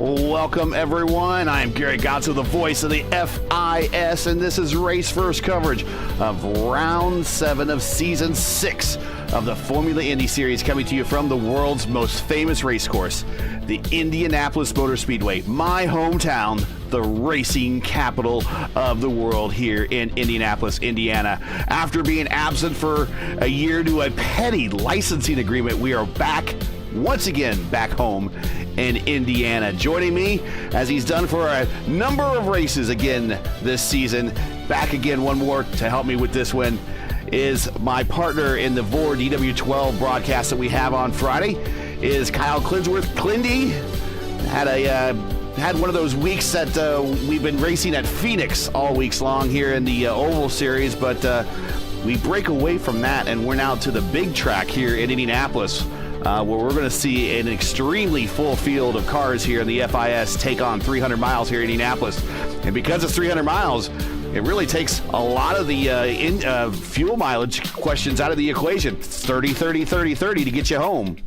Welcome, everyone. I am Gary Gotzo, the voice of the FIS, and this is RaceVerse coverage of Round 7 of Season 6 of the Formula Indy Series, coming to you from the world's most famous racecourse, the Indianapolis Motor Speedway, my hometown, the racing capital of the world here in Indianapolis, Indiana. After being absent for a year due to a petty licensing agreement, we are back once again back home in Indiana. Joining me, as he's done for a number of races again this season, back again one more to help me with this win, is my partner in the VOR DW12 broadcast that we have on Friday, is Kyle Clinsworth. Clindy had one of those weeks that we've been racing at Phoenix all weeks long here in the Oval Series, but we break away from that and we're now to the big track here in Indianapolis, where we're going to see an extremely full field of cars here in the FIS take on 300 miles here in Indianapolis. And because it's 300 miles, it really takes a lot of the fuel mileage questions out of the equation. It's 30, 30, 30, 30 to get you home.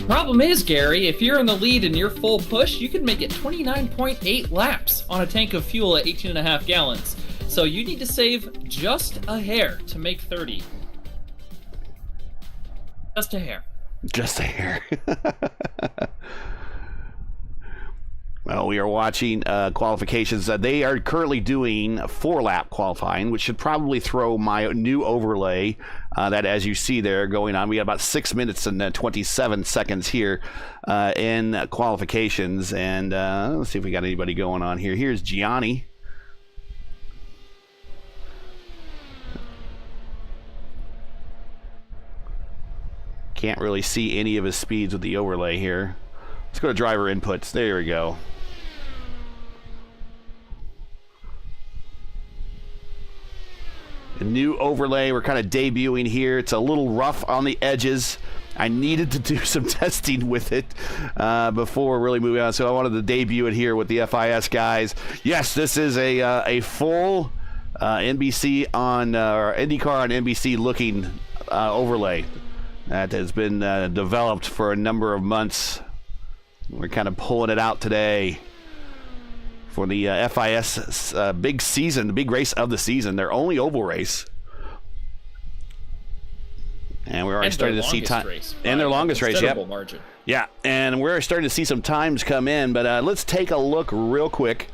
Problem is, Gary, if you're in the lead and you're full push, you can make it 29.8 laps on a tank of fuel at 18.5 gallons. So you need to save just a hair to make 30. Just a hair. Just a hair. Well, we are watching qualifications. They are currently doing 4-lap qualifying, which should probably throw my new overlay that, as you see there, going on. We have about 6 minutes and 27 seconds here in qualifications. And let's see if we got anybody going on here. Here's Gianni. Can't really see any of his speeds with the overlay here. Let's go to driver inputs. There we go. A new overlay we're kind of debuting here. It's a little rough on the edges. I needed to do some testing with it before really moving on, so I wanted to debut it here with the FIS guys. Yes, this is a full NBC on or IndyCar on NBC looking overlay that has been developed for a number of months. We're kind of pulling it out today for the FIS big season, the big race of the season, their only oval race. And we're already starting to see time. And their longest race, yep. Margin. Yeah, and we're starting to see some times come in. But let's take a look real quick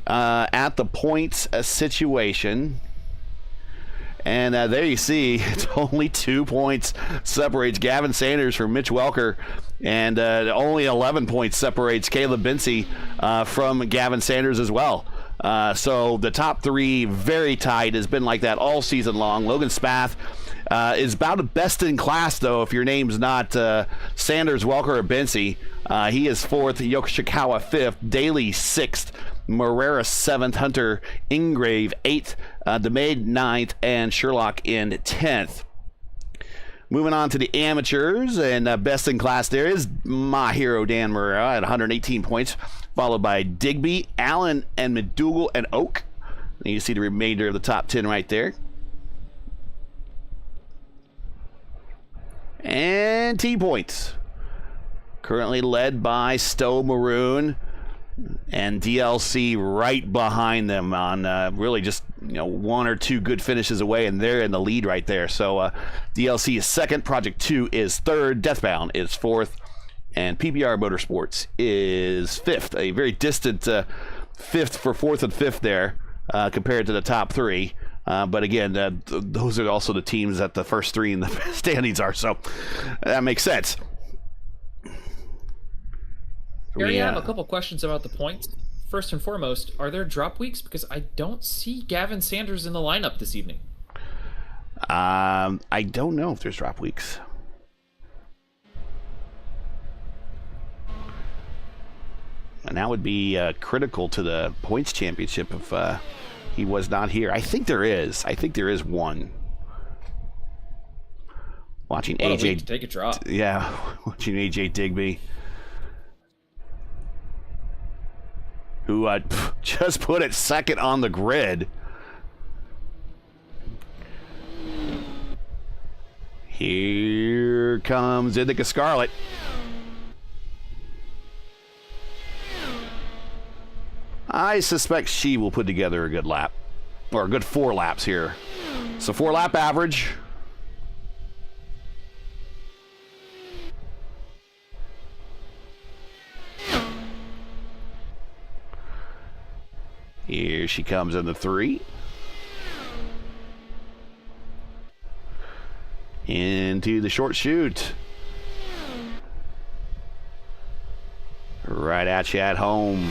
at the points situation. And there you see, it's only 2 points separates Gavin Sanders from Mitch Welker, and only 11 points separates Caleb Binsey from Gavin Sanders as well. So the top three very tight, has been like that all season long. Logan Spath is about a best in class, though, if your name's not Sanders, Welker, or Binsey. He is 4th, Yoshikawa 5th, Daly 6th, Morera 7th, Hunter Ingrave 8th, DeMade 9th, and Sherlock in 10th. Moving on to the amateurs, and best in class there is my hero Dan Morera at 118 points, followed by Digby, Allen, and McDougal and Oak. And you see the remainder of the top 10 right there. And T-points, currently led by Stowe Maroon and DLC right behind them on really just one or two good finishes away, and they're in the lead right there. So DLC is 2nd, Project 2 is 3rd, Deathbound is 4th, and PBR Motorsports is 5th. A very distant 5th for 4th and 5th there compared to the top three. But again, those are also the teams that the first three in the standings are, so that makes sense. Gary, I have a couple questions about the points. First and foremost, are there drop weeks? Because I don't see Gavin Sanders in the lineup this evening. I don't know if there's drop weeks. And that would be critical to the points championship if he was not here. I think there is. I think there is one. Watching what AJ a week to take a drop. Yeah, watching AJ Digby, who just put it 2nd on the grid. Here comes Indica Scarlet. I suspect she will put together a good lap, or a good 4 laps here. So 4-lap average. Here she comes in the 3. Into the short chute. Right at you at home.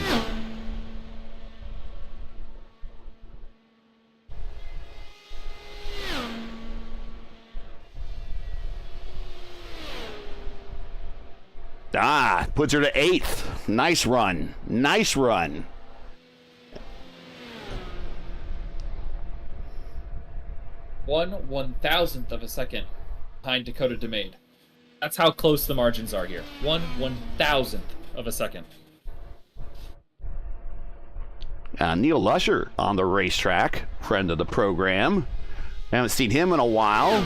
Puts her to 8th. Nice run. Nice run. One 1,000th of a second behind Dakota DeMade. That's how close the margins are here. 1/1000th of a second. Neil Lusher on the racetrack, friend of the program. Haven't seen him in a while.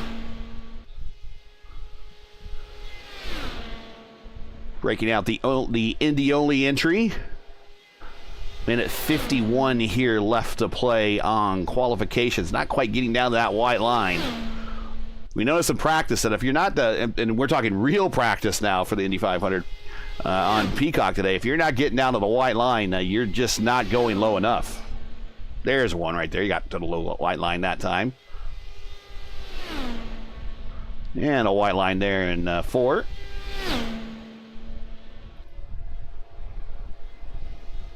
Breaking out the Indy-only entry. Minute 51 here left to play on qualifications. Not quite getting down to that white line. We noticed in practice that if you're not and we're talking real practice now for the Indy 500 on Peacock today, if you're not getting down to the white line, you're just not going low enough. There's one right there. You got to the low white line that time. And a white line there in 4.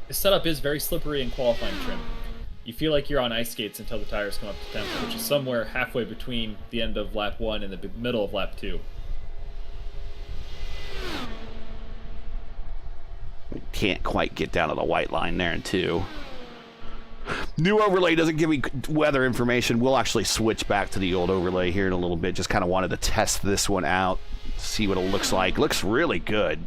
The setup is very slippery in qualifying trim. You feel like you're on ice skates until the tires come up to temp, which is somewhere halfway between the end of lap 1 and the middle of lap 2. We can't quite get down to the white line there in 2. New overlay doesn't give me weather information. We'll actually switch back to the old overlay here in a little bit. Just kind of wanted to test this one out, see what it looks like. Looks really good.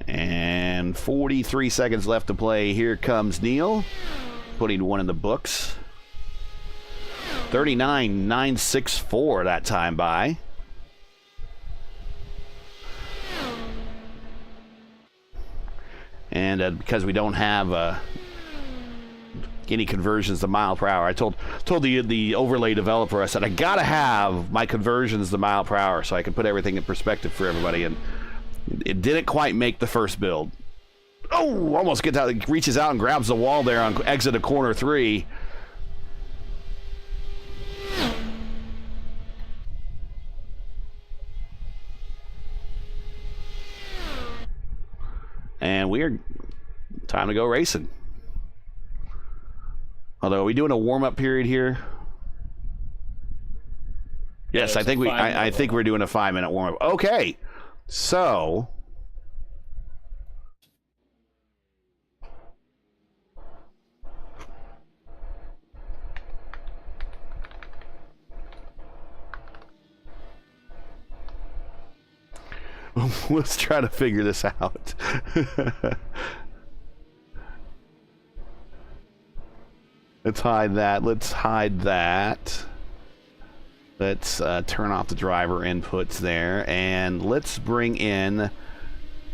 And 43 seconds left to play. Here comes Neil, putting one in the books. 39.964 that time by. And because we don't have any conversions to mile per hour, I told the overlay developer, I said, I gotta have my conversions to mile per hour so I can put everything in perspective for everybody. And it didn't quite make the first build. Oh, almost gets out, reaches out and grabs the wall there on exit of corner 3. And we're time to go racing. Although, are we doing a warm-up period here? Yes, I think I think we're doing a 5-minute warm-up. Okay. So, let's try to figure this out. Let's hide that. Let's hide that. Let's turn off the driver inputs there, and let's bring in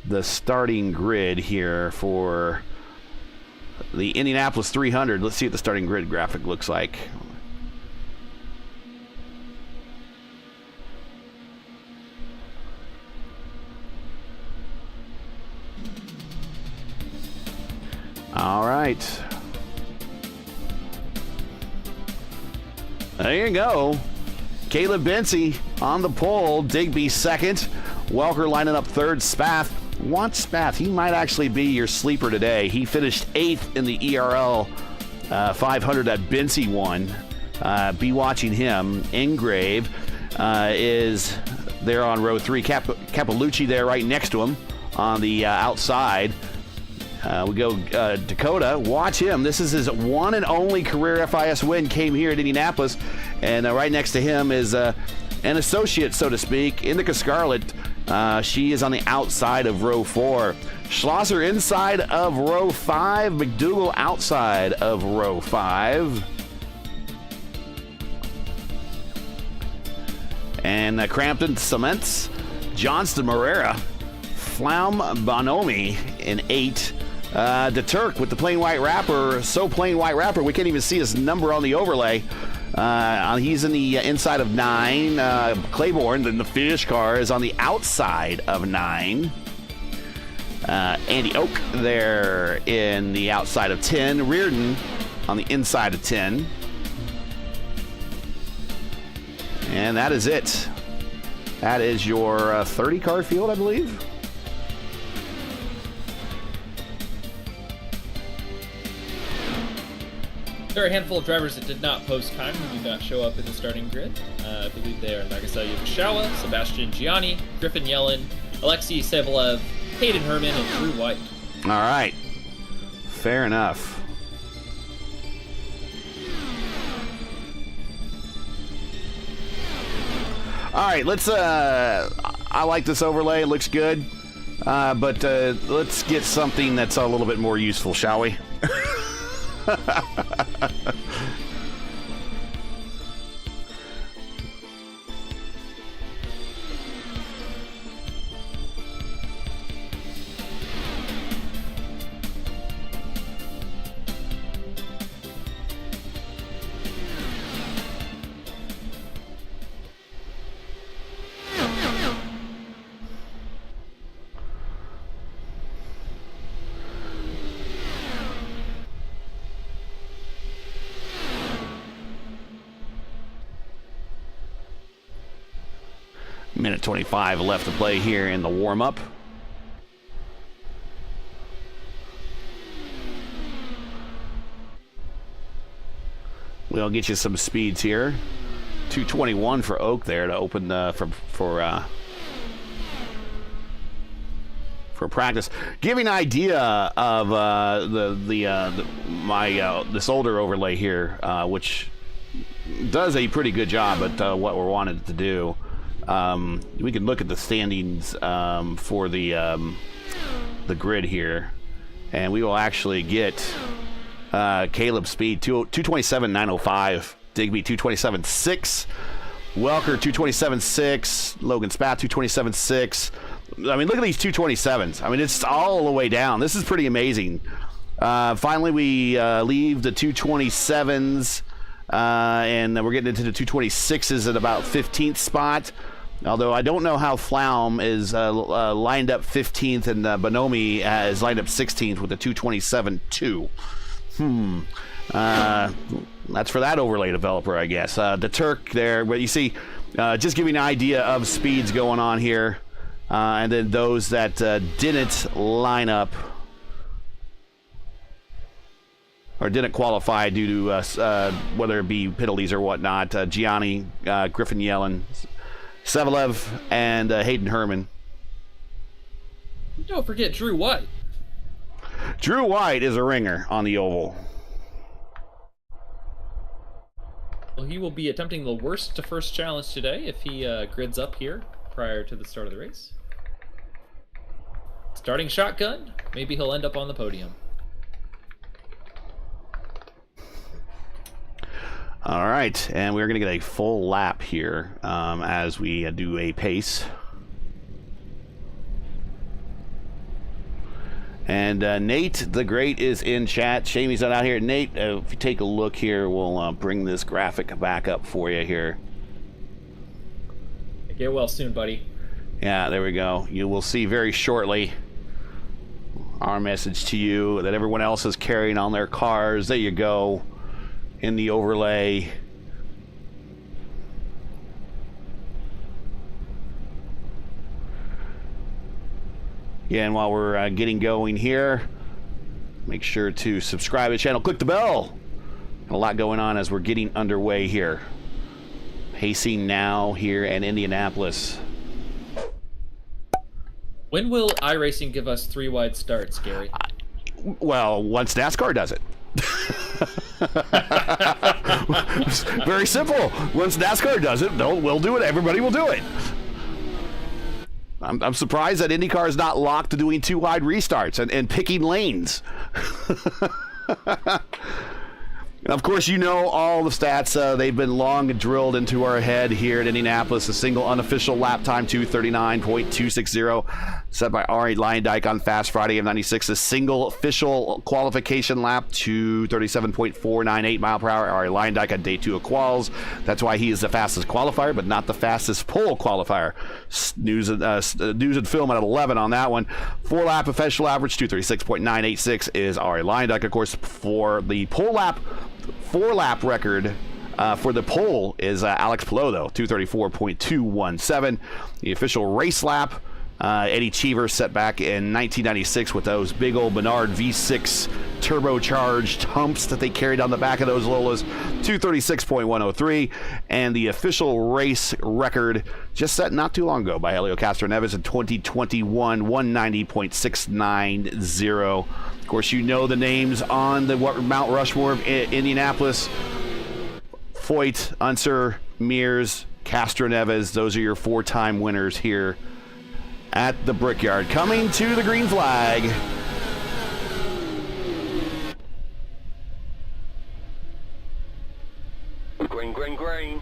the starting grid here for the Indianapolis 300. Let's see what the starting grid graphic looks like. All right. There you go. Caleb Bency on the pole. Digby second. Welker lining up third. Spath. Watch Spath. He might actually be your sleeper today. He finished 8th in the ERL 500 that Bency won. Be watching him. Ingrave is there on row 3. Capalucci there right next to him on the outside. We go Dakota. Watch him. This is his one and only career FIS win. Came here at Indianapolis. And right next to him is an associate, so to speak, Indica Scarlett. She is on the outside of row 4. Schlosser inside of row 5. McDougall outside of row 5. And Crampton cements. Johnston Morera. Flaum Bonomi in 8. De Turk with the plain white wrapper. So plain white wrapper, we can't even see his number on the overlay. He's in the inside of 9. Claiborne, then the fish car, is on the outside of 9. Andy Oak there in the outside of 10. Reardon on the inside of 10. And that is it. That is your 30-car field, I believe. There are a handful of drivers that did not post time who do not show up in the starting grid. I believe they are Nagasayo Vishawa, Sebastian Gianni, Griffin Yellen, Alexei Sevelev, Hayden Herman, and Drew White. All right. Fair enough. All right, let's I like this overlay. It looks good. But let's get something that's a little bit more useful, shall we? Minute 25 left to play here in the warm-up. We'll get you some speeds here. 221 for Oak there to open for practice. Give you an idea of this older overlay here, which does a pretty good job at what we're wanted to do. We can look at the standings for the grid here, and we will actually get Caleb Speed 227.905, Digby 227.6, Welker 227.6, Logan Spath 227.6. I mean, look at these 227s. I mean, it's all the way down. This is pretty amazing. Finally, we leave the 227s, and we're getting into the 226s at about 15th spot. Although I don't know how Flaum is lined up 15th, and Bonomi is lined up 16th with a 227.2. That's for that overlay developer, I guess. The Turk there, but you see, just giving an idea of speeds going on here. And then those that didn't line up or didn't qualify due to whether it be penalties or whatnot. Gianni, Griffin Yellen, Sevelev, and Hayden Herman. Don't forget Drew White. Drew White is a ringer on the oval. Well, he will be attempting the worst to first challenge today if he grids up here prior to the start of the race. Starting shotgun, maybe he'll end up on the podium. All right, and we're going to get a full lap here as we do a pace. And Nate the Great is in chat. Shame he's not out here. Nate, if you take a look here, we'll bring this graphic back up for you here. Get well soon, buddy. Yeah, there we go. You will see very shortly our message to you that everyone else is carrying on their cars. There you go. In the overlay. Yeah, and while we're getting going here, make sure to subscribe to the channel, click the bell. A lot going on as we're getting underway here. Pacing now here in Indianapolis. When will iRacing give us 3 wide starts, Gary? Well, once NASCAR does it. Very simple. Once NASCAR does it, we'll do it. Everybody will do it. I'm surprised that IndyCar is not locked to doing 2 wide restarts and picking lanes. And of course, you know all the stats. They've been long drilled into our head here at Indianapolis. A single unofficial lap time, 2:39.260, set by Arie Luyendyk on Fast Friday of 96. A single official qualification lap, 2:37.498 mile per hour. Arie Luyendyk on day 2 of quals. That's why he is the fastest qualifier, but not the fastest pole qualifier. News and film at 11 on that one. 4-lap official average, 2:36.986 is Arie Luyendyk. Of course, for the pole lap, 4-lap record for the pole is Alex Palou, though, 2:34.217. The official race lap, Eddie Cheever set back in 1996 with those big old Menard V6 turbocharged humps that they carried on the back of those Lolas, 2:36.103. And the official race record just set not too long ago by Helio Castroneves in 2021, 190.690. Of course, you know the names on the Mount Rushmore of Indianapolis. Foyt, Unser, Mears, Castroneves. Those are your 4-time winners here at the Brickyard. Coming to the green flag. Green, green, green.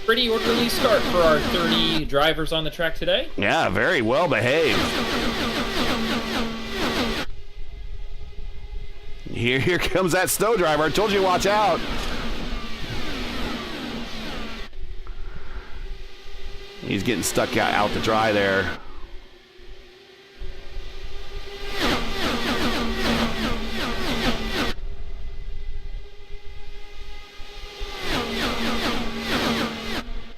Pretty orderly start for our 30 drivers on the track today. Yeah, very well behaved. Here comes that snow driver. I told you to watch out. He's getting stuck out to dry there.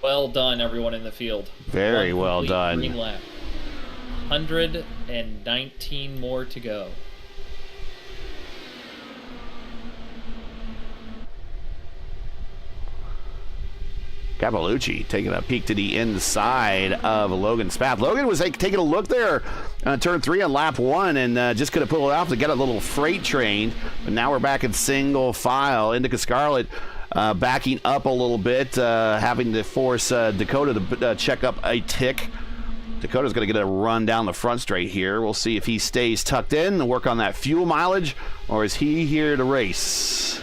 Well done, everyone in the field. Very well done. Green lap. 119 more to go. Capellucci taking a peek to the inside of Logan's path. Logan was taking a look there on turn 3 on lap 1 and just could have pulled it off to get a little freight train. But now we're back in single file. Indica Scarlet backing up a little bit, having to force Dakota to check up a tick. Dakota's going to get a run down the front straight here. We'll see if he stays tucked in and work on that fuel mileage, or is he here to race?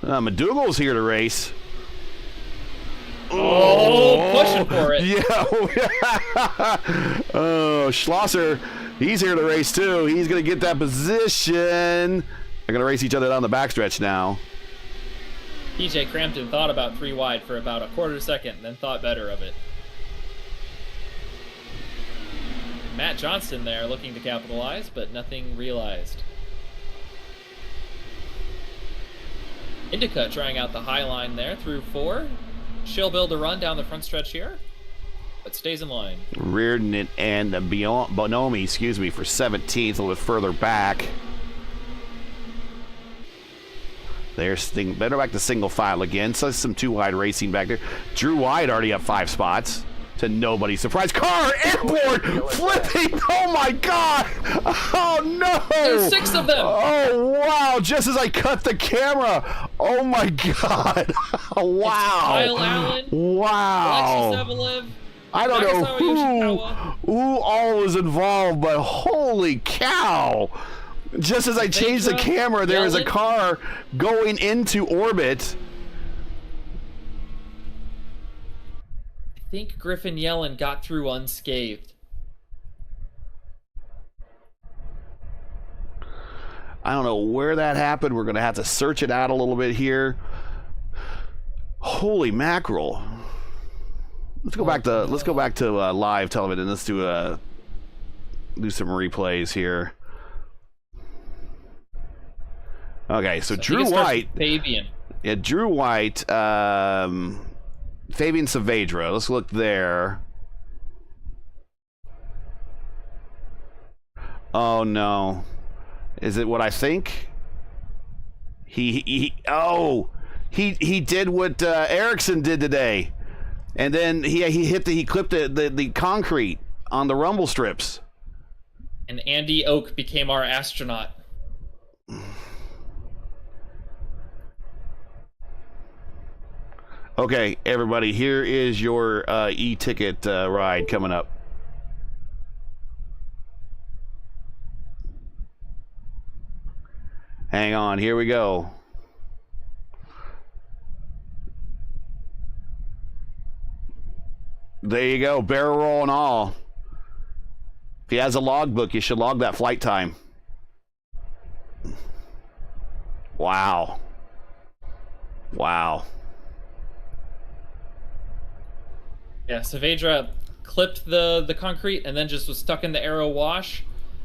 McDougal's here to race. Oh, pushing for it. Yeah. Oh, Schlosser, he's here to race too. He's going to get that position. They're going to race each other down the backstretch now. PJ Crampton thought about 3 wide for about a quarter second, then thought better of it. Matt Johnston there looking to capitalize, but nothing realized. Indica trying out the high line there through 4. She'll build a run down the front stretch here, but stays in line. Reardon and Bonomi, for 17th, a little bit further back. There's better back to single file again. So some 2-wide racing back there. Drew White already up 5 spots. To nobody's surprise. Car airborne flipping. Oh my God. Oh no. There's 6 of them. Oh wow. Just as I cut the camera. Oh my God. Wow. Kyle Allen. Wow. Alexei Sevelev. I don't know who all was involved, but holy cow. Just as I changed the camera, there is a car going into orbit. I think Griffin Yellen got through unscathed. I don't know where that happened. We're going to have to search it out a little bit here. Holy mackerel. Let's go back to live television. Let's do some replays here. Okay, so Drew White. Fabian. Yeah, Drew White, Fabian Saavedra. Let's look there. Oh no. Is it what I think? He did what Ericsson did today. And then he clipped the concrete on the rumble strips. And Andy Oak became our astronaut. Okay, everybody, here is your e-ticket ride coming up. Hang on, here we go. There you go, barrel roll and all. If he has a logbook, you should log that flight time. Wow. Wow. Yeah, Saavedra clipped the concrete and then just was stuck in the arrow wash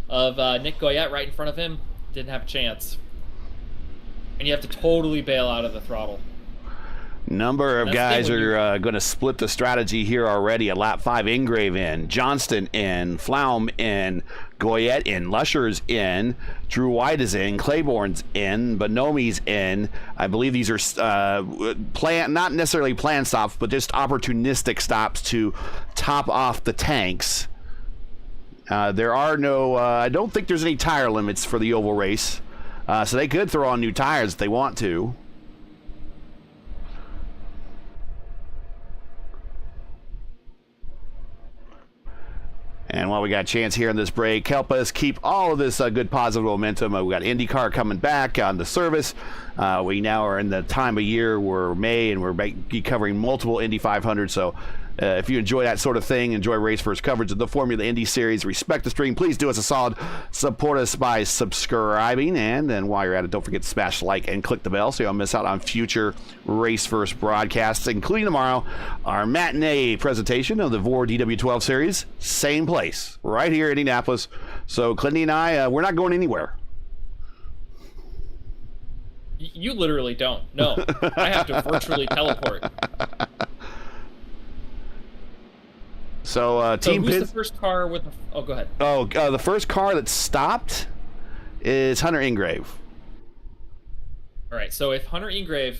of Nick Goyette right in front of him. Didn't have a chance. And you have to totally bail out of the throttle. Number of guys are going to split the strategy here already. A lap 5 Ingrave in, Johnston in, Flaum in, Goyette in, Lusher's in, Drew White is in, Claiborne's in, Bonomi's in. I believe these are not necessarily planned stops, but just opportunistic stops to top off the tanks. There are no, I don't think there's any tire limits for the oval race. So they could throw on new tires if they want to. And while we got a chance here in this break, help us keep all of this good positive momentum. We got IndyCar coming back on the service. We now are in the time of year where May, and we're covering multiple Indy 500. So if you enjoy that sort of thing, enjoy RaceVerse coverage of the Formula Indy Series, respect the stream, please do us a solid. Support us by subscribing. And then while you're at it, don't forget to smash like and click the bell so you don't miss out on future RaceVerse broadcasts, including tomorrow, our matinee presentation of the VOR DW12 Series. Same place, right here in Indianapolis. So Clinty and I, we're not going anywhere. You literally don't. No, I have to virtually teleport. So, Team who's Pitts. the first car with the... Oh, go ahead. Oh, the first car that stopped is Hunter Ingrave. All right, so if Hunter Ingrave,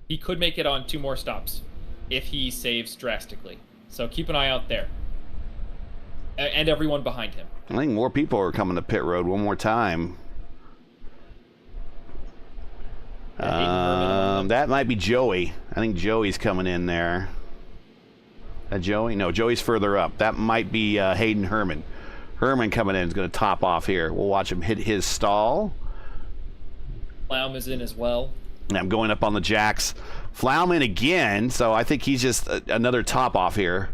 he could make it on 2 more stops if he saves drastically. So keep an eye out there. And everyone behind him. I think more people are coming to pit road one more time. That might be Joey. I think Joey's coming in there. Joey? No, Joey's further up. That might be Hayden Herman. Herman coming in is going to top off here. We'll watch him hit his stall. Flaum is in as well. And I'm going up on the jacks. Flaum in again, so I think he's just another top off here.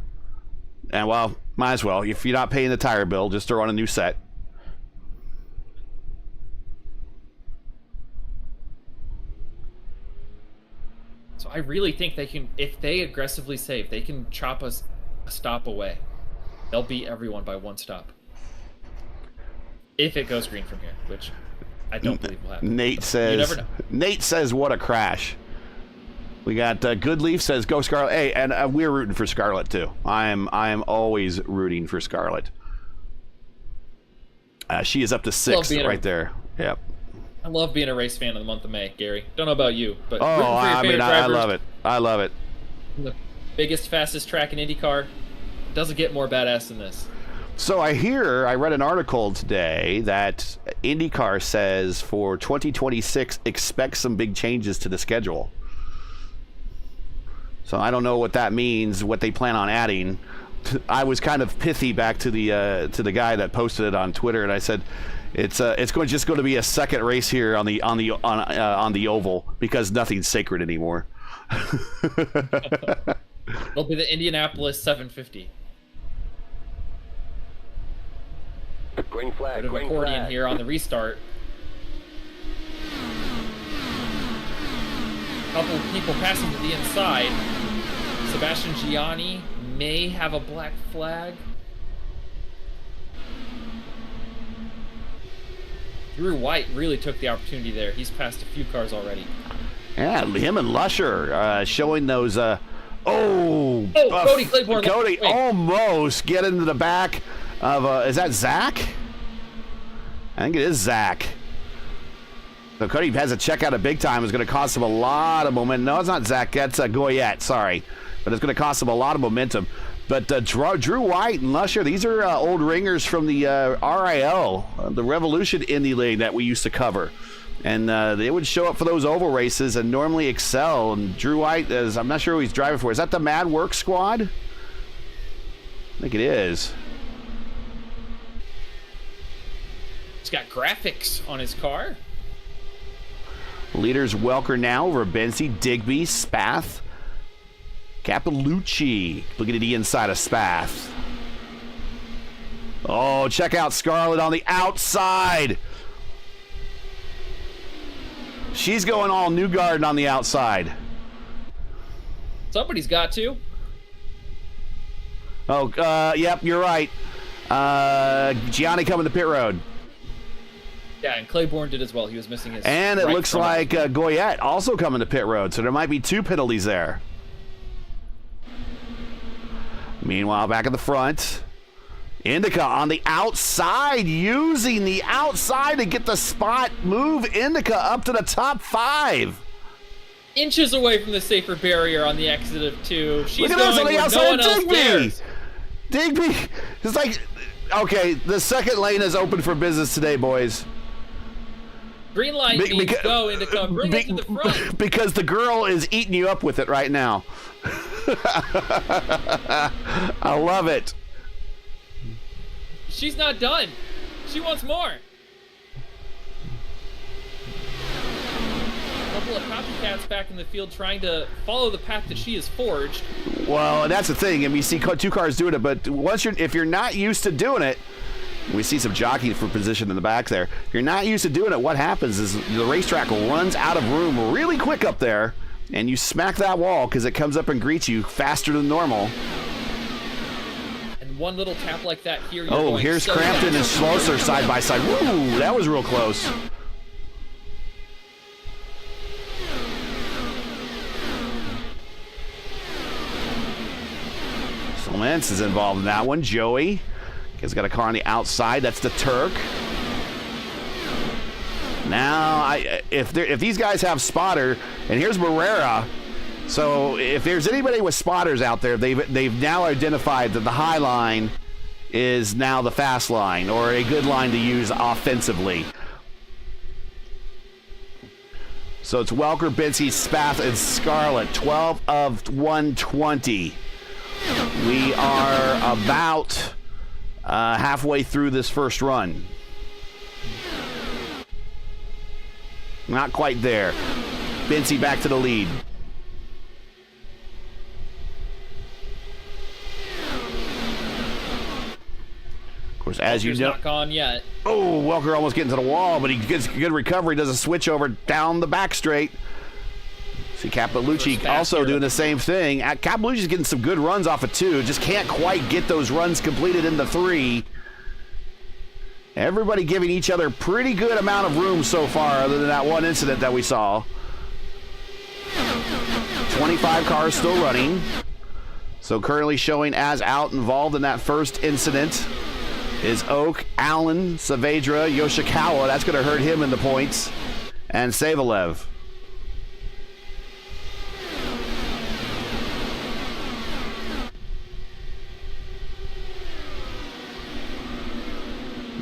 And, well, might as well. If you're not paying the tire bill, just throw on a new set. So I really think they can, if they aggressively save, they can chop us a stop away. They'll beat everyone by 1 stop. If it goes green from here, which I don't believe will happen. Nate says, you never know. Nate says, what a crash. We got Goodleaf says, go Scarlett. Hey, and we're rooting for Scarlett too. I am always rooting for Scarlett. She is up to 6th right there. Yep. I love being a race fan in the month of May, Gary. Don't know about you, but I love it. I love it. The biggest, fastest track in IndyCar doesn't get more badass than this. So I read an article today that IndyCar says for 2026 expect some big changes to the schedule. So I don't know what that means, what they plan on adding. I was kind of pithy back to the guy that posted it on Twitter, and I said, it's going to be a second race here on the oval because nothing's sacred anymore. It'll be the Indianapolis 750. Green flag, Bit of green accordion flag. here on the restart. Couple of people passing to the inside. Sebastian Gianni may have a black flag. Drew White really took the opportunity there. He's passed a few cars already. Yeah, him and Lusher showing those. Cody Claiborne. Cody almost get into the back of. Is that Zach? I think it is Zach. So Cody has to check out a big time. It's going to cost him a lot of momentum. No, it's not Zach. That's Goyette. Sorry. But it's going to cost him a lot of momentum. But Drew White and Lusher, these are old ringers from the RIL, the Revolution Indy League that we used to cover. And they would show up for those oval races and normally excel. And Drew White, I'm not sure who he's driving for. Is that the Mad Work Squad? I think it is. He's got graphics on his car. Leaders Welker now over Benzie, Digby, Spath, Capilucci. Looking at the inside of Spath. Oh, check out Scarlett on the outside. She's going all New Garden on the outside. Somebody's got to. Oh, yep, you're right. Gianni coming to pit road. Yeah, and Claiborne did as well. He was missing his. And it right looks front. like Goyette also coming to pit road, so there might be 2 penalties there. Meanwhile, back at the front, Indica on the outside, using the outside to get the spot, move Indica up to the top 5. Inches away from the safer barrier on the exit of 2. She's Look at going this on the where outside no one of else Digby. dares. Digby, it's like, okay, the second lane is open for business today, boys. Green light means go, Indica. Bring it to the front. Because the girl is eating you up with it right now. I love it. She's not done. She wants more. A couple of copycats back in the field trying to follow the path that she has forged. Well, that's the thing. I mean, you see 2 cars doing it, but if you're not used to doing it, we see some jockeying for position in the back there. If you're not used to doing it, what happens is the racetrack runs out of room really quick up there, and you smack that wall because it comes up and greets you faster than normal. And one little tap like that here. Oh, here's so Crampton and fast. Schlosser side by side. Woo, that was real close. Solence is involved in that one. Joey has got a car on the outside. That's the Turk. Now, if these guys have spotter, and here's Barrera. So if there's anybody with spotters out there, they've now identified that the high line is now the fast line, or a good line to use offensively. So it's Welker, Benzie, Spath, and Scarlett. 12 of 120. We are about halfway through this first run. Not quite there. Benzie back to the lead. Of course, as you know, not gone yet. oh, Welker almost getting to the wall, but he gets good recovery, does a switch over down the back straight. See Capilucci also here. doing the same thing. Capilucci's getting some good runs off of 2, just can't quite get those runs completed into 3. Everybody giving each other pretty good amount of room so far, other than that one incident that we saw. 25 cars still running. So currently showing as out involved in that first incident is Oak, Allen, Saavedra, Yoshikawa. That's going to hurt him in the points. And Savalev.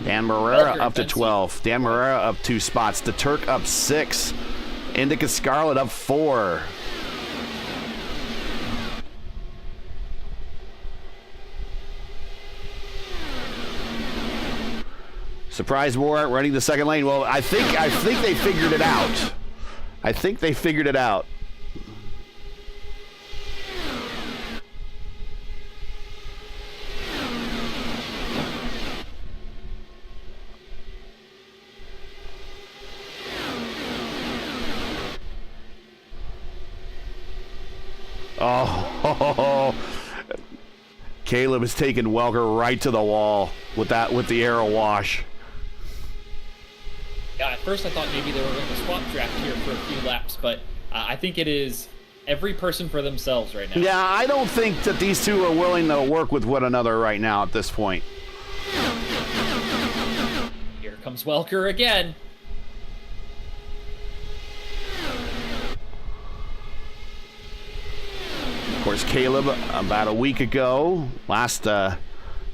Dan Marrera up to 12. Dan Marrera up 2 spots. The Turk up 6. Indica Scarlett up 4. Surprise Moore running the second lane. Well, I think they figured it out. I think they figured it out. Oh, Caleb is taking Welker right to the wall with the arrow wash. Yeah, at first I thought maybe they were going to swap draft here for a few laps, but I think it is every person for themselves right now. Yeah, I don't think that these two are willing to work with one another right now at this point. Here comes Welker again. Of course, Caleb, about a week ago, last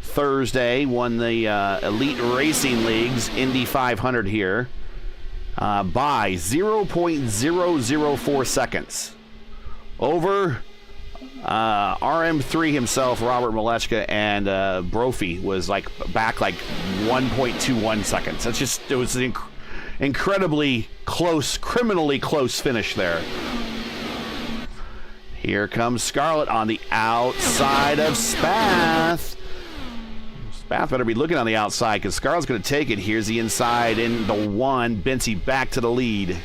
Thursday, won the Elite Racing League's Indy 500 here by 0.004 seconds. Over RM3 himself, Robert Malechka, and Brophy was back 1.21 seconds. It was an incredibly close, criminally close finish there. Here comes Scarlett on the outside of Spath. Spath better be looking on the outside because Scarlett's going to take it. Here's the inside in the one. Benzie back to the lead.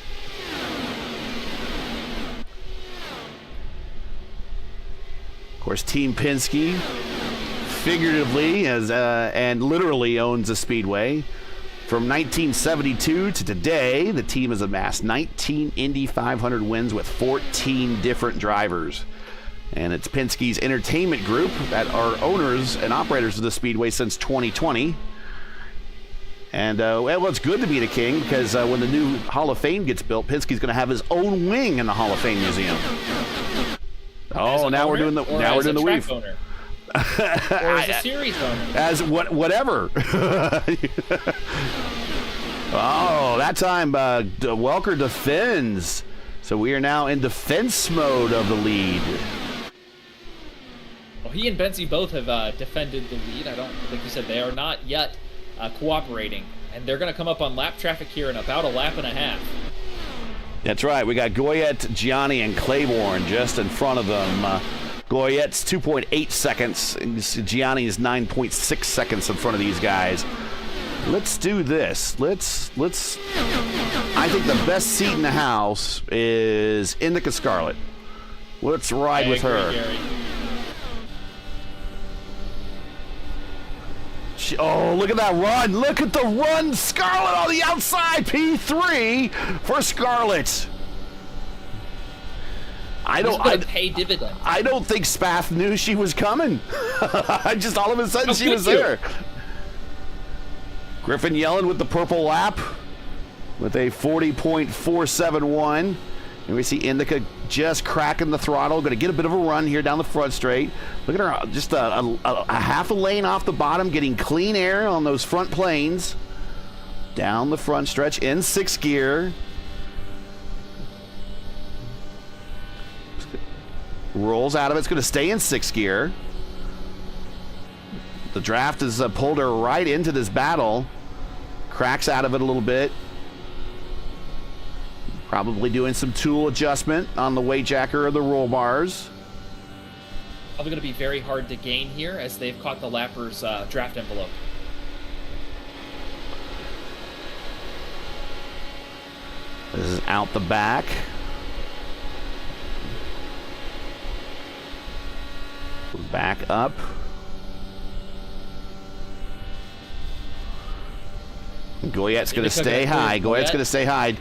Of course, Team Penske, figuratively and literally owns the speedway. From 1972 to today, the team has amassed 19 Indy 500 wins with 14 different drivers. And it's Penske's entertainment group that are owners and operators of the speedway since 2020. And, well, it's good to be the king because when the new Hall of Fame gets built, Penske's going to have his own wing in the Hall of Fame Museum. Oh, now we're doing the weave. Owner? Or as a series owner? As whatever. Oh, that time Welker defends. So we are now in defense mode of the lead. Well, he and Benzie both have defended the lead. Like you said, they are not yet cooperating. And they're going to come up on lap traffic here in about a lap and a half. That's right. We got Goyette, Gianni, and Claiborne just in front of them. Goyette's 2.8 seconds, and Gianni is 9.6 seconds in front of these guys. Let's do this. Let's. I think the best seat in the house is Indica Scarlett. Let's ride with her. Gary. Oh, look at that run. Look at the run. Scarlett on the outside. P3 for Scarlett. I don't think Spath knew she was coming. Just all of a sudden she was there. Griffin Yellen with the purple lap with a 40.471. And we see Indica just cracking the throttle. Going to get a bit of a run here down the front straight. Look at her, just a half a lane off the bottom, getting clean air on those front planes. Down the front stretch in 6th gear. Rolls out of it. It's going to stay in 6th gear. The draft has pulled her right into this battle. Cracks out of it a little bit. Probably doing some tool adjustment on the weight jacker or the roll bars. Probably going to be very hard to gain here as they've caught the lapper's draft envelope. This is out the back. Back up. Goyette's going to stay high. Goyette's going to stay high.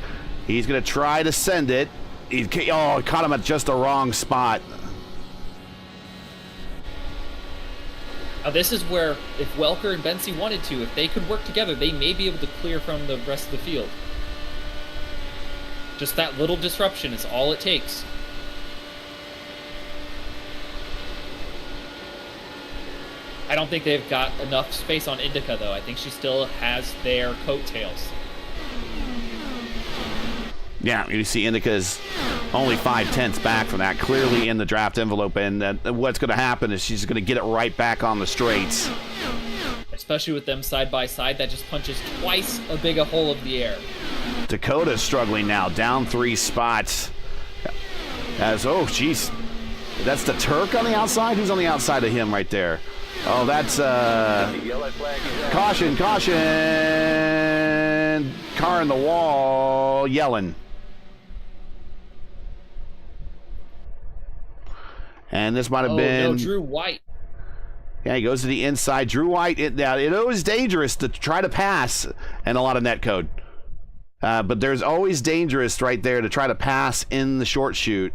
He's going to try to send it. Caught him at just the wrong spot. Now this is where, if Welker and Benzie wanted to, if they could work together, they may be able to clear from the rest of the field. Just that little disruption is all it takes. I don't think they've got enough space on Indica, though. I think she still has their coattails. Yeah, you see Indica's only 5/10 back from that, clearly in the draft envelope, and what's going to happen is she's going to get it right back on the straights. Especially with them side by side, that just punches twice as big a hole of the air. Dakota's struggling now, down 3 spots. Oh, jeez. That's the Turk on the outside? Who's on the outside of him right there? Oh, that's caution. Car in the wall. Yellen. And this might have been... No, Drew White. Yeah, he goes to the inside. Drew White, it was dangerous to try to pass and a lot of net code. But there's always dangerous right there to try to pass in the short chute.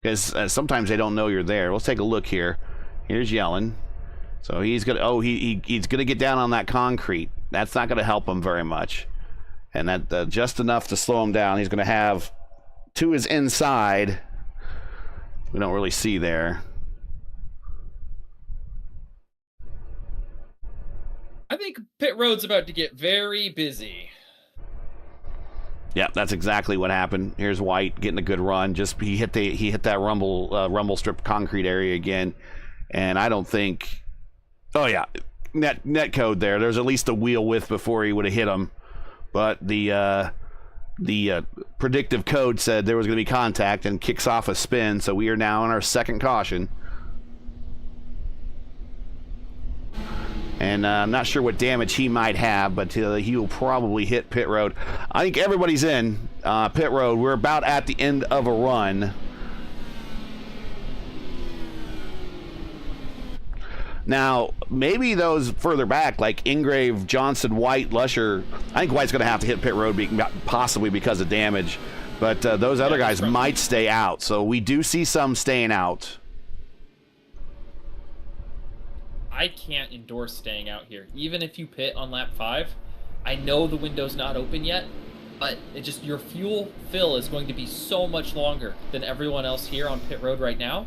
Because sometimes they don't know you're there. Let's take a look here. Here's Yellen. So he's gonna he's gonna get down on that concrete. That's not going to help him very much. And that just enough to slow him down. He's going to have to his inside. We don't really see there. I think pit road's about to get very busy. Yeah, that's exactly what happened. Here's White getting a good run. Just he hit that rumble strip concrete area again, and I don't think. Oh yeah, net code there. There's at least a wheel width before he would have hit him, but the predictive code said there was going to be contact and kicks off a spin. So we are now on our second caution. And I'm not sure what damage he might have, but he will probably hit pit road. I think everybody's in pit road. We're about at the end of a run. Now, maybe those further back, like Ingrave, Johnson, White, Lusher, I think White's going to have to hit pit road possibly because of damage. But those other guys might stay out. So we do see some staying out. I can't endorse staying out here. Even if you pit on lap 5, I know the window's not open yet, but your fuel fill is going to be so much longer than everyone else here on pit road right now.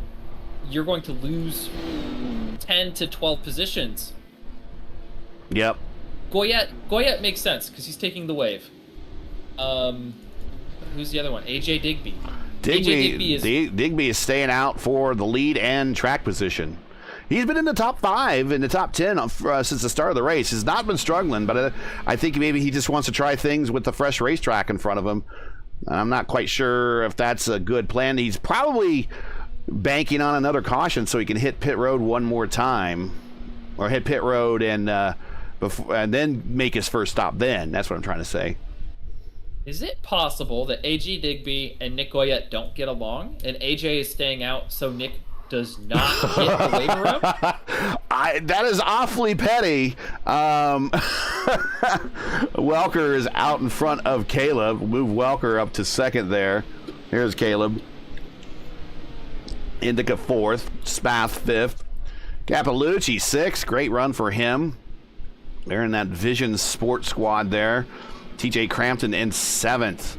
You're going to lose 10 to 12 positions. Yep. Goyette makes sense because he's taking the wave. Who's the other one? AJ Digby. Digby is staying out for the lead and track position. He's been in the top 5, in the top 10 since the start of the race. He's not been struggling, but I think maybe he just wants to try things with the fresh racetrack in front of him. I'm not quite sure if that's a good plan. He's probably banking on another caution so he can hit pit road one more time, or hit pit road and then make his first stop. Then that's what I'm trying to say. Is it possible that AJ Digby and Nick Goyette don't get along, and AJ is staying out so Nick does not hit the waiver room? That is awfully petty. Welker is out in front of Caleb. We'll move Welker up to second there. Here's Caleb. Indica 4th. Spath 5th. Capalucci 6th. Great run for him. They're in that Vision Sport squad there. TJ Crampton in 7th.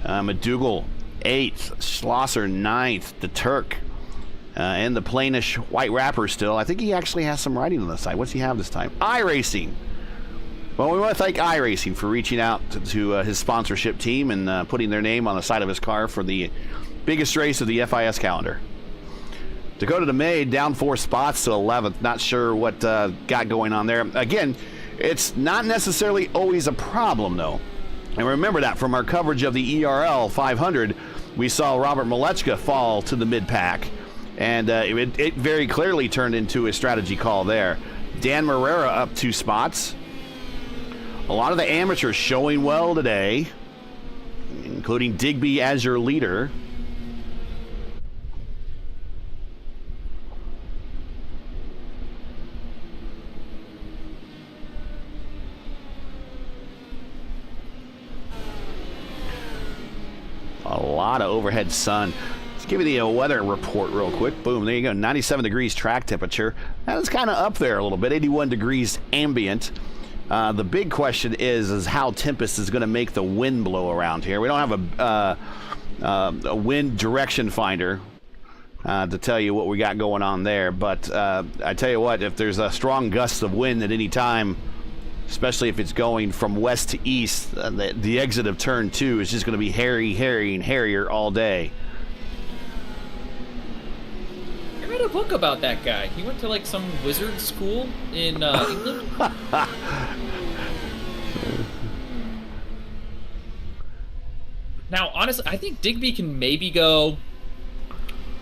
McDougall 8th. Schlosser 9th. The Turk. And the plainish white wrapper still. I think he actually has some writing on the side. What's he have this time? iRacing. Well, we want to thank iRacing for reaching out to his sponsorship team and putting their name on the side of his car for the biggest race of the FIS calendar. Dakota DeMay down 4 spots to 11th. Not sure what got going on there. Again, it's not necessarily always a problem, though. And remember that from our coverage of the ERL 500, we saw Robert Malechka fall to the mid-pack. And it very clearly turned into a strategy call there. Dan Marrera up 2 spots. A lot of the amateurs showing well today, including Digby as your leader. A lot of overhead sun. Let's give you the weather report real quick. Boom, there you go. 97 degrees track temperature. That is kind of up there a little bit. 81 degrees ambient. The big question is how Tempest is going to make the wind blow around here. We don't have a wind direction finder to tell you what we got going on there. But I tell you what, if there's a strong gust of wind at any time, especially if it's going from west to east, the exit of turn 2 is just going to be hairy, and hairier all day. I read a book about that guy. He went to like some wizard school in England. Now, honestly, I think Digby can maybe go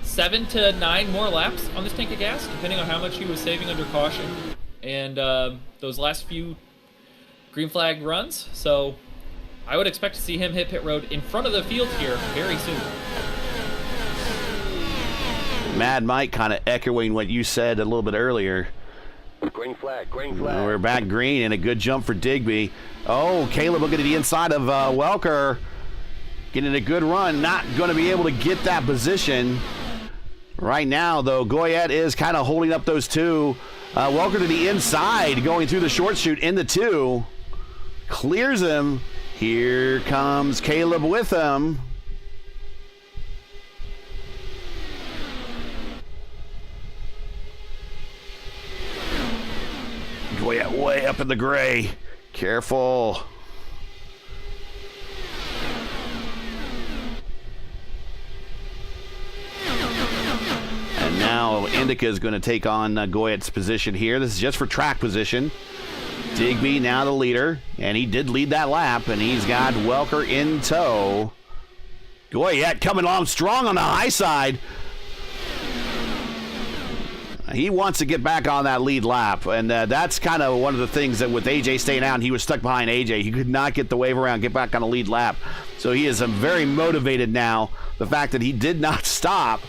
7 to 9 more laps on this tank of gas, depending on how much he was saving under caution and those last few green flag runs. So I would expect to see him hit pit road in front of the field here very soon. Mad Mike kind of echoing what you said a little bit earlier. Green flag, green flag. We're back green and a good jump for Digby. Oh, Caleb looking to the inside of Welker. Getting a good run. Not going to be able to get that position. Right now, though, Goyette is kind of holding up those two. Welcome to the inside, going through the short chute in the 2. Clears him. Here comes Caleb with him. Way up in the gray. Careful. And now Indica is going to take on Goyet's position here. This is just for track position. Digby now the leader, and he did lead that lap, and he's got Welker in tow. Goyet coming along strong on the high side. He wants to get back on that lead lap, and that's kind of one of the things that with AJ staying out, and he was stuck behind AJ. He could not get the wave around, get back on the lead lap. So he is very motivated now. The fact that he did not stop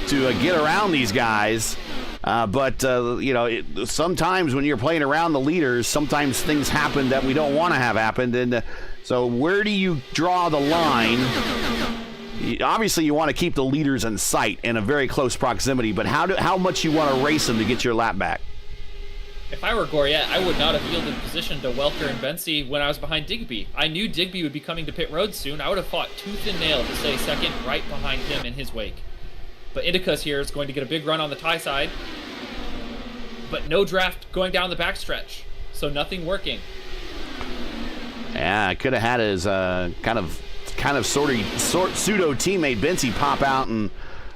to get around these guys. Sometimes when you're playing around the leaders, sometimes things happen that we don't want to have happened. And so where do you draw the line? Obviously, you want to keep the leaders in sight in a very close proximity, but how much you want to race them to get your lap back? If I were Goyet, I would not have yielded position to Welker and Bensi when I was behind Digby. I knew Digby would be coming to pit road soon. I would have fought tooth and nail to stay second right behind him in his wake. But Indica's here is going to get a big run on the tie side, but no draft going down the backstretch, so nothing working. Yeah, I could have had his kind of pseudo teammate Bensi pop out and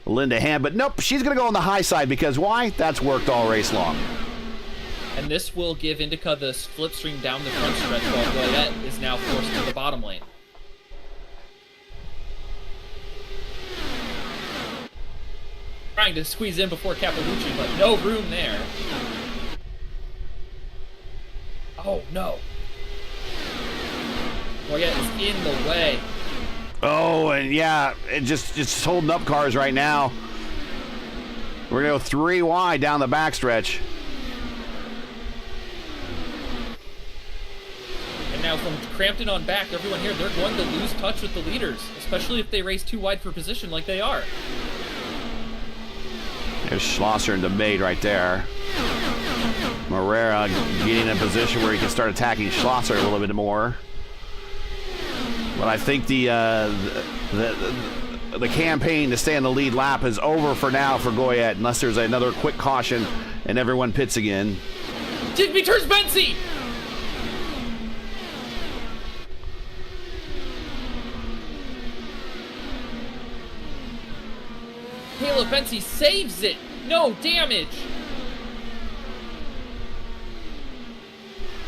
lend a hand, but nope, she's going to go on the high side because why? That's worked all race long. And this will give Indica the slipstream down the front stretch while Goyet is now forced to the bottom lane. Trying to squeeze in before Capalucci, but no room there. Oh no. Goyet is in the way. Oh, and yeah, it just holding up cars right now. We're going to go 3 wide down the backstretch. And now from Crampton on back, everyone here, they're going to lose touch with the leaders, especially if they race too wide for position like they are. There's Schlosser and DeMade right there. Morera getting in a position where he can start attacking Schlosser a little bit more. But I think the campaign to stay on the lead lap is over for now for Goyet, unless there's another quick caution and everyone pits again. Digby turns Bensi! Caleb Bensi saves it! No damage!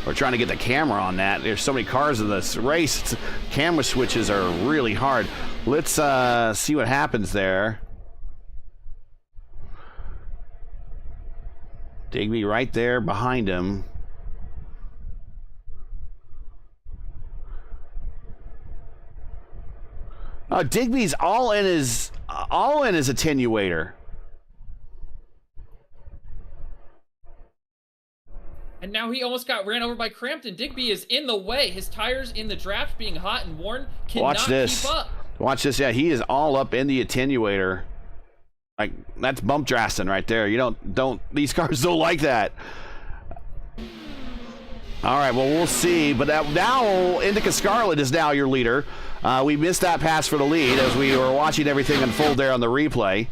We're trying to get the camera on that. There's so many cars in this race. Camera switches are really hard. Let's see what happens there. Digby right there behind him. Digby's all in his attenuator. And now he almost got ran over by Crampton. Digby is in the way. His tires in the draft being hot and worn cannot keep up. Watch this. Yeah, he is all up in the attenuator. Like, that's bump drasting right there. You don't these cars don't like that. All right, well, we'll see. But now Indica Scarlett is now your leader. We missed that pass for the lead as we were watching everything unfold there on the replay.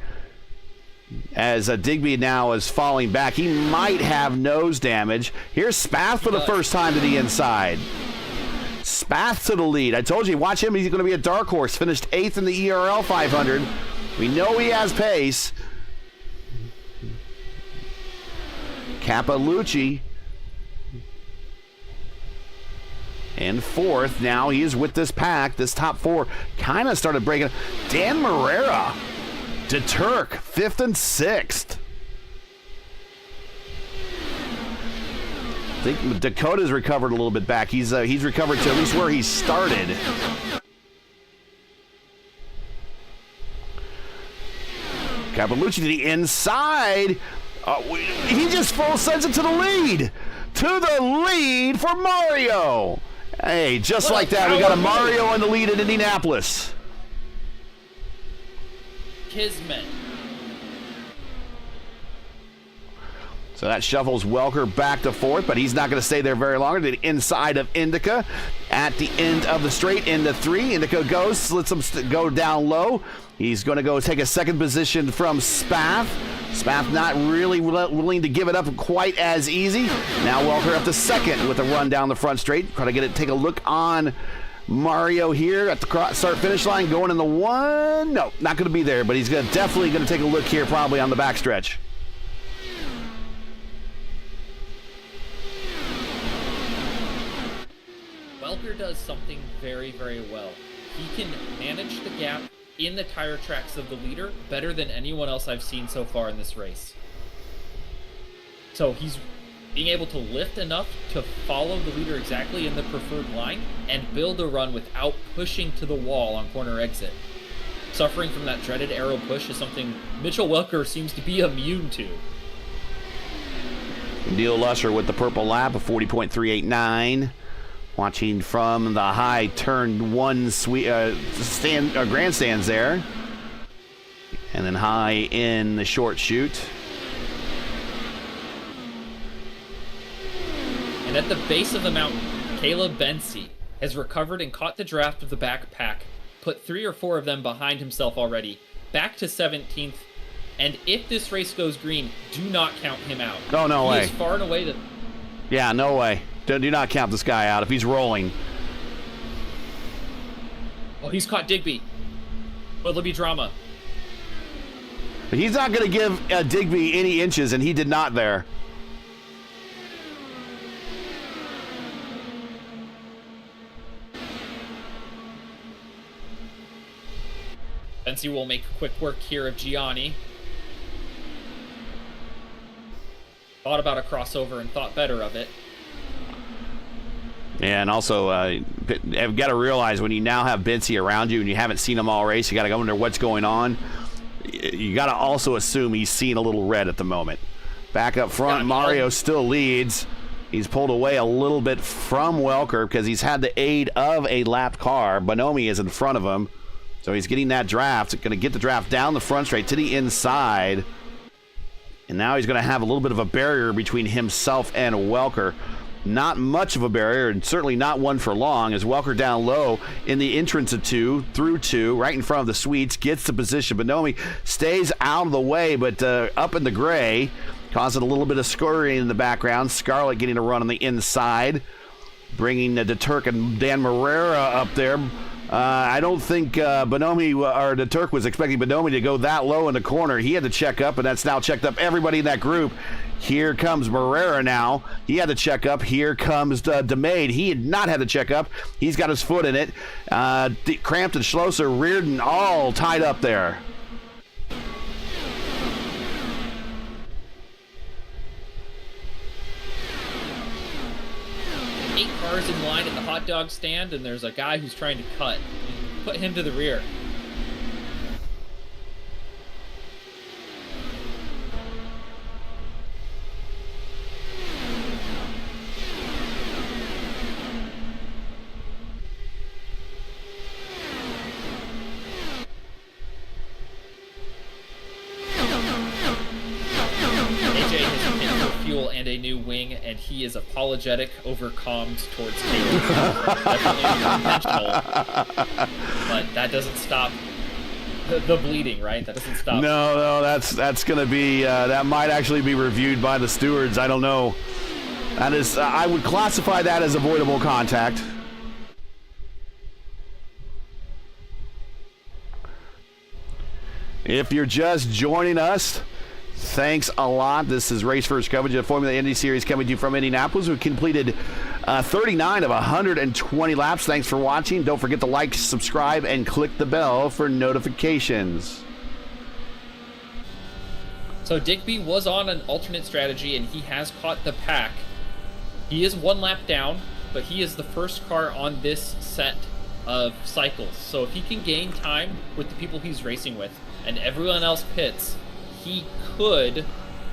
As Digby now is falling back. He might have nose damage. Here's Spath for the first time to the inside. Spath to the lead. I told you, watch him. He's going to be a dark horse. Finished 8th in the ERL 500. We know he has pace. Capalucci in 4th. Now he is with this pack. This top 4 kind of started breaking. Dan Morera. De Turk, 5th and 6th. I think Dakota's recovered a little bit back. He's recovered to at least where he started. Capalucci to the inside. He just full sends it to the lead. To the lead for Mario. Hey, just like that, we got a Mario in the lead at Indianapolis. Kismet. So that shuffles Welker back to fourth, but he's not going to stay there very long. To the inside of Indica at the end of the straight into 3. Indica goes, lets him go down low. He's going to go take a second position from Spath. Spath not really willing to give it up quite as easy. Now Welker up to second with a run down the front straight. Try to take a look on Mario here at the start-finish line, going in the 1. No, not going to be there, but he's definitely going to take a look here probably on the backstretch. Welker does something very, very well. He can manage the gap in the tire tracks of the leader better than anyone else I've seen so far in this race. So he's being able to lift enough to follow the leader exactly in the preferred line and build a run without pushing to the wall on corner exit. Suffering from that dreaded arrow push is something Mitchell Welker seems to be immune to. Neil Lusher with the purple lap of 40.389. Watching from the high turn 1 grandstands there. And then high in the short chute. And at the base of the mountain, Caleb Bensi has recovered and caught the draft of the back pack, put 3 or 4 of them behind himself already, back to 17th, and if this race goes green, do not count him out. Oh, no way. He is far and away the... Yeah, no way. Do not count this guy out if he's rolling. Oh, he's caught Digby. Will there be drama? But he's not going to give Digby any inches, and he did not there. Bensi will make quick work here of Gianni. Thought about a crossover and thought better of it. Yeah, and also, I've got to realize when you now have Bensi around you and you haven't seen him all race, you got to go wonder what's going on. You got to also assume he's seeing a little red at the moment. Back up front, Mario still leads. He's pulled away a little bit from Welker because he's had the aid of a lapped car. Bonomi is in front of him, so he's getting that draft. Going to get the draft down the front straight to the inside. And now he's going to have a little bit of a barrier between himself and Welker. Not much of a barrier, and certainly not one for long, as Welker down low in the entrance of 2, through 2, right in front of the Swedes, gets the position. Bonomi stays out of the way, but up in the gray, causing a little bit of scurrying in the background. Scarlett getting a run on the inside, bringing DeTurk and Dan Marrera up there. I don't think Bonomi or DeTurk was expecting Bonomi to go that low in the corner. He had to check up, and that's now checked up everybody in that group. Here comes Marrera now. He had to check up. Here comes DeMade. He had not had to check up. He's got his foot in it. Crampton, Schlosser, Reardon, all tied up there. Eight cars in line at the hot dog stand, and there's a guy who's trying to cut. Put him to the rear. And a new wing, and he is apologetic over comms towards Caleb. Definitely intentional, but that doesn't stop the bleeding, right? That doesn't stop. No, that's going to be that might actually be reviewed by the stewards. I don't know. That is, I would classify that as avoidable contact. If you're just joining us, thanks a lot. This is RaceVerse coverage of Formula Indy Series coming to you from Indianapolis. We completed 39 of 120 laps. Thanks for watching. Don't forget to like, subscribe, and click the bell for notifications. So Digby was on an alternate strategy, and he has caught the pack. He is one lap down, but he is the first car on this set of cycles. So if he can gain time with the people he's racing with, and everyone else pits, he could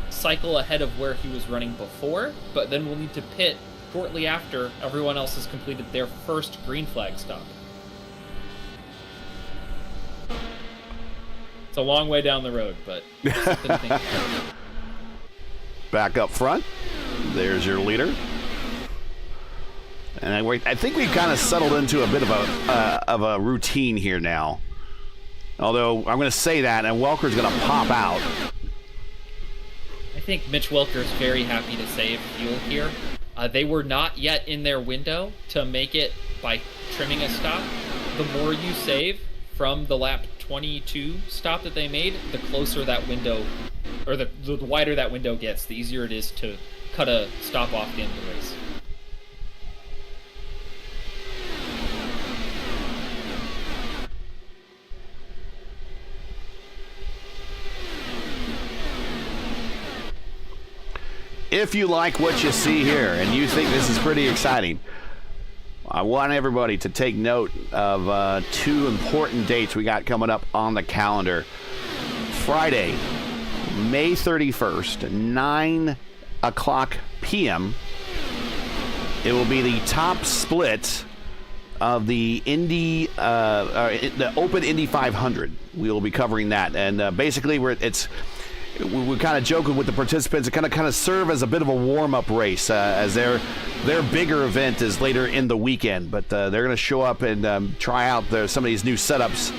cycle ahead of where he was running before, but then we'll need to pit shortly after everyone else has completed their first green flag stop. It's a long way down the road, but something to think about. back up front. There's your leader. And I think we've kind of settled into a bit of a routine here now. Although I'm going to say that, and Welker's going to pop out. I think Mitch Welker's very happy to save fuel here. They were not yet in their window to make it by trimming a stop. The more you save from the lap 22 stop that they made, the closer that window, or the wider that window gets, the easier it is to cut a stop off the end of the race. If you like what you see here and you think this is pretty exciting, I want everybody to take note of two important dates we got coming up on the calendar. Friday, May 31st, 9 o'clock p.m. It will be the top split of the the Open Indy 500. We will be covering that, and basically we're kind of joking with the participants. It kind of serve as a bit of a warm-up race, as their bigger event is later in the weekend. But they're going to show up and try out some of these new setups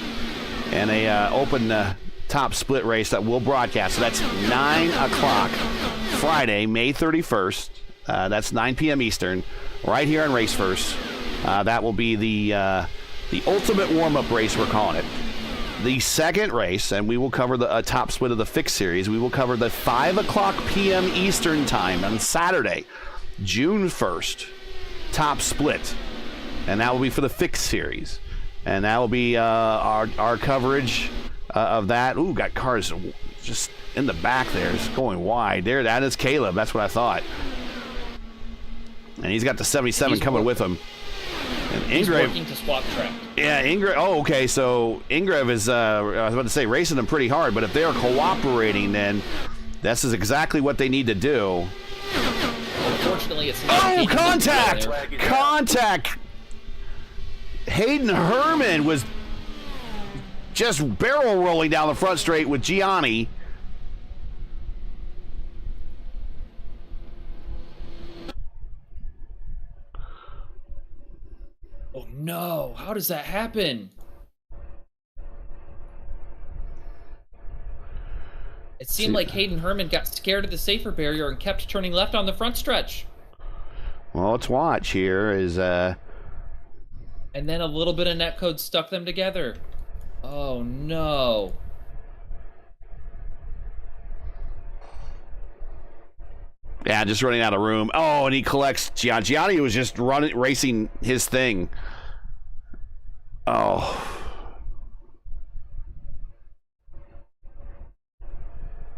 and a open top split race that we'll broadcast. So that's 9 o'clock Friday, May 31st. That's 9 p.m. Eastern, right here on RaceVerse. That will be the ultimate warm-up race, we're calling it. The second race, and we will cover the top split of the fixed series. We will cover the 5 o'clock p.m. Eastern time on Saturday, June 1st, top split. And that will be for the fixed series. And that will be our coverage of that. Ooh, got cars just in the back there. It's going wide. There, that is Caleb. That's what I thought. And he's got the 77 coming with him. And He's working to swap track. Yeah, oh, okay, so Ingrid is, I was about to say, racing them pretty hard, but if they are cooperating, then this is exactly what they need to do. Unfortunately, it's not. Oh, contact! Contact! Hayden Herman was just barrel rolling down the front straight with Gianni. Oh no, how does that happen? It seemed like Hayden Herman got scared of the safer barrier and kept turning left on the front stretch. Well, let's watch here is and then a little bit of netcode stuck them together. Oh no. Yeah, just running out of room. Oh, and he collects Gianni. Gianni was just racing his thing. Oh.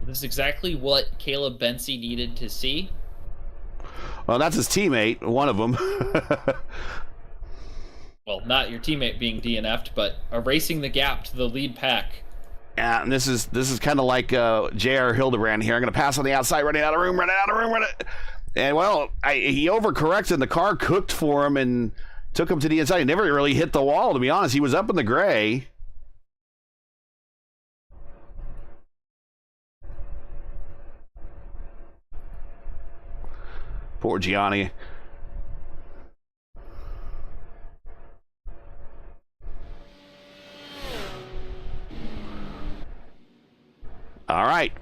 This is exactly what Caleb Bensi needed to see. Well, that's his teammate, one of them. Well, not your teammate being DNF'd, but erasing the gap to the lead pack. Yeah, and this is kind of like J.R. Hildebrand here. I'm going to pass on the outside, running out of room. And, well, he overcorrected, and the car cooked for him and took him to the inside. He never really hit the wall, to be honest. He was up in the gray. Poor Gianni. All right.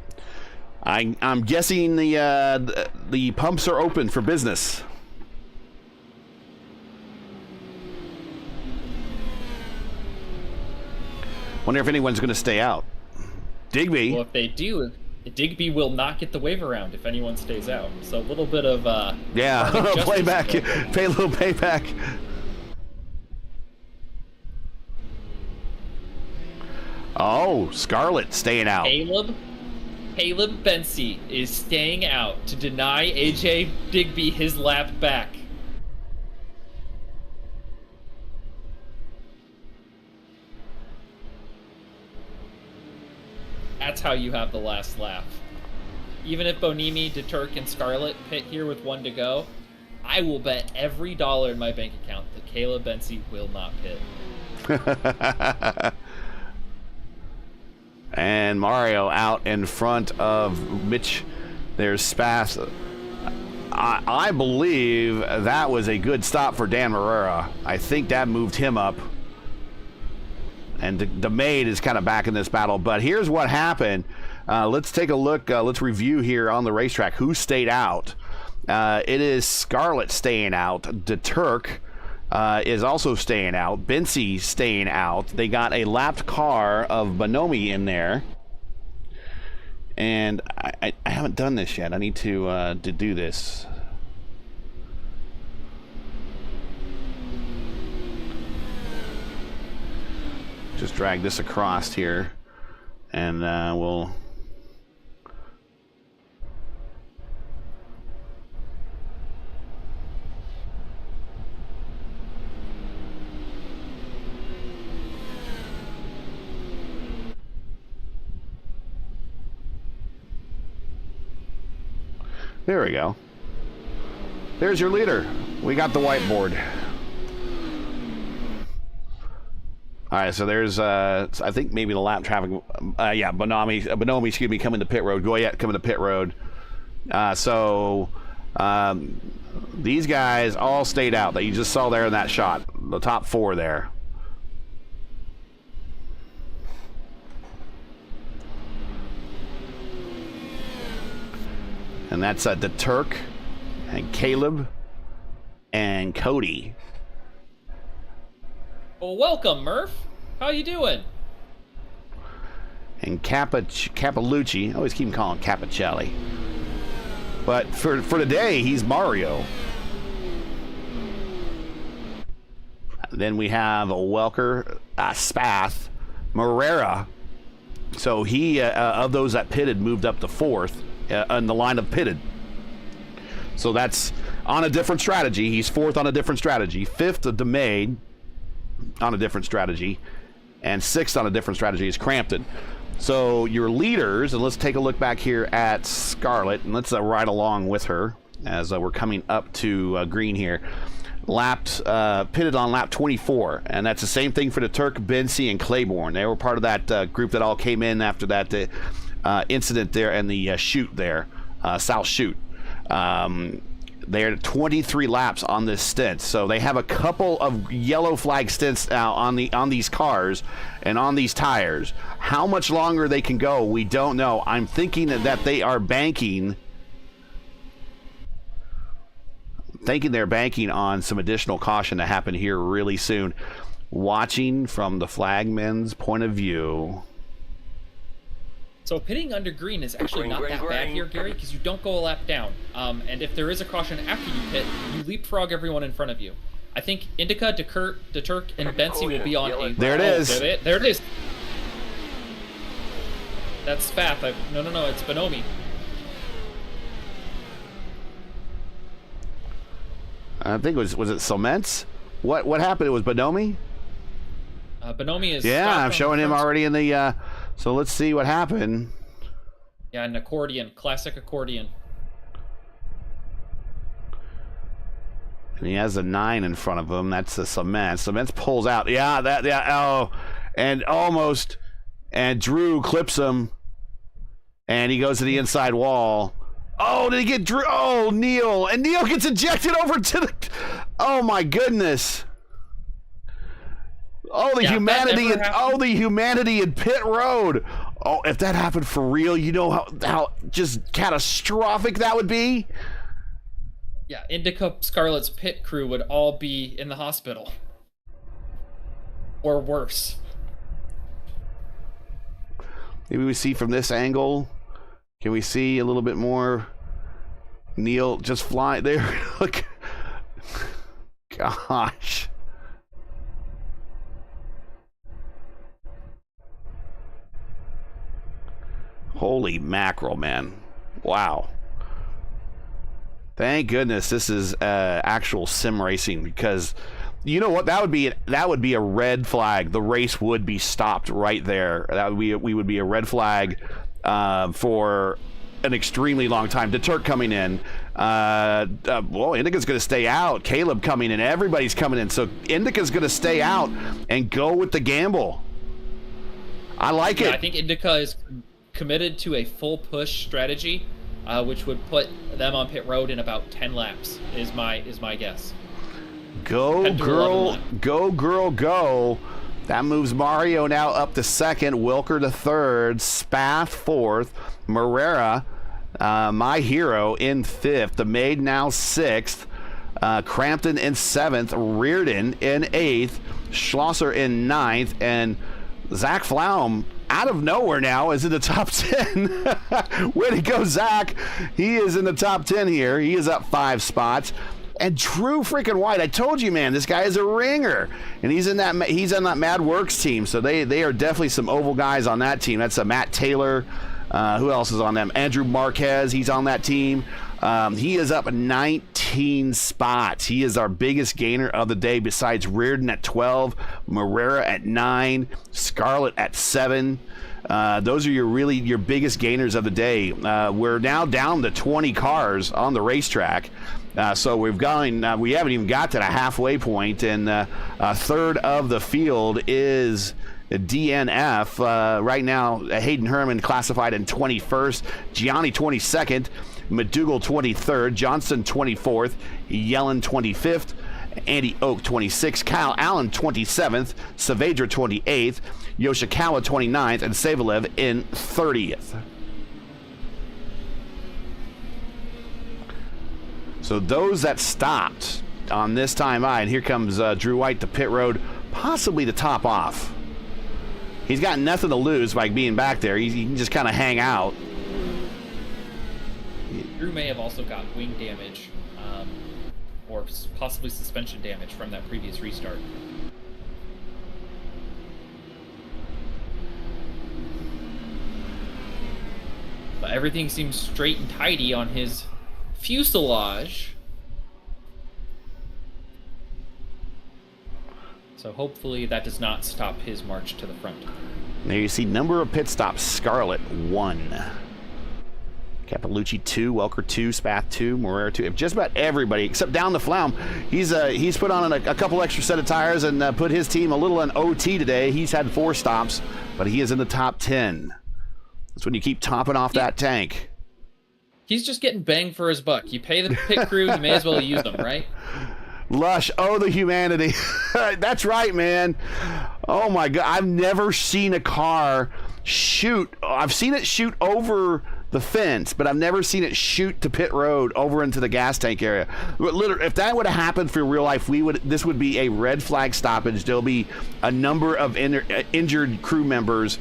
I'm guessing the pumps are open for business. Wonder if anyone's going to stay out. Digby. Well, if they do, Digby will not get the wave around if anyone stays out. So a little bit of yeah, playback, pay a little payback. Oh, Scarlett staying out. Caleb Bensi is staying out to deny AJ Digby his lap back. That's how you have the last lap. Even if Bonimi, DeTurk, and Scarlett pit here with 1 to go, I will bet every dollar in my bank account that Caleb Bensi will not pit. And Mario out in front of Mitch There's Spath. I believe that was a good stop for Dan Marrera. I think that moved him up. And DeMade is kind of back in this battle. But here's what happened. Let's take a look. Let's review here on the racetrack who stayed out. It is Scarlett staying out. DeTurk is also staying out. Bensi staying out. They got a lapped car of Bonomi in there. And I haven't done this yet. I need to do this. Just drag this across here, and we'll. There we go. There's your leader. We got the whiteboard. All right, so there's, I think maybe the lap traffic. Yeah, Bonomi, excuse me, coming to pit road. Goyette coming to pit road. These guys all stayed out that you just saw there in that shot. The top four there. And that's the Turk and Caleb and Cody. Well, welcome, Murph. How you doing? And Capalucci. I always keep calling him Capicelli. But for today, he's Mario. Then we have Welker, Spath, Marrera. So he, of those that pitted, moved up to fourth in the line of pitted. So that's on a different strategy. He's fourth on a different strategy. Fifth, DeMade on a different strategy. And sixth on a different strategy is Crampton. So your leaders, and let's take a look back here at Scarlett, and let's ride along with her as we're coming up to green here. Pitted on lap 24, and that's the same thing for the Turk, Bensi, and Claiborne. They were part of that group that all came in after that incident there and the chute there, South Chute. They're 23 laps on this stint, so they have a couple of yellow flag stints now on these cars and on these tires. How much longer they can go, we don't know. I'm thinking that they are banking. They're banking on some additional caution to happen here really soon. Watching from the flagman's point of view. So pitting under green is actually not that bad here, Gary, because you don't go a lap down. And if there is a caution after you pit, you leapfrog everyone in front of you. I think Indica, DeTurk, and Bensi will be on a... There it is. There it is. That's Spath. No, it's Bonomi. I think was it Cements? What happened? It was Bonomi? Bonomi is... Yeah, I'm showing him already in the... So let's see what happened. Yeah, an accordion. Classic accordion. And he has a 9 in front of him. That's the Cement. Cement pulls out. Oh, and almost. And Drew clips him. And he goes to the inside wall. Oh, did he get Drew? Oh, Neil. And Neil gets ejected over to the... Oh, my goodness. Oh, the humanity! The humanity in pit road. Oh, if that happened for real, you know how just catastrophic that would be. Yeah, Indica Scarlett's pit crew would all be in the hospital, or worse. Maybe we see from this angle. Can we see a little bit more? Neil just fly there. Look, gosh. Holy mackerel, man. Wow. Thank goodness this is actual sim racing, because you know what, that would be a red flag. The race would be stopped right there. We would be a red flag for an extremely long time. DeTurk coming in. Well, Indica's going to stay out. Caleb coming in. Everybody's coming in. So Indica's going to stay out and go with the gamble. I like it. I think Indica is committed to a full push strategy. which would put them on pit road in about 10 laps. Is my guess. Go girl, go girl, go! That moves Mario now up to second, Wilker to third, Spath fourth, Morera, my hero, in fifth, the Maid now sixth, Crampton in seventh, Reardon in eighth, Schlosser in ninth, and Zach Flaum out of nowhere now is in the top 10. Way to go, Zach. He is in the top 10 here. He is up 5 spots. And Drew freaking White, I told you, man, this guy is a ringer, and he's on that Mad Works team. So they are definitely some oval guys on that team. That's Matt Taylor. Who else is on them? Andrew Marquez, he's on that team. He is up 19 spots. He is our biggest gainer of the day, besides Reardon at 12, Morera at 9, Scarlett at 7. Those are your biggest gainers of the day. We're now down to 20 cars on the racetrack. So we haven't even got to the halfway point, and a third of the field is DNF. Right now, Hayden Herman classified in 21st, Gianni 22nd, McDougall 23rd, Johnston 24th, Yellen 25th, Andy Oak 26th, Kyle Allen 27th, Saavedra 28th, Yoshikawa 29th, and Savalev in 30th. So those that stopped on this time, and here comes Drew White to pit road, possibly to top off. He's got nothing to lose by being back there. He can just kind of hang out. Drew may have also got wing damage, or possibly suspension damage from that previous restart. But everything seems straight and tidy on his fuselage. So hopefully that does not stop his march to the front. There you see number of pit stops. Scarlett 1, Capalucci 2, Welker 2, Spath 2, Morera 2. Just about everybody except down the Flaum. He's put on a couple extra set of tires and put his team a little on OT today. He's had 4 stops, but he is in the top 10. That's when you keep topping off that tank. He's just getting bang for his buck. You pay the pit crew, you may as well use them, right? Lush, oh, the humanity. That's right, man. Oh, my God. I've never seen a car shoot. I've seen it shoot over the fence, but I've never seen it shoot to pit road over into the gas tank area. Literally, if that would have happened for real life, this would be a red flag stoppage. There'll be a number of injured crew members.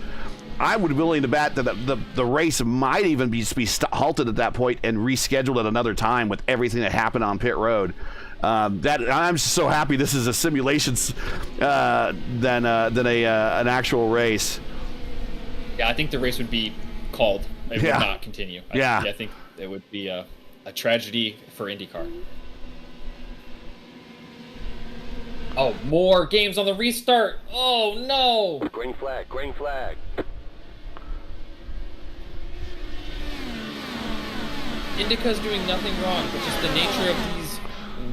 I would be willing to bet that the race might even be halted at that point and rescheduled at another time with everything that happened on pit road. That I'm just so happy this is a simulation than an actual race. Yeah, I think the race would be called. It would not continue. I think it would be a tragedy for IndyCar. Oh, more games on the restart. Oh, no. Green flag, green flag. IndyCar's doing nothing wrong, but just the nature of these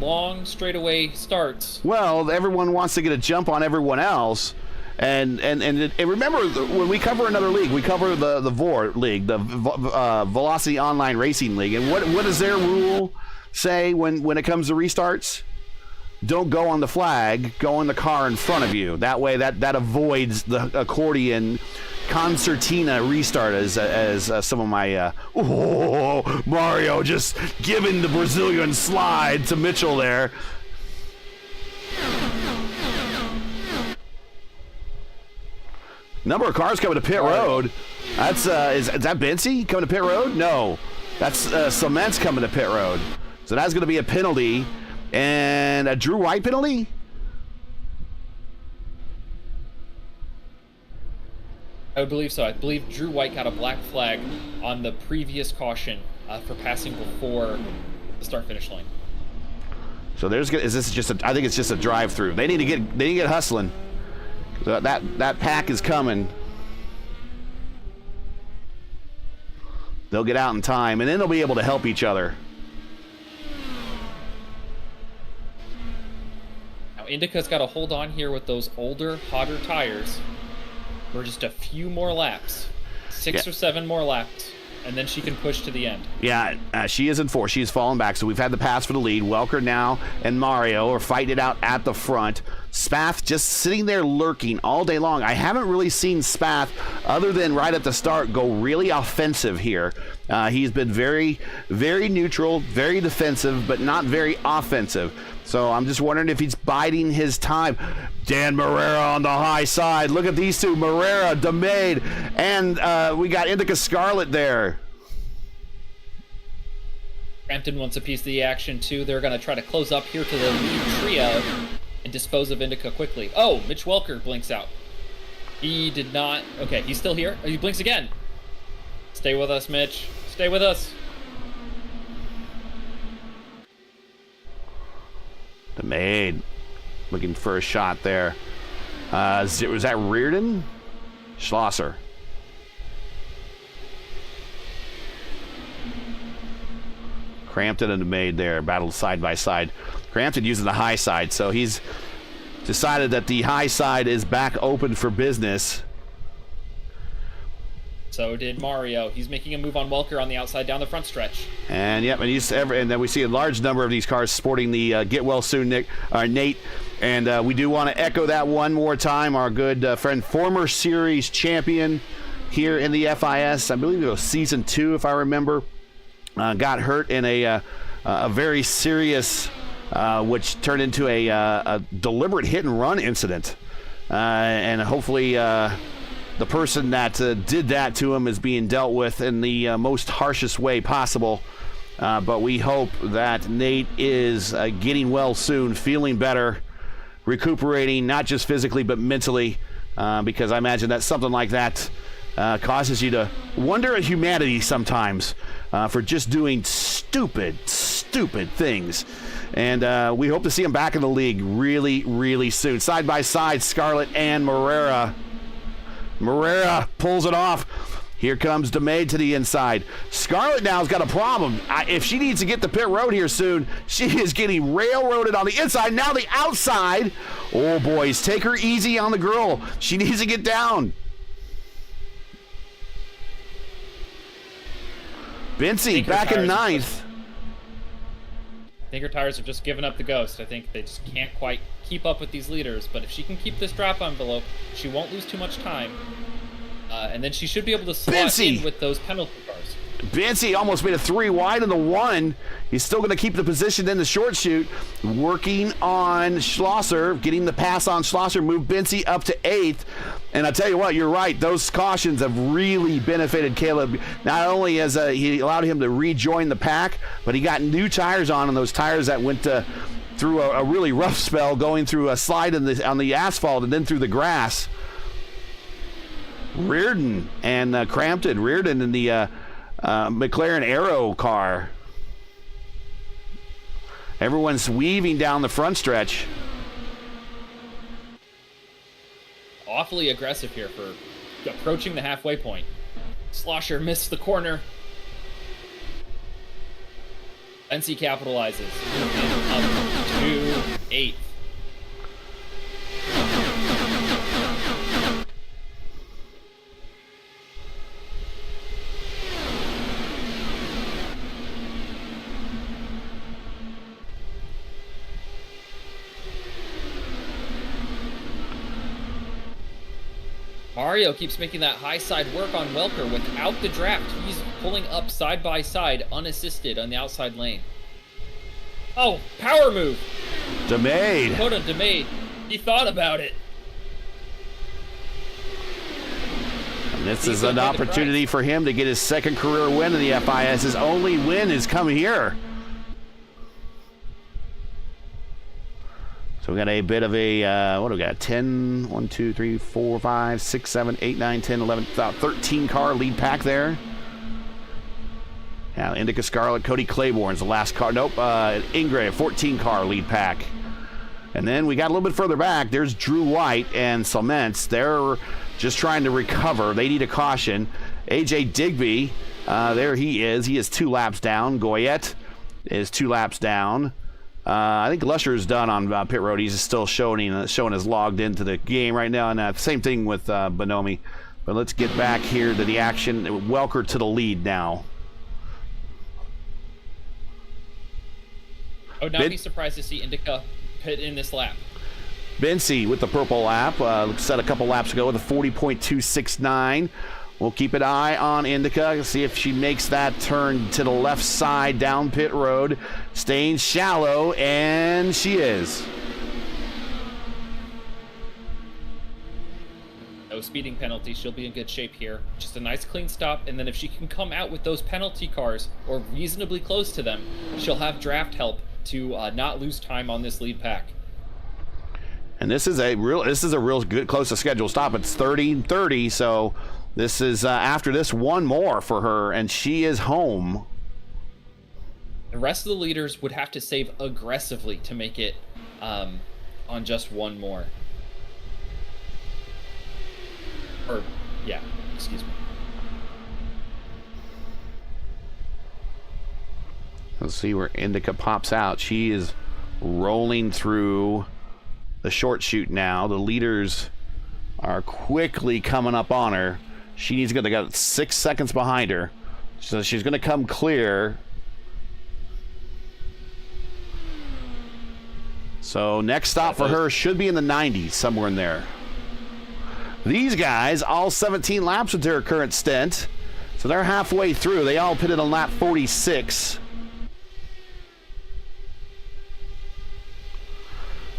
long straightaway starts. Well, everyone wants to get a jump on everyone else. And remember, when we cover another league, we cover the VOR League, the Velocity Online Racing League. And what does their rule say when it comes to restarts? Don't go on the flag, go on the car in front of you. That way, that avoids the accordion concertina restart, as some of my Mario just giving the Brazilian slide to Mitchell there. Number of cars coming to pit road. That's is that Bency coming to pit road? No, that's Cement's coming to pit road. So that's going to be a penalty, and a Drew White penalty. I would believe so. I believe Drew White got a black flag on the previous caution for passing before the start-finish line. So I think it's just a drive-through. They need to get hustling. So that pack is coming. They'll get out in time, and then they'll be able to help each other. Now, Indica's got to hold on here with those older, hotter tires for just a few more laps. 6 or 7 more laps. and then she can push to the end. Yeah, she is in 4th. She has fallen back, so we've had the pass for the lead. Welker now and Mario are fighting it out at the front. Spath just sitting there lurking all day long. I haven't really seen Spath, other than right at the start, go really offensive here. He's been very, very neutral, very defensive, but not very offensive. So I'm just wondering if he's biding his time. Dan Marrera on the high side. Look at these two, Marrera, DeMade, and we got Indica Scarlet there. Crampton wants a piece of the action, too. They're going to try to close up here to the lead trio and dispose of Indica quickly. Oh, Mitch Welker blinks out. He did not... Okay, he's still here. Oh, he blinks again. Stay with us, Mitch. Stay with us. DeMade looking for a shot there. Was that Reardon? Schlosser. Crampton and DeMade there, battled side by side. Crampton using the high side, so he's decided that the high side is back open for business. So did Mario. He's making a move on Welker on the outside down the front stretch. And yep, and then we see a large number of these cars sporting the Get Well Soon Nate. And we do want to echo that one more time. Our good friend, former series champion here in the FIS, I believe it was season 2, if I remember, got hurt in a very serious, which turned into a deliberate hit and run incident. And hopefully the person that did that to him is being dealt with in the most harshest way possible. But we hope that Nate is getting well soon, feeling better, recuperating, not just physically but mentally, because I imagine that something like that causes you to wonder at humanity sometimes for just doing stupid things. And we hope to see him back in the league really, really soon. Side by side, Scarlett and Marrera. Marrera pulls it off. Here comes DeMade to the inside. Scarlett now has got a problem. If she needs to get to pit road here soon, she is getting railroaded on the inside. Now the outside. Oh, boys, take her easy on the girl. She needs to get down. Bincy back in 9th. I think her tires have just given up the ghost. I think they just can't quite keep up with these leaders. But if she can keep this drop envelope, she won't lose too much time. And then she should be able to slot in with those penalty cars. Bincy almost made a 3 wide in the 1. He's still going to keep the position in the short chute. Working on Schlosser, getting the pass on Schlosser, move Bincy up to 8th. And I tell you what, you're right. Those cautions have really benefited Caleb. Not only has he allowed him to rejoin the pack, but he got new tires on those tires that went through a really rough spell, going through a slide on the asphalt and then through the grass. Reardon and Crampton. Reardon in the McLaren Aero car. Everyone's weaving down the front stretch. Awfully aggressive here for approaching the halfway point. Slosher missed the corner. NC capitalizes. Up to 8th. Mario keeps making that high side work on Welker without the draft. He's pulling up side by side, unassisted on the outside lane. Oh, power move. DeMade. DeMade. He thought about it. And this is an opportunity for him to get his second career win in the FIS. His only win is coming here. So we got a bit of a, what do we got? 10, 1, 2, 3, 4, 5, 6, 7, 8, 9, 10, 11, about 13 car lead pack there. Now, Indica Scarlet, Cody Claiborne's the last car. Nope, Ingrid, 14 car lead pack. And then we got a little bit further back. There's Drew White and Clements. They're just trying to recover. They need a caution. AJ Digby, there he is. He is 2 laps down. Goyette is 2 laps down. I think Lusher's done on pit road. He's still showing as logged into the game right now. And same thing with Bonomi. But let's get back here to the action. Welker to the lead now. I would not be surprised to see Indica pit in this lap. Bency with the purple lap. Set a couple laps ago with a 40.269. We'll keep an eye on Indica, see if she makes that turn to the left side down pit road. Staying shallow, and she is. No speeding penalty. She'll be in good shape here. Just a nice clean stop, and then if she can come out with those penalty cars or reasonably close to them, she'll have draft help to not lose time on this lead pack. And this is a real good close to schedule stop. It's 30-30, so this is after this one more for her, and she is home. The rest of the leaders would have to save aggressively to make it on just one more. Or, yeah, excuse me. Let's see where Indica pops out. She is rolling through the short chute now. The leaders are quickly coming up on her. She needs to go. They got 6 seconds behind her. So she's going to come clear. So next stop for her should be in the 90s, somewhere in there. These guys, all 17 laps with their current stint. So they're halfway through. They all pitted on lap 46.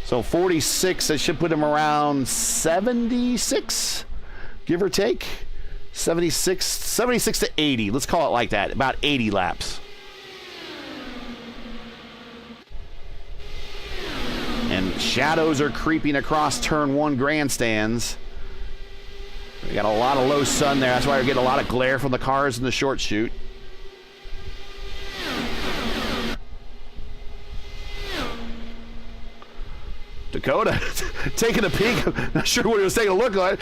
So 46, that should put them around 76, give or take. 76 to 80. Let's call it like that. About 80 laps. And shadows are creeping across turn 1 grandstands. We got a lot of low sun there. That's why we're getting a lot of glare from the cars in the short chute. Dakota taking a peek. I'm not sure what he was taking a look at,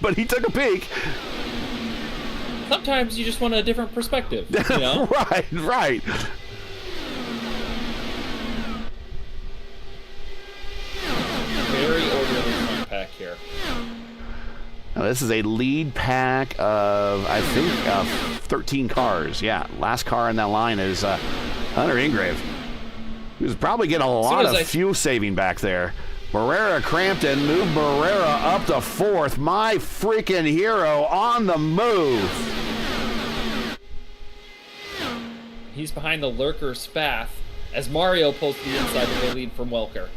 but he took a peek. Sometimes you just want a different perspective, you know? Right. Very orderly front pack here. Now, this is a lead pack of, I think, 13 cars. Yeah, last car in that line is Hunter Ingrave. He was probably getting a lot of fuel saving back there. Barrera Crampton moved Barrera up to 4th. My freaking hero on the move. He's behind the lurker Spath as Mario pulls to the inside with a lead from Welker.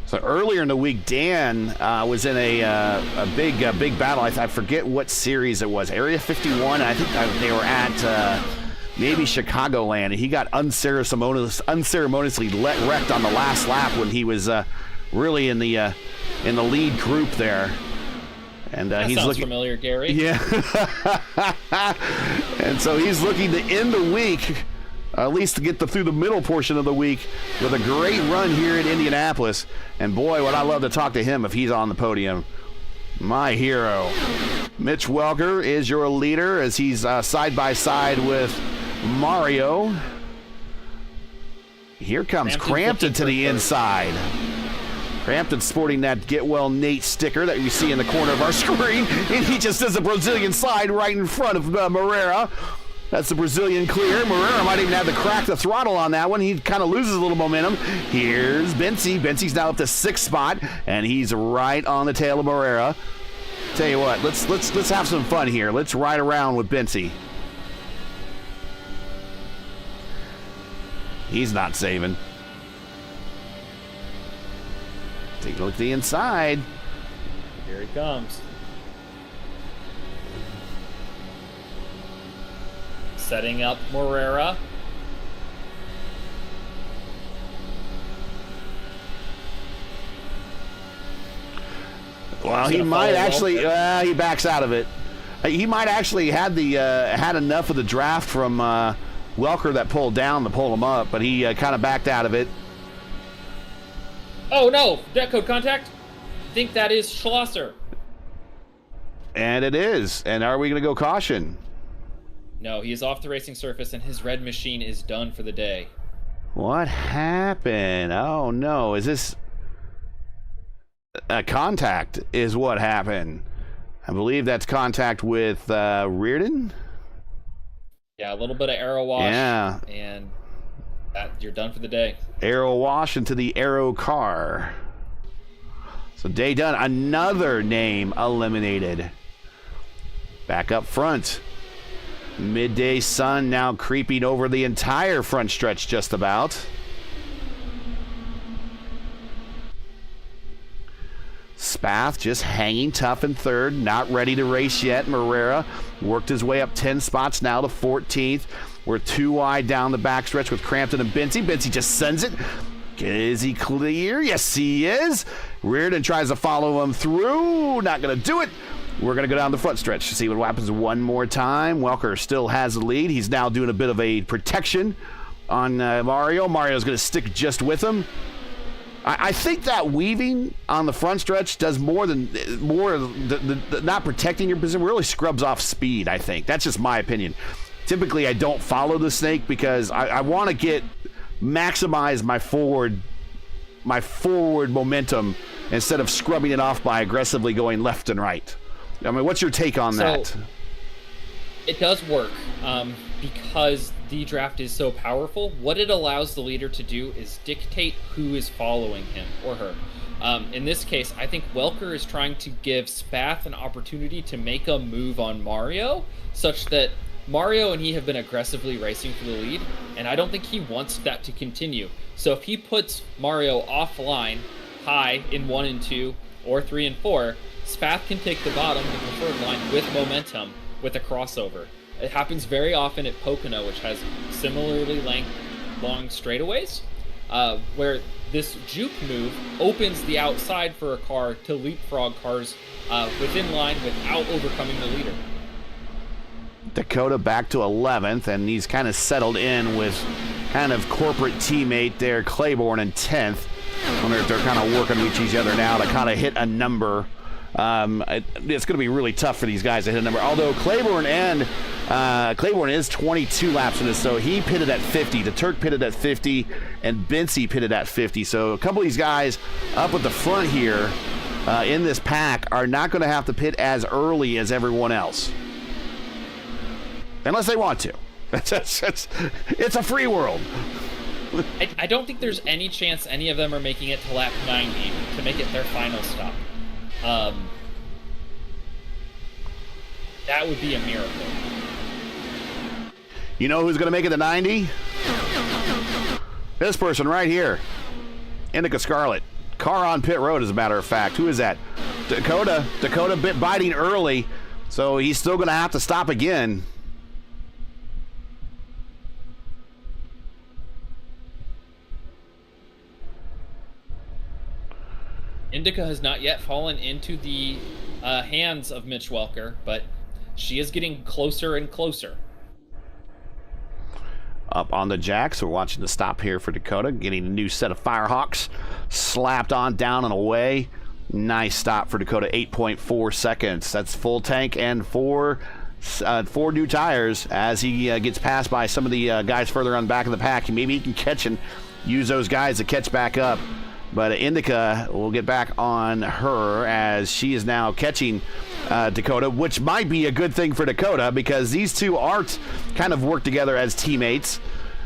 So earlier in the week, Dan was in a big battle. I forget what series it was. Area 51. I think they were at maybe Chicagoland, and he got unceremoniously wrecked on the last lap when he was really in the lead group there. And that he's sounds looking familiar, Gary. Yeah. And so he's looking to end the week. At least to get through the middle portion of the week with a great run here in Indianapolis. And boy, would I love to talk to him if he's on the podium. My hero. Mitch Welker is your leader as he's side by side with Mario. Here comes Crampton to the inside. Crampton sporting that Get Well Nate sticker that you see in the corner of our screen. And he just does a Brazilian slide right in front of Moreira. That's the Brazilian clear. Moreira might even have to crack the throttle on that one. He kind of loses a little momentum. Here's Bency. Bency's now up to 6th spot, and he's right on the tail of Moreira. Tell you what, let's have some fun here. Let's ride around with Bency. He's not saving. Take a look at the inside. Here he comes. Setting up Moreira. Well, he might actually. He backs out of it. He might actually had enough of the draft from Welker that pulled down to pull him up, but he kind of backed out of it. Oh no! Deck code contact. I think that is Schlosser. And it is. And are we going to go caution? No, he is off the racing surface, and his red machine is done for the day. What happened? Oh no! Is this A contact is what happened. I believe that's contact with Reardon. Yeah, a little bit of aero wash. Yeah. And you're done for the day. Aero wash into the aero car. So day done. Another name eliminated. Back up front. Midday sun now creeping over the entire front stretch just about. Spath just hanging tough in third, not ready to race yet. Morera worked his way up 10 spots now to 14th. We're 2 wide down the backstretch with Crampton and Bincy. Bincy just sends it. Is he clear? Yes, he is. Reardon tries to follow him through. Not going to do it. We're going to go down the front stretch to see what happens one more time. Welker still has the lead. He's now doing a bit of a protection on Mario. Mario's going to stick just with him. I think that weaving on the front stretch does more than not protecting your position. Really scrubs off speed, I think. That's just my opinion. Typically, I don't follow the snake because I want to maximize my forward momentum instead of scrubbing it off by aggressively going left and right. I mean, what's your take on that? It does work because the draft is so powerful. What it allows the leader to do is dictate who is following him or her. In this case, I think Welker is trying to give Spath an opportunity to make a move on Mario, such that Mario and he have been aggressively racing for the lead, and I don't think he wants that to continue. So if he puts Mario offline, high in 1 and 2, or 3 and 4, Spath can take the bottom, the preferred line, with momentum, with a crossover. It happens very often at Pocono, which has similarly long straightaways, where this juke move opens the outside for a car to leapfrog cars within line without overcoming the leader. Dakota back to 11th, and he's kind of settled in with kind of corporate teammate there, Claiborne, in 10th. I wonder if they're kind of working with each other now to kind of hit a number. It's going to be really tough for these guys to hit a number. Although Claiborne is 22 laps in this, so he pitted at 50. The Turk pitted at 50, and Bincy pitted at 50. So a couple of these guys up at the front here in this pack are not going to have to pit as early as everyone else. Unless they want to. It's a free world. I don't think there's any chance any of them are making it to lap 90 to make it their final stop. That would be a miracle. You know who's going to make it to 90? This person right here. Indica Scarlet. Car on pit road, as a matter of fact. Who is that? Dakota. Dakota bit biting early, so he's still going to have to stop again. Indica has not yet fallen into the hands of Mitch Welker, but she is getting closer and closer. Up on the jacks, we're watching the stop here for Dakota, getting a new set of Firehawks slapped on, down and away. Nice stop for Dakota, 8.4 seconds. That's full tank and four new tires as he gets passed by some of the guys further on the back of the pack. Maybe he can catch and use those guys to catch back up. But Indica will get back on her as she is now catching Dakota, which might be a good thing for Dakota because these two aren't kind of work together as teammates.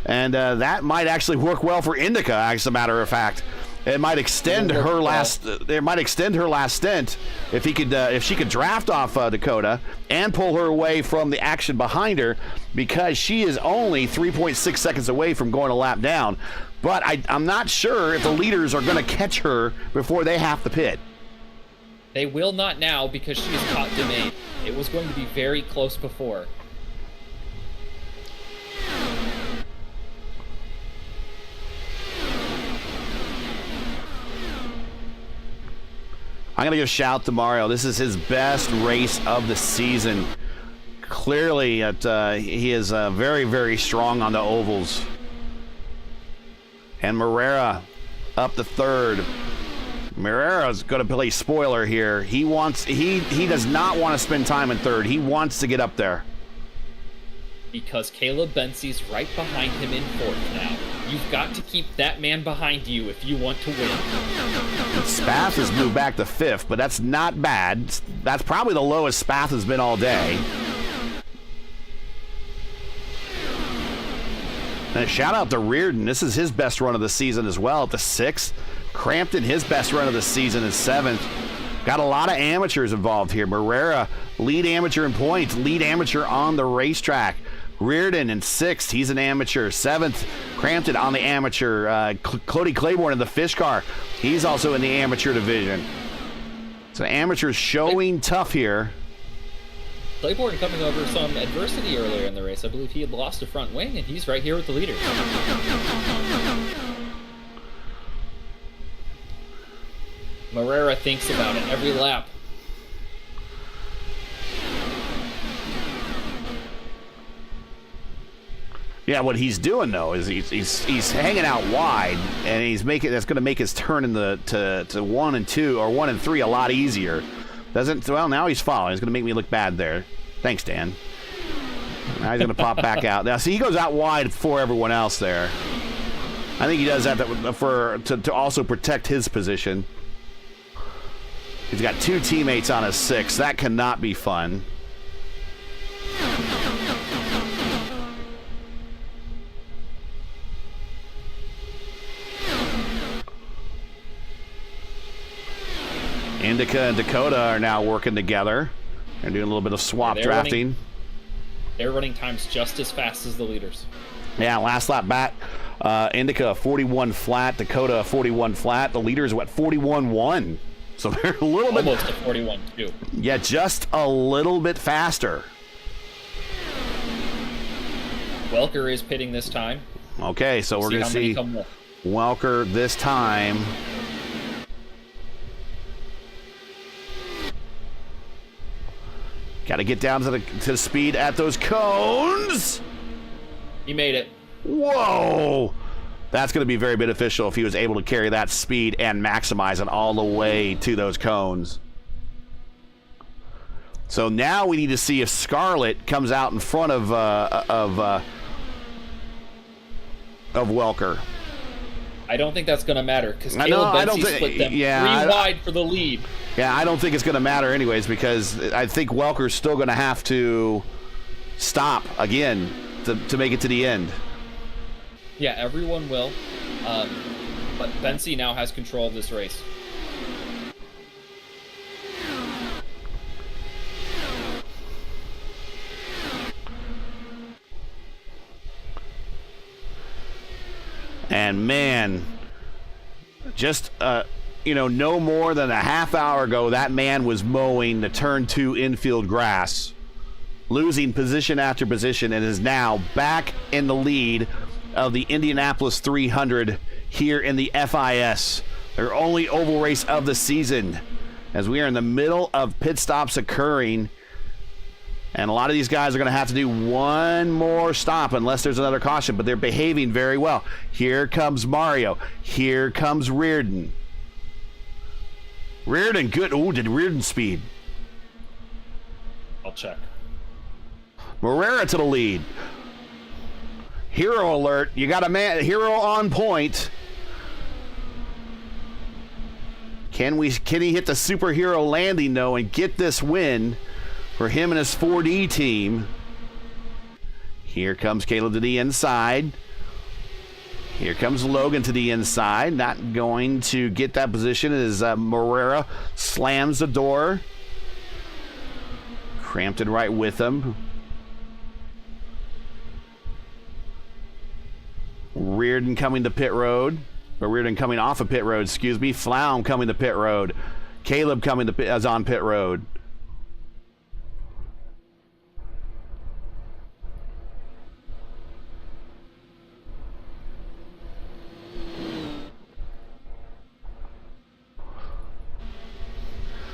And that might actually work well for Indica, as a matter of fact. It might extend her last. It might extend her last stint if she could draft off Dakota and pull her away from the action behind her, because she is only 3.6 seconds away from going a lap down. But I'm not sure if the leaders are going to catch her before they have to pit. They will not now because she is caught delayed. It was going to be very close before. I'm going to give a shout to Mario. This is his best race of the season. Clearly, he is very, very strong on the ovals. And Morera up to third. Morera's going to play spoiler here. He does not want to spend time in third. He wants to get up there. Because Caleb Bency's right behind him in fourth now. You've got to keep that man behind you if you want to win. Spath has moved back to 5th, but that's not bad. That's probably the lowest Spath has been all day. And a shout out to Reardon. This is his best run of the season as well at the 6th. Crampton, his best run of the season is 7th. Got a lot of amateurs involved here. Marrera, lead amateur in points, lead amateur on the racetrack. Reardon in 6th, he's an amateur. 7th, Crampton on the amateur. Cody Claiborne in the fish car, he's also in the amateur division. So amateurs showing tough here. Claiborne coming over some adversity earlier in the race. I believe he had lost a front wing, and he's right here with the leaders. Marrera thinks about it every lap. Yeah, what he's doing though is he's hanging out wide, and that's going to make his turn in to 1 and 2 or 1 and 3 a lot easier. Well, now he's following. He's going to make me look bad there. Thanks, Dan. Now he's going to pop back out. Now, see, he goes out wide for everyone else there. I think he does that to also protect his position. He's got 2 teammates on his 6. That cannot be fun. Indica and Dakota are now working together. They're doing a little bit of swap drafting. They're running times just as fast as the leaders. Yeah, last lap back. Indica 41 flat, Dakota 41 flat. The leaders what 41.1. So they're a little bit almost a 41.2. Yeah, just a little bit faster. Welker is pitting this time. Okay, so we're going to see Welker this time. Got to get down to the speed at those cones. He made it. Whoa! That's going to be very beneficial if he was able to carry that speed and maximize it all the way to those cones. So now we need to see if Scarlett comes out in front of Welker. I don't think that's going to matter because Caleb Bensey split them 3 wide for the lead. Yeah, I don't think it's going to matter anyways because I think Welker's still going to have to stop again to make it to the end. Yeah, everyone will. But Bensey now has control of this race. And man, just no more than a half hour ago, that man was mowing the turn 2 infield grass, losing position after position, and is now back in the lead of the Indianapolis 300 here in the FIS, their only oval race of the season, as we are in the middle of pit stops occurring. And a lot of these guys are going to have to do one more stop unless there's another caution, but they're behaving very well. Here comes Mario. Here comes Reardon. Reardon, good. Ooh, did Reardon speed? I'll check. Marrera to the lead. Hero alert. You got a man, hero on point. Can he hit the superhero landing, though, and get this win for him and his 4D team? Here comes Caleb to the inside. Here comes Logan to the inside. Not going to get that position as Marrera slams the door. Crampton right with him. Reardon coming to pit road. Or Reardon coming off of pit road, excuse me. Flaum coming to pit road. Caleb coming to is on pit road.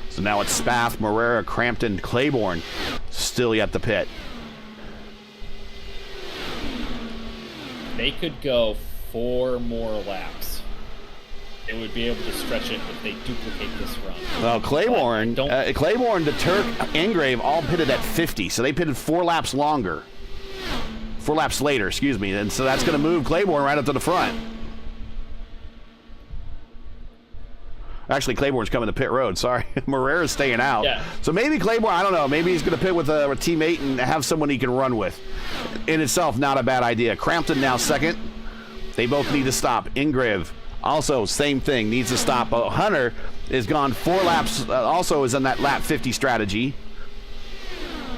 So now it's Spath, Marrera, Crampton, Claiborne still at the pit. They could go 4 more laps. They would be able to stretch it if they duplicate this run. Well, Claiborne, the Turk, Engrave all pitted at 50, so they pitted 4 laps longer. 4 laps later, excuse me. And so that's going to move Claiborne right up to the front. Actually, Claiborne's coming to pit road. Sorry. Moreira's staying out. Yeah. So maybe Claiborne, I don't know. Maybe he's going to pit with a teammate and have someone he can run with. In itself, not a bad idea. Crampton now second. They both need to stop. Ingrid, also same thing, needs to stop. Hunter is gone 4 laps, also is in that lap 50 strategy.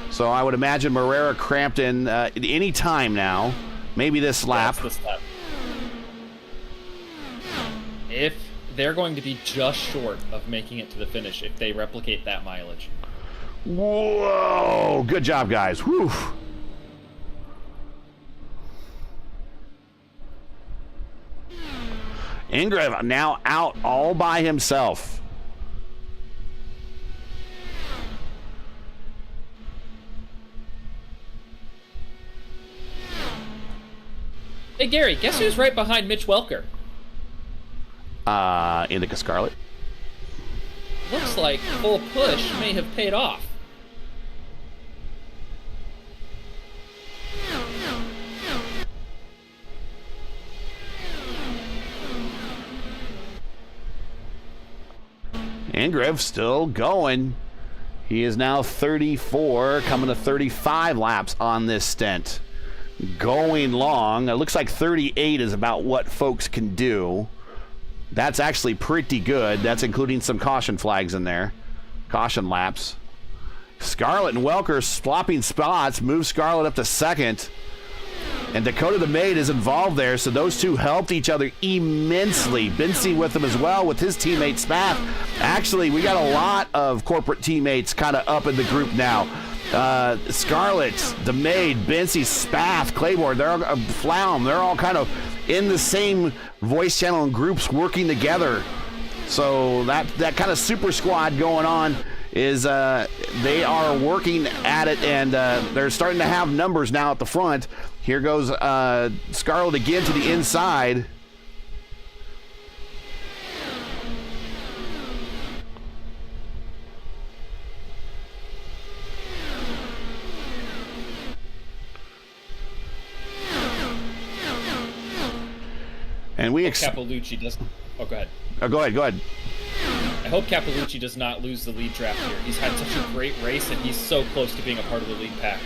So I would imagine Moreira, Crampton, any time now. Maybe this lap. That's this lap. If they're going to be just short of making it to the finish if they replicate that mileage. Whoa! Good job, guys. Whew. Ingrid now out all by himself. Hey, Gary, guess who's right behind Mitch Welker? Indica Scarlet. Looks like full push may have paid off. Ingrid still going. He is now 34, coming to 35 laps on this stint. Going long. It looks like 38 is about what folks can do. That's actually pretty good. That's including some caution flags in there. Caution laps. Scarlett and Welker swapping spots. Move Scarlett up to second. And Dakota the Maid is involved there, so those two helped each other immensely. Bincy with them as well with his teammate Spath. Actually, we got a lot of corporate teammates kind of up in the group now. Scarlett, the Maid, Bincy, Spath, Claiborne, they're all, Flaum, they're all kind of in the same voice channel and groups working together. So that kind of super squad going on is they are working at it, and they're starting to have numbers now at the front. Here goes Scarlett again to the inside. And we Cappellucci does. Oh, go ahead. Oh, go ahead. I hope Cappellucci does not lose the lead draft here. He's had such a great race, and he's so close to being a part of the lead pack.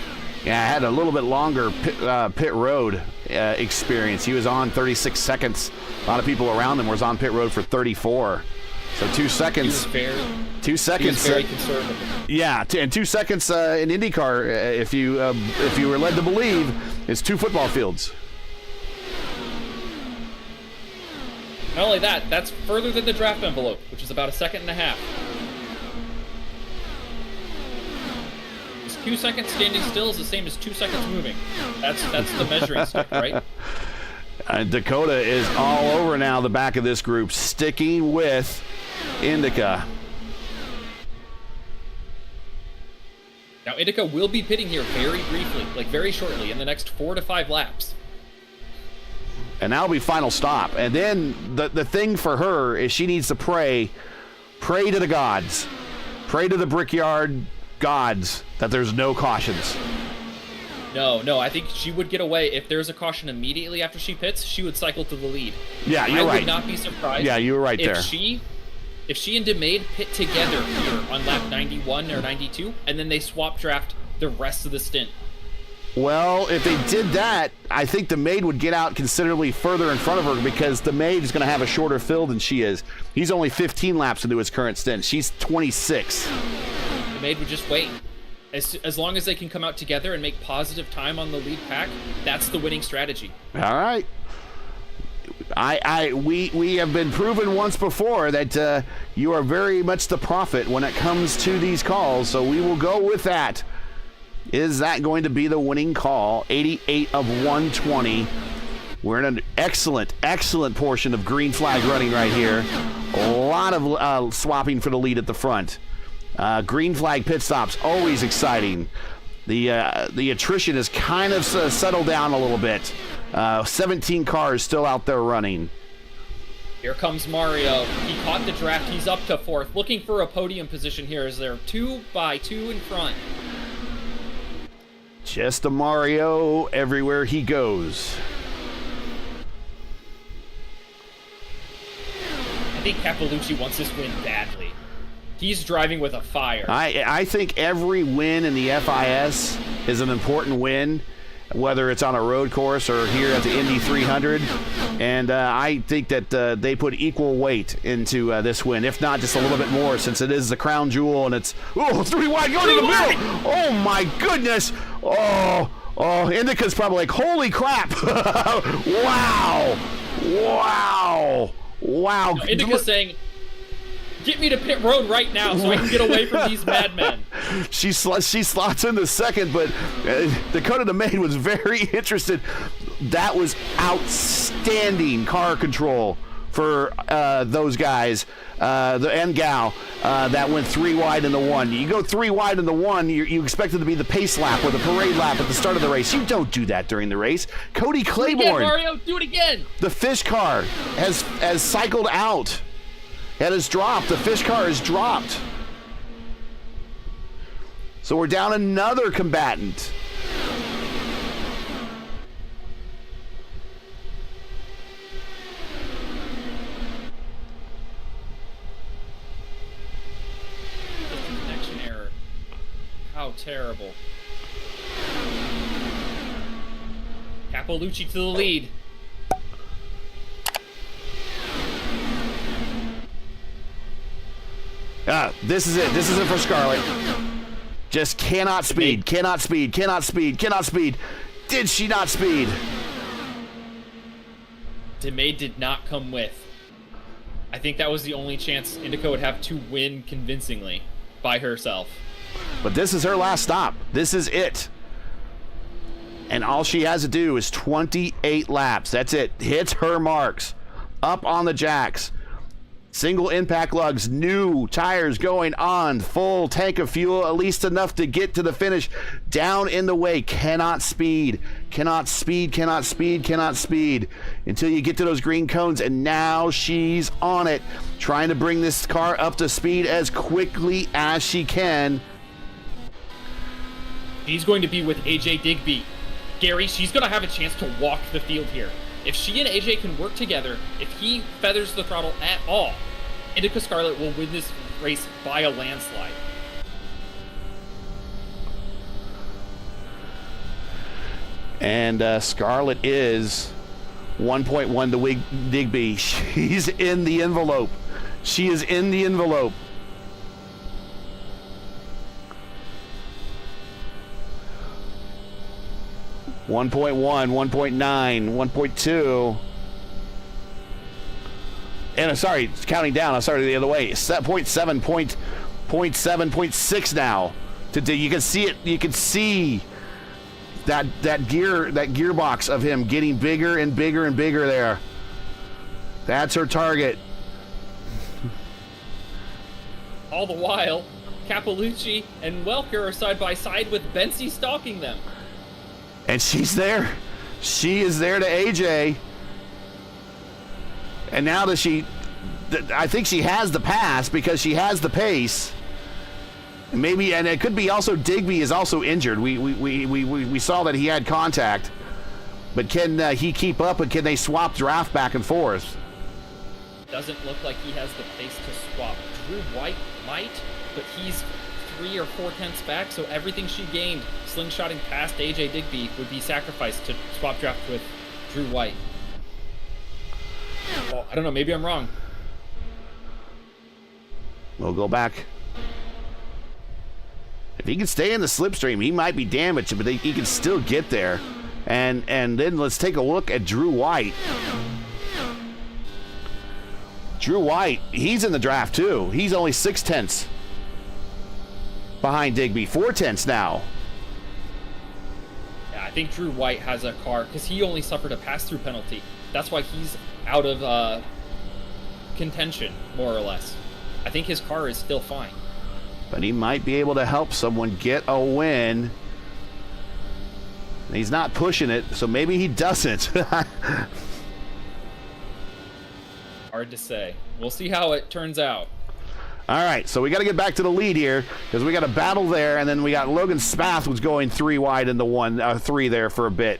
Yeah, I had a little bit longer pit road experience. He was on 36 seconds. A lot of people around him was on pit road for 34. So 2 seconds. He was 2 seconds. He was very conservative. Yeah, and 2 seconds in IndyCar, if you were led to believe, is 2 football fields. Not only that, that's further than the draft envelope, which is about 1.5 seconds. Is 2 seconds standing still is the same as 2 seconds moving. That's the measuring stick, right? Dakota is all over now the back of this group, sticking with Indica. Now, Indica will be pitting here very briefly, like very shortly, in the next 4 to 5 laps. And that'll be final stop. And then the thing for her is she needs to pray to the gods. Pray to the Brickyard gods that there's no cautions. No, I think she would get away. If there's a caution immediately after she pits, she would cycle to the lead. Yeah, you're right. I would not be surprised. Yeah, you were right there. If she and DeMade pit together here on lap 91 or 92, and then they swap draft the rest of the stint. Well, if they did that, I think the Maid would get out considerably further in front of her because the Maid is going to have a shorter field than she is. He's only 15 laps into his current stint. She's 26. The Maid would just wait. As long as they can come out together and make positive time on the lead pack, that's the winning strategy. All right. We have been proven once before that you are very much the prophet when it comes to these calls, so we will go with that. Is that going to be the winning call? 88 of 120. We're in an excellent portion of green flag running right here. A lot of swapping for the lead at the front. Green flag pit stops, always exciting. The attrition has kind of settled down a little bit. 17 cars still out there running. Here comes Mario. He caught the draft. He's up to 4th, looking for a podium position here as they're 2 by 2 in front. Just a Mario everywhere he goes. I think Capellucci wants this win badly. He's driving with a fire. I think every win in the FIS is an important win, whether it's on a road course or here at the Indy 300. And I think that they put equal weight into this win, if not just a little bit more, since it is the crown jewel and it's, 3 wide, going to the middle. Oh, my goodness. Indica's probably like, holy crap. Wow. No, Indica's saying, get me to pit road right now so I can get away from these madmen. She slots in the second, but Dakota DeMaine was very interested. That was outstanding car control for those guys and gal that went 3 wide in the 1. You go 3 wide in the 1, you expect it to be the pace lap or the parade lap at the start of the race. You don't do that during the race. Cody Claiborne. Do it again, Mario. Do it again. The fish car has cycled out. It has dropped. The fish car has dropped. So we're down another combatant. Connection error. How terrible. Capellucci to the lead. This is it. This is it for Scarlett. Just cannot speed. Cannot speed. Did she not speed? DeMay did not come with. I think that was the only chance Indica would have to win convincingly by herself. But this is her last stop. This is it. And all she has to do is 28 laps. That's it. Hits her marks. Up on the jacks. Single impact lugs, new tires going on, full tank of fuel, at least enough to get to the finish. Down in the way, cannot speed until you get to those green cones, and now she's on it, trying to bring this car up to speed as quickly as she can. She's going to be with AJ Digby. Gary, she's going to have a chance to walk the field here. If she and AJ can work together, if he feathers the throttle at all, Indica Scarlett will win this race by a landslide. And Scarlett is 1.1 to Digby. She's in the envelope. She is in the envelope. .1, 1.9, 1.2. And sorry, counting down. I started the other way. 0.7, 0.6 now. You can see it. You can see that gearbox of him getting bigger and bigger and bigger there. That's her target. All the while, Capellucci and Welker are side by side with Bensi stalking them. And she's there. She is there to AJ. And now that I think she has the pass because she has the pace. Maybe, and it could be also Digby is also injured. We saw that he had contact. But can he keep up, and can they swap draft back and forth? Doesn't look like he has the pace to swap. Drew White might, but he's 3 or 4 tenths back, so everything she gained slingshotting past AJ Digby would be sacrificed to swap draft with Drew White. Oh, I don't know, maybe I'm wrong. We'll go back. If he can stay in the slipstream, he might be damaged, but he can still get there. And then let's take a look at Drew White. Drew White, he's in the draft too. He's only 6 tenths behind Digby, 4 tenths now. Yeah, I think Drew White has a car because he only suffered a pass-through penalty. That's why he's out of contention, more or less. I think his car is still fine. But he might be able to help someone get a win. He's not pushing it, so maybe he doesn't. Hard to say. We'll see how it turns out. All right, so we got to get back to the lead here because we got a battle there, and then we got Logan Spath was going 3 wide in the 3 there for a bit.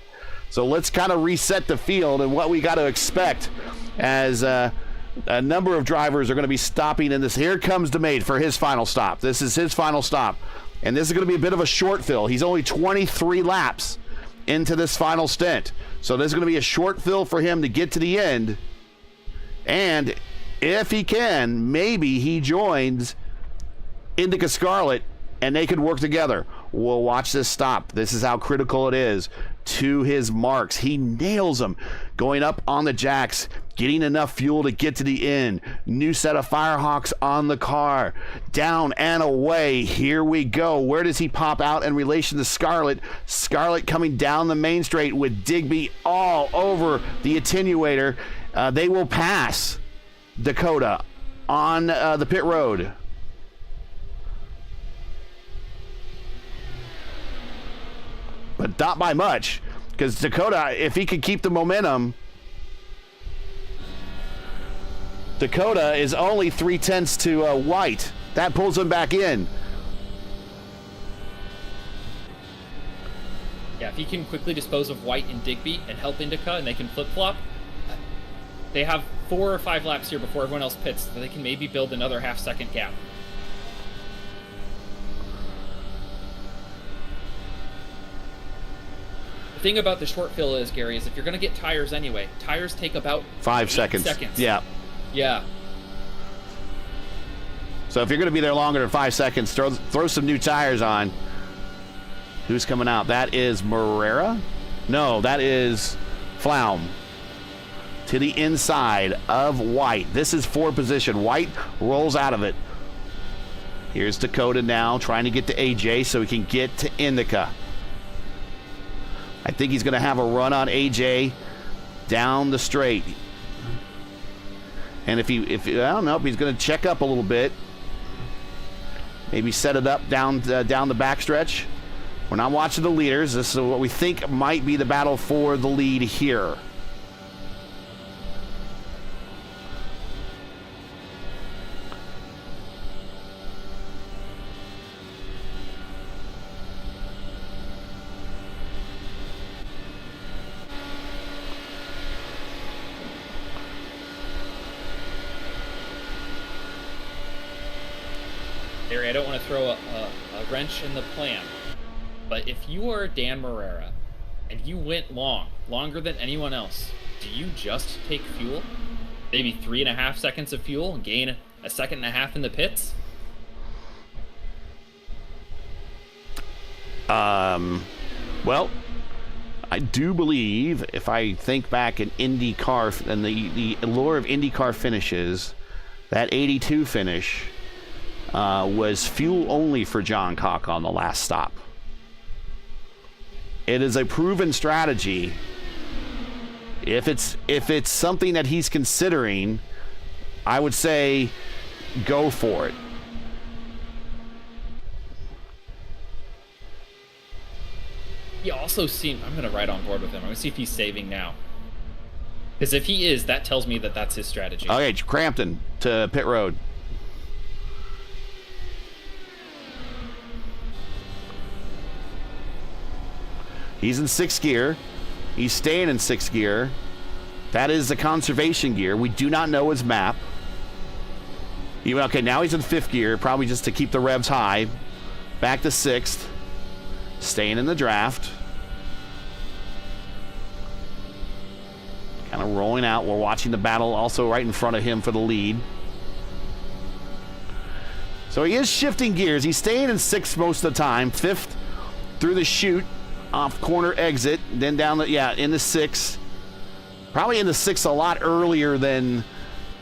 So let's kind of reset the field and what we got to expect as a number of drivers are going to be stopping in this. Here comes DeMade for his final stop. This is his final stop, and this is going to be a bit of a short fill. He's only 23 laps into this final stint, so this is going to be a short fill for him to get to the end, and if he can, maybe he joins IndyCar Scarlet and they could work together. We'll watch this stop. This is how critical it is to his marks. He nails them, going up on the jacks, getting enough fuel to get to the end. New set of Firehawks on the car. Down and away. Here we go. Where does he pop out in relation to Scarlet? Scarlet coming down the main straight with Digby all over the attenuator. They will pass Dakota on the pit road. But not by much, because Dakota, if he could keep the momentum, Dakota is only 0.3 to White. That pulls him back in. Yeah, if he can quickly dispose of White and Digby and help IndyCar and they can flip-flop, they have 4 or 5 laps here before everyone else pits, so they can maybe build another half-second gap. The thing about the short fill is, Gary, is if you're going to get tires anyway, tires take about 5 seconds. Yeah. Yeah. So if you're going to be there longer than 5 seconds, throw some new tires on. Who's coming out? That is Morera? No, that is Flaum. To the inside of White. This is 4 position. White rolls out of it. Here's Dakota now trying to get to AJ so he can get to IndyCar. I think he's going to have a run on AJ down the straight. And if I don't know, if he's going to check up a little bit, maybe set it up down the backstretch. We're not watching the leaders. This is what we think might be the battle for the lead here. Gary, I don't want to throw a wrench in the plan, but if you are Dan Morera and you went longer than anyone else, do you just take fuel? Maybe 3.5 seconds of fuel and gain 1.5 seconds in the pits? Well, I do believe, if I think back in IndyCar and the allure of IndyCar finishes, that 82 finish was fuel only for John Cock on the last stop. It is a proven strategy. If it's something that he's considering, I would say go for it. He also seemed... I'm going to ride on board with him. I'm going to see if he's saving now. Because if he is, that tells me that that's his strategy. Okay, Crampton to pit road. He's in 6th gear. He's staying in 6th gear. That is the conservation gear. We do not know his map. Okay, now he's in 5th gear, probably just to keep the revs high. Back to 6th. Staying in the draft. Kind of rolling out. We're watching the battle also right in front of him for the lead. So he is shifting gears. He's staying in 6th most of the time. 5th through the chute. Off corner exit, then down in the 6th. Probably in the 6th a lot earlier than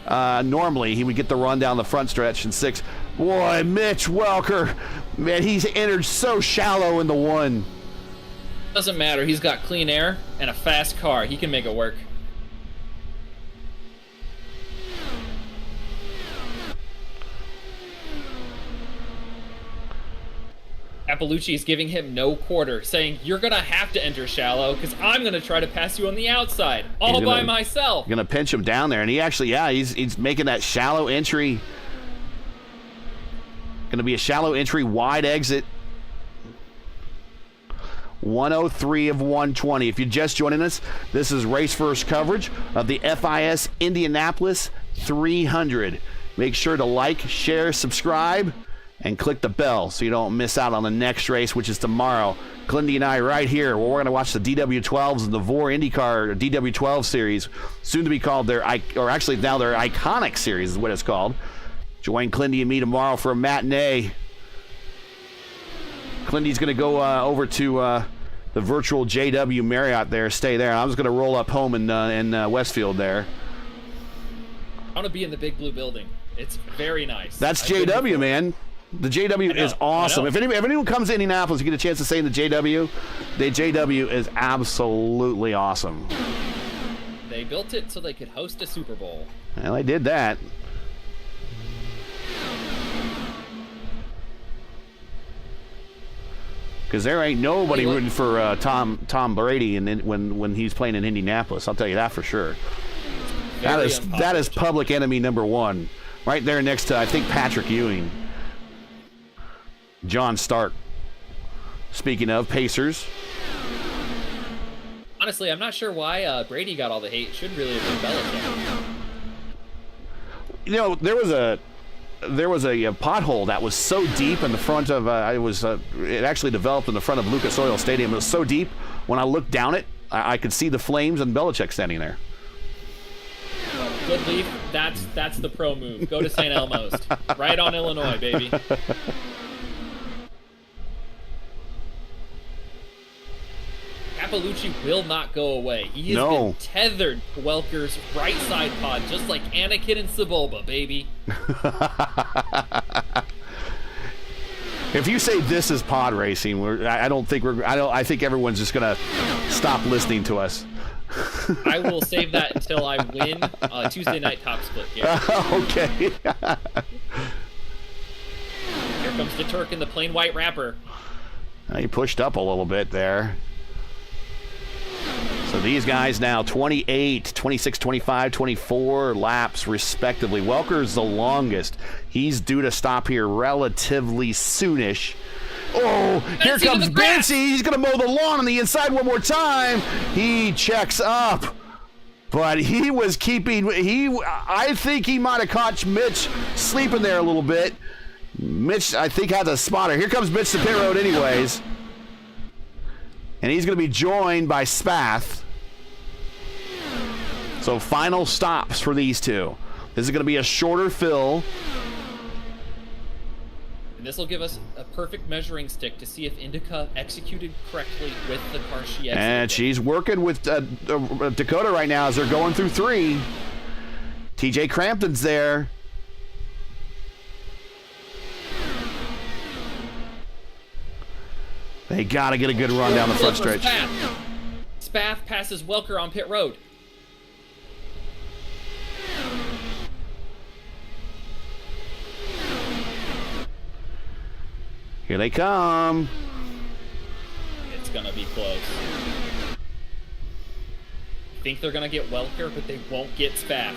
normally. He would get the run down the front stretch in 6th. Boy, Mitch Welker, man, he's entered so shallow in the 1. Doesn't matter. He's got clean air and a fast car. He can make it work. Appalucci is giving him no quarter, saying, you're going to have to enter shallow because I'm going to try to pass you on the outside all by myself. Going to pinch him down there. And he actually, he's making that shallow entry. Going to be a shallow entry, wide exit. 103 of 120. If you're just joining us, this is RaceVerse coverage of the FIS Indianapolis 300. Make sure to like, share, subscribe, and click the bell so you don't miss out on the next race, which is tomorrow. Clindy and I right here, where we're going to watch the DW12s and the VOR IndyCar DW12 series, soon to be called their Iconic series is what it's called. Join Clindy and me tomorrow for a matinee. Clindy's going to go over to the virtual JW Marriott there, stay there. I'm just going to roll up home in Westfield there. I want to be in the big blue building. It's very nice. That's JW, man. The JW is awesome. If anyone comes to Indianapolis, you get a chance to stay in the JW. The JW is absolutely awesome. They built it so they could host a Super Bowl. Well, they did that. Because there ain't nobody rooting for Tom Brady when he's playing in Indianapolis. I'll tell you that for sure. That is public enemy number one. Right there next to, I think, Patrick Ewing. John Stark. Speaking of Pacers. Honestly, I'm not sure why Brady got all the hate. Should really have been Belichick. You know, there was a pothole that was so deep in the front of it actually developed in the front of Lucas Oil Stadium. It was so deep when I looked down it, I could see the flames and Belichick standing there. Good leaf. That's the pro move. Go to St. Elmo's. Right on Illinois, baby. Capellucci will not go away. He has been tethered to Welker's right side pod, just like Anakin and Sebulba, baby. If you say this is pod racing, I think everyone's just gonna stop listening to us. I will save that until I win Tuesday night top split here. Okay. Here comes the Turk in the plain white wrapper. He pushed up a little bit there. So these guys now 28, 26, 25, 24 laps respectively. Welker's the longest. He's due to stop here relatively soonish. Oh, here comes Bancy. He's going to mow the lawn on the inside one more time. He checks up. But he was keeping, I think he might have caught Mitch sleeping there a little bit. Mitch, I think, has a spotter. Here comes Mitch to pit road anyways. And he's going to be joined by Spath. So final stops for these two. This is going to be a shorter fill. And this will give us a perfect measuring stick to see if Indica executed correctly with the car she exited. And she's working with Dakota right now as they're going through 3. TJ Crampton's there. They got to get a good run down the front stretch. Spath passes Welker on pit road. Here they come. It's going to be close. Think they're going to get Welker, but they won't get Spath.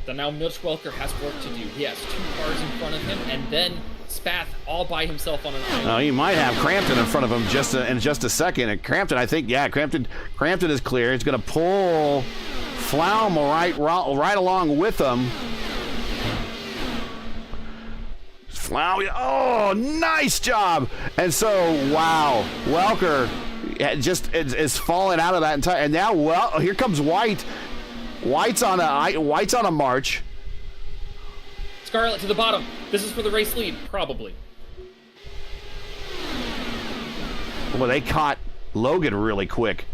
So now Mitch Welker has work to do. He has 2 cars in front of him, and then Spath all by himself on an island. Oh, he might have Crampton in front of him in just a second. And Crampton, I think, Crampton is clear. He's going to pull Flaum right along with him. Flaum, oh, nice job. And so, wow, Welker just is falling out of that entire. And now, here comes White. White's on a march. Scarlett to the bottom. This is for the race lead, probably. Well, they caught Logan really quick.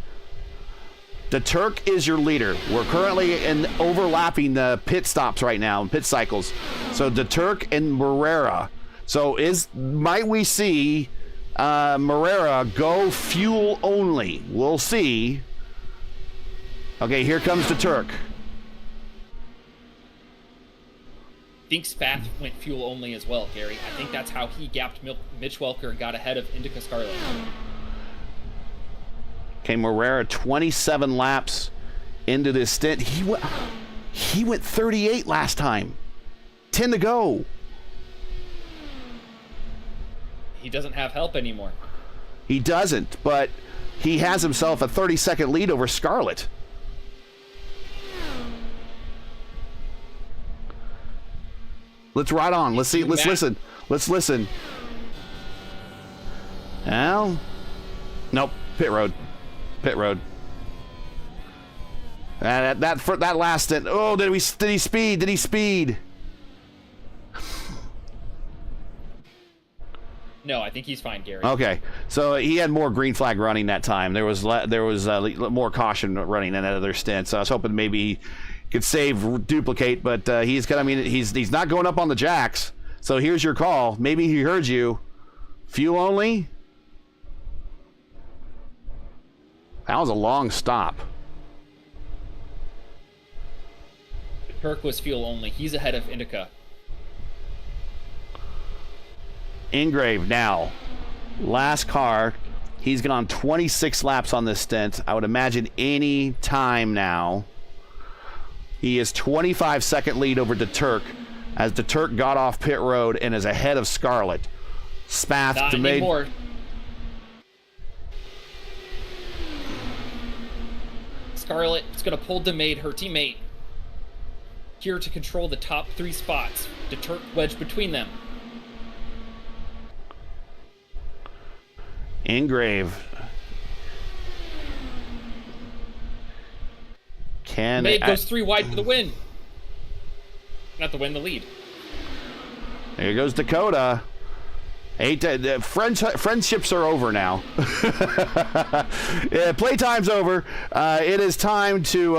The Turk is your leader. We're currently overlapping the pit stops right now, pit cycles. So the Turk and Morera. So might we see Morera go fuel only? We'll see. Okay, here comes the Turk. think Spath went fuel only as well, Gary. I think that's how he gapped Mitch Welker and got ahead of IndyCar Scarlet. Okay, Morera, 27 laps into this stint. He went 38 last time. 10 to go. He doesn't have help anymore. He doesn't, but he has himself a 30-second lead over Scarlett. Let's ride on. Let's see. Let's listen. Let's listen. Well, nope. Pit road. Pit road. That last stint. Oh, did he speed? Did he speed? No, I think he's fine, Gary. Okay, so he had more green flag running that time. There was more caution running in that other stint. So I was hoping maybe he could save duplicate, but he's not going up on the jacks. So here's your call. Maybe he heard you. Fuel only. That was a long stop. Kirk was fuel only. He's ahead of IndyCar. Ingrave now. Last car. He's gone 26 laps on this stint. I would imagine any time now. He is 25-second lead over DeTurk as DeTurk got off pit road and is ahead of Scarlett. Spath Not made anymore. Scarlett is going to pull DeMade, her teammate, here to control the top 3 spots. DeTurk wedged between them. Ingrave. DeMade goes 3 wide for the win. Not the win, the lead. There goes Dakota. Friendships are over now. Playtime's over. It is time to...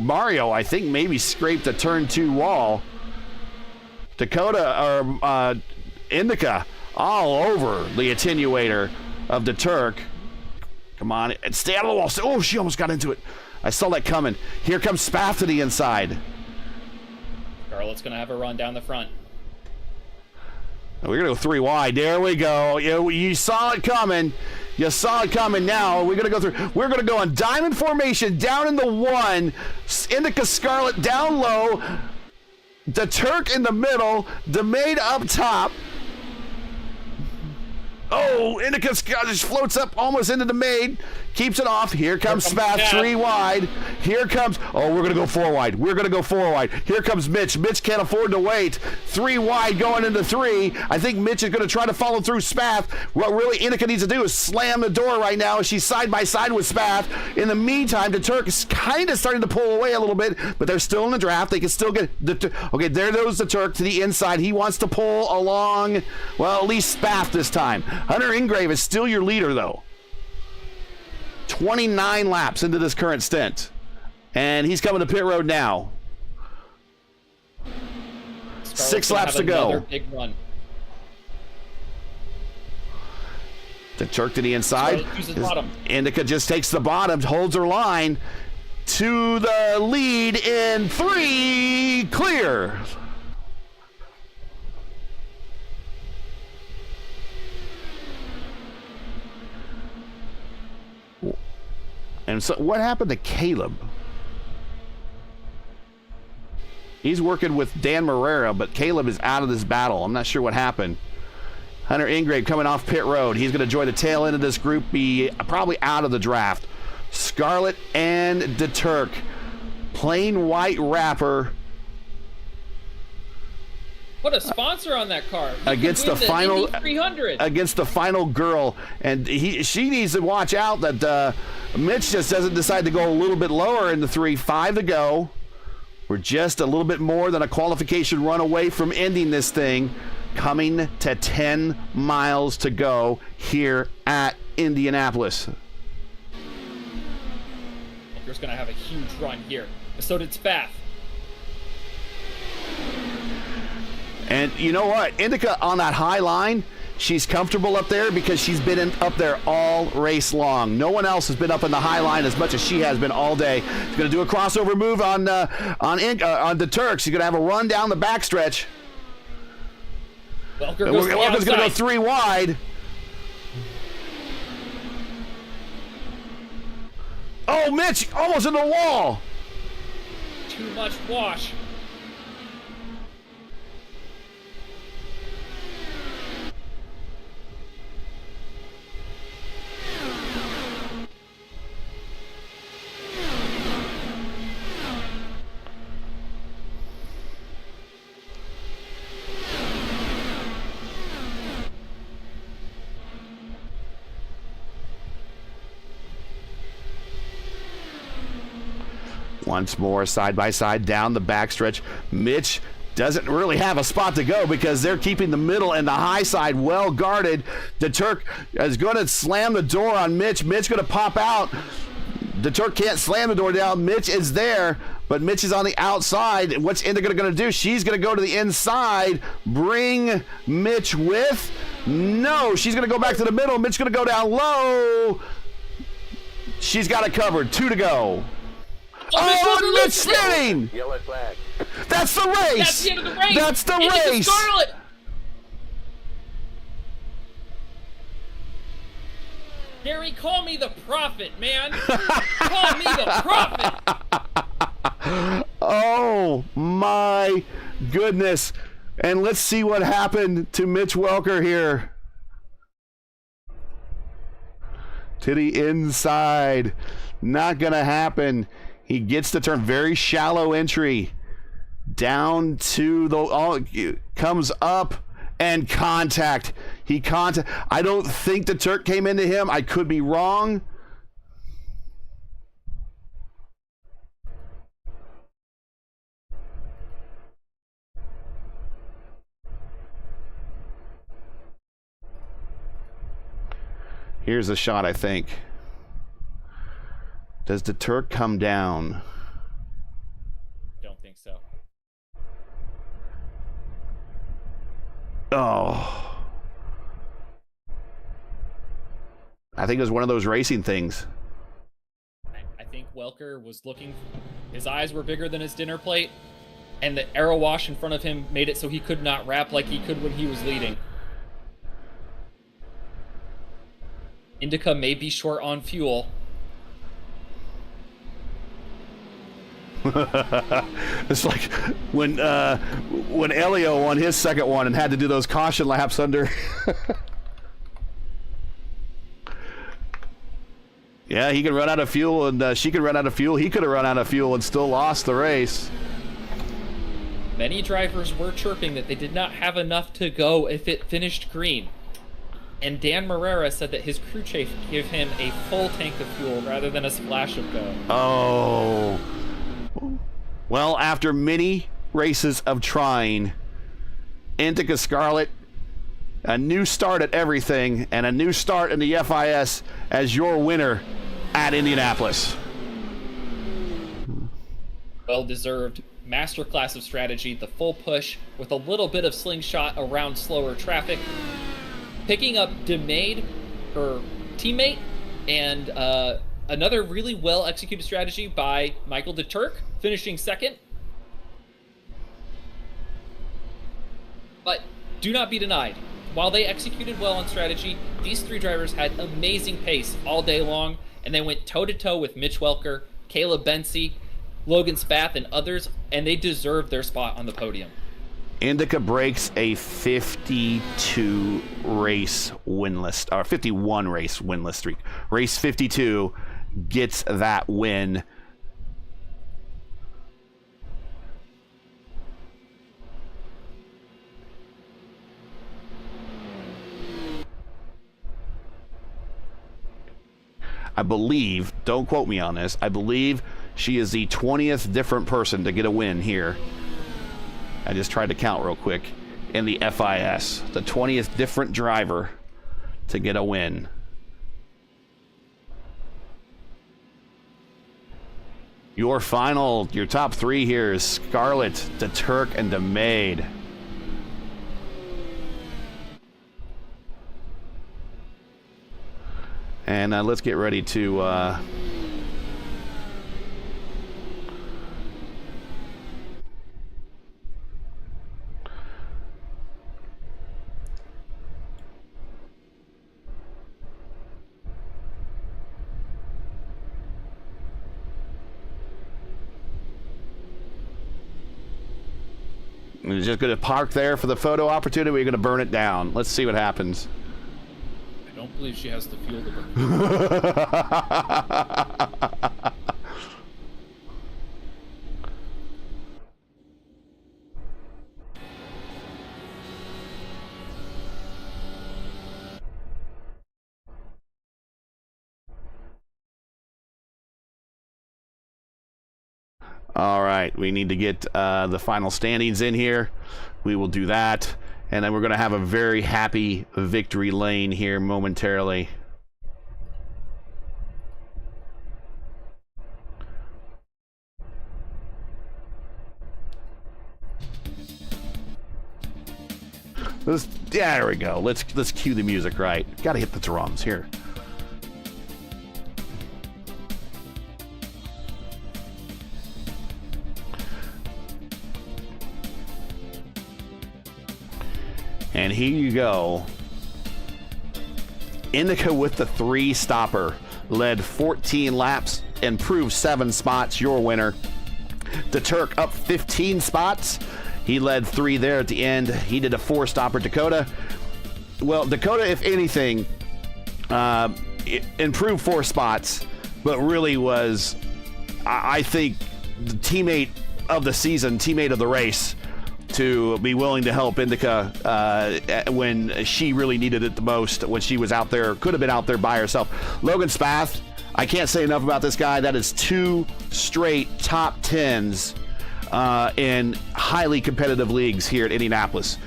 Mario, I think, maybe scraped the turn 2 wall. Dakota, or Indica, all over the attenuator of DeTurk. Come on, and stay out of the wall. Oh, she almost got into it. I saw that coming. Here comes Spath to the inside. Scarlett's going to have a run down the front. We're going to go 3 wide. There we go. You saw it coming. You saw it coming now. We're going to go through. We're going to go on diamond formation down in the 1. Indica Scarlett down low. DeTurk in the middle. DeMade up top. Oh, Indica just floats up almost into DeMade. Keeps it off. Here comes Spath, 3 wide. Here comes, we're going to go 4 wide. We're going to go 4 wide. Here comes Mitch. Mitch can't afford to wait. 3 wide going into 3. I think Mitch is going to try to follow through Spath. What really Indica needs to do is slam the door right now. She's side by side with Spath. In the meantime, DeTurk is kind of starting to pull away a little bit, but they're still in the draft. They can still get, okay, there goes DeTurk to the inside. He wants to pull along, well, at least Spath this time. Hunter Ingrave is still your leader, though. 29 laps into this current stint. And he's coming to pit road now. Scarlett's 6 laps to go. Big run. DeTurk to the inside. Bottom. Indica just takes the bottom, holds her line to the lead in 3. Clear. And so what happened to Caleb? He's working with Dan Morera, but Caleb is out of this battle. I'm not sure what happened. Hunter Ingrave coming off pit road. He's going to join the tail end of this group, be probably out of the draft. Scarlett and DeTurk. Plain white wrapper. What a sponsor on that car. Against the final 300. Against the final girl, and she needs to watch out that Mitch just doesn't decide to go a little bit lower in the 3. 5 to go. We're just a little bit more than a qualification run away from ending this thing. Coming to 10 miles to go here at Indianapolis. Walker's going to have a huge run here. But so did Spath. And you know what? Indica on that high line, she's comfortable up there because she's been up there all race long. No one else has been up in the high line as much as she has been all day. She's going to do a crossover move on DeTurk. She's going to have a run down the backstretch. Welker goes to the Welker's going to go outside. 3 wide. Oh, Mitch, almost in the wall. Too much wash. Once more, side by side, down the backstretch. Mitch doesn't really have a spot to go because they're keeping the middle and the high side well guarded. The Turk is going to slam the door on Mitch. Mitch going to pop out. The Turk can't slam the door down. Mitch is there, but Mitch is on the outside. What's Indica going to do? She's going to go to the inside, bring Mitch with. No, she's going to go back to the middle. Mitch going to go down low. She's got it covered. 2 to go. Oh, Mitch spinning! Yellow flag. That's the race! That's the end of the race! That's the Indica race! Scarlet! Gary, call me the prophet, man! Call me the prophet! Oh, my goodness. And let's see what happened to Mitch Welker here. To the inside. Not going to happen. He gets the turn. Very shallow entry. Down to the... comes up and contact. I don't think the Turk came into him. I could be wrong. Here's a shot, I think. Does the Turk come down? Don't think so. Oh. I think it was one of those racing things. I think Welker was looking... His eyes were bigger than his dinner plate, and the arrow wash in front of him made it so he could not wrap like he could when he was leading. Indica may be short on fuel. It's like when Elio won his second one and had to do those caution laps under. Yeah, he could run out of fuel, and she could run out of fuel. He could have run out of fuel and still lost the race. Many drivers were chirping that they did not have enough to go if it finished green. And Dan Morera said that his crew chief gave him a full tank of fuel rather than a splash of go. Oh. Well, after many races of trying, Indica Scarlet, a new start at everything, and a new start in the FIS as your winner at Indianapolis. Well-deserved masterclass of strategy, the full push with a little bit of slingshot around slower traffic. Picking up DeMade, her teammate, and another really well-executed strategy by Michael DeTurk, finishing second. But do not be denied. While they executed well on strategy, these three drivers had amazing pace all day long, and they went toe-to-toe with Mitch Welker, Caleb Bensi, Logan Spath, and others, and they deserved their spot on the podium. Indica breaks a 52 race winless, or 51 race winless streak. Race 52 gets that win. I believe, don't quote me on this, I believe she is the 20th different person to get a win here. I just tried to count real quick in the FIS. The 20th different driver to get a win. Your top three here is Scarlett, DeTurk, and DeMade. And let's get ready to We're just going to park there for the photo opportunity. We're going to burn it down. Let's see what happens. I don't believe she has the fuel to burn. All right, we need to get the final standings in here. We will do that, and then we're going to have a very happy victory lane here momentarily. Yeah, there we go. Let's cue the music right. Got to hit the drums here. And here you go. Indica with the 3-stopper. Led 14 laps, improved 7 spots, your winner. The Turk up 15 spots. He led 3 there at the end. He did a 4-stopper. Dakota. Well, Dakota, if anything, improved 4 spots, but really was, I think, the teammate of the season, teammate of the race, to be willing to help Indica when she really needed it the most, when she was out there, could have been out there by herself. Logan Spath, I can't say enough about this guy. That is 2 straight top 10s in highly competitive leagues here at Indianapolis.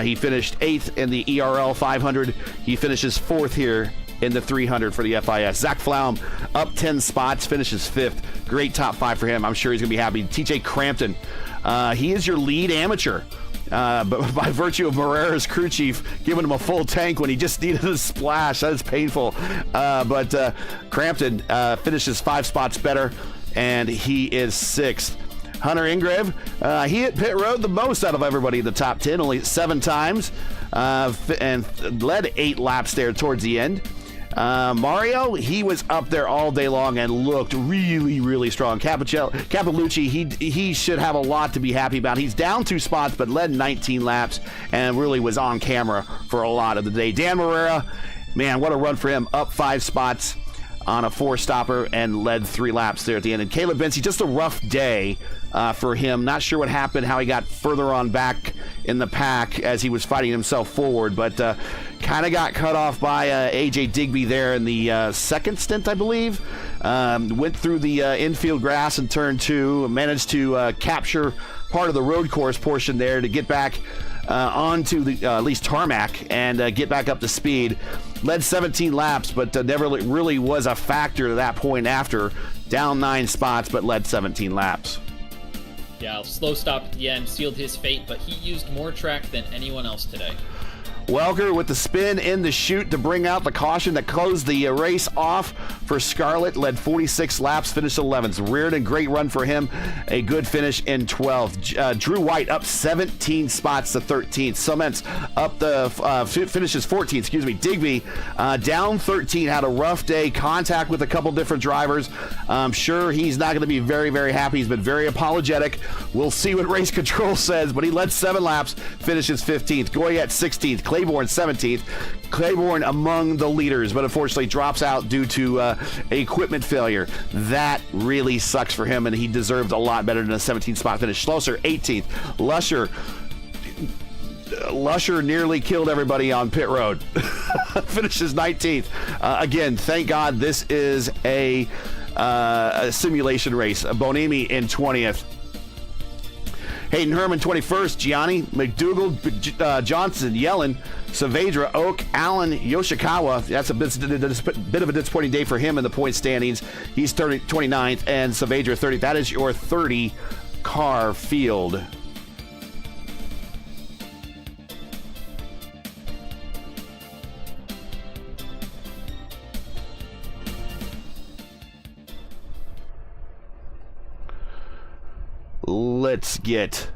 He finished 8th in the ERL 500. He finishes 4th here in the 300 for the FIS. Zach Flaum up 10 spots, finishes 5th. Great top 5 for him. I'm sure he's going to be happy. TJ Crampton, he is your lead amateur. But by virtue of Morera's crew chief giving him a full tank when he just needed a splash, that is painful. But Crampton finishes 5 spots better, and he is 6th. Hunter Ingrave, he hit pit road the most out of everybody in the top 10, only 7 times, and led 8 laps there towards the end. Mario, he was up there all day long and looked really, really strong. Capalucci, he should have a lot to be happy about. He's down 2 spots, but led 19 laps and really was on camera for a lot of the day. Dan Morera, man, what a run for him. Up 5 spots on a 4-stopper and led 3 laps there at the end. And Caleb Bency, just a rough day for him. Not sure what happened, how he got further on back in the pack as he was fighting himself forward, but kind of got cut off by AJ Digby there in the second stint, I believe. Went through the infield grass in turn 2, managed to capture part of the road course portion there to get back onto the at least tarmac and get back up to speed. Led 17 laps, but never really was a factor to that point after. Down 9 spots, but led 17 laps. Yeah, slow stop at the end, sealed his fate, but he used more track than anyone else today. Welker with the spin in the chute to bring out the caution that closed the race off for Scarlett. Led 46 laps, finished 11th. Reardon, great run for him. A good finish in 12th. Drew White up 17 spots to 13th. Suments up the finishes 14th. Excuse me. Digby down 13. Had a rough day. Contact with a couple different drivers. I'm sure he's not going to be very, very happy. He's been very apologetic. We'll see what race control says, but he led 7 laps, finishes 15th. Goyette 16th. Claiborne 17th. Claiborne among the leaders, but unfortunately drops out due to equipment failure. That really sucks for him, and he deserved a lot better than a 17th spot finish. Schlosser 18th. Lusher nearly killed everybody on pit road. Finishes 19th. Again, thank God this is a simulation race. Bonemi in 20th. Hayden Herman 21st, Gianni, McDougall, Johnson, Yellen, Saavedra, Oak, Allen, Yoshikawa. That's a bit of a disappointing day for him in the point standings. He's 29th, and Saavedra 30th. That is your 30-car field. Let's get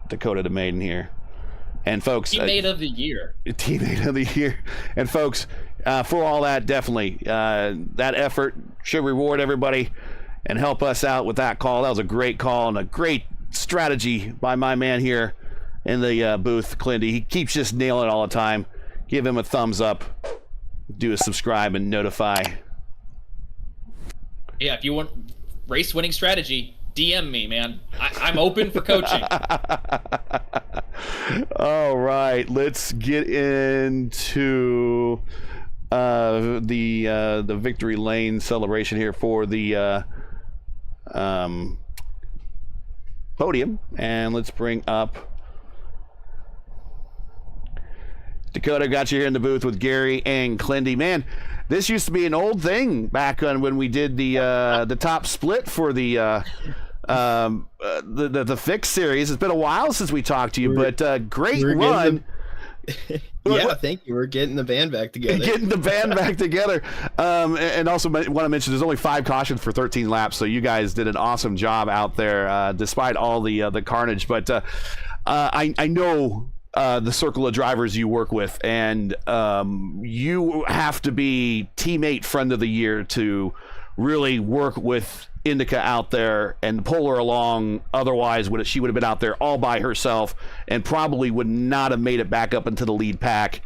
Dakota to maiden here. And folks, teammate of the year. Teammate of the year. And folks, for all that, definitely that effort should reward everybody and help us out with that call. That was a great call and a great strategy by my man here in the booth, Clindy. He keeps just nailing it all the time. Give him a thumbs up. Do a subscribe and notify. Yeah, if you want race winning strategy, DM me, man. I'm open for coaching. All right, let's get into the victory lane celebration here for the podium, and let's bring up Dakota. Got you here in the booth with Gary and Clindy. Man, this used to be an old thing back on when we did the top split for the fixed series. It's been a while since we talked to you, but great run. Yeah, thank you. We're getting the band back together. And also want to mention there's only 5 cautions for 13 laps, so you guys did an awesome job out there despite all the carnage. But I know the circle of drivers you work with, and you have to be teammate friend of the year to really work with Indica out there and pull her along. Otherwise, she would have been out there all by herself and probably would not have made it back up into the lead pack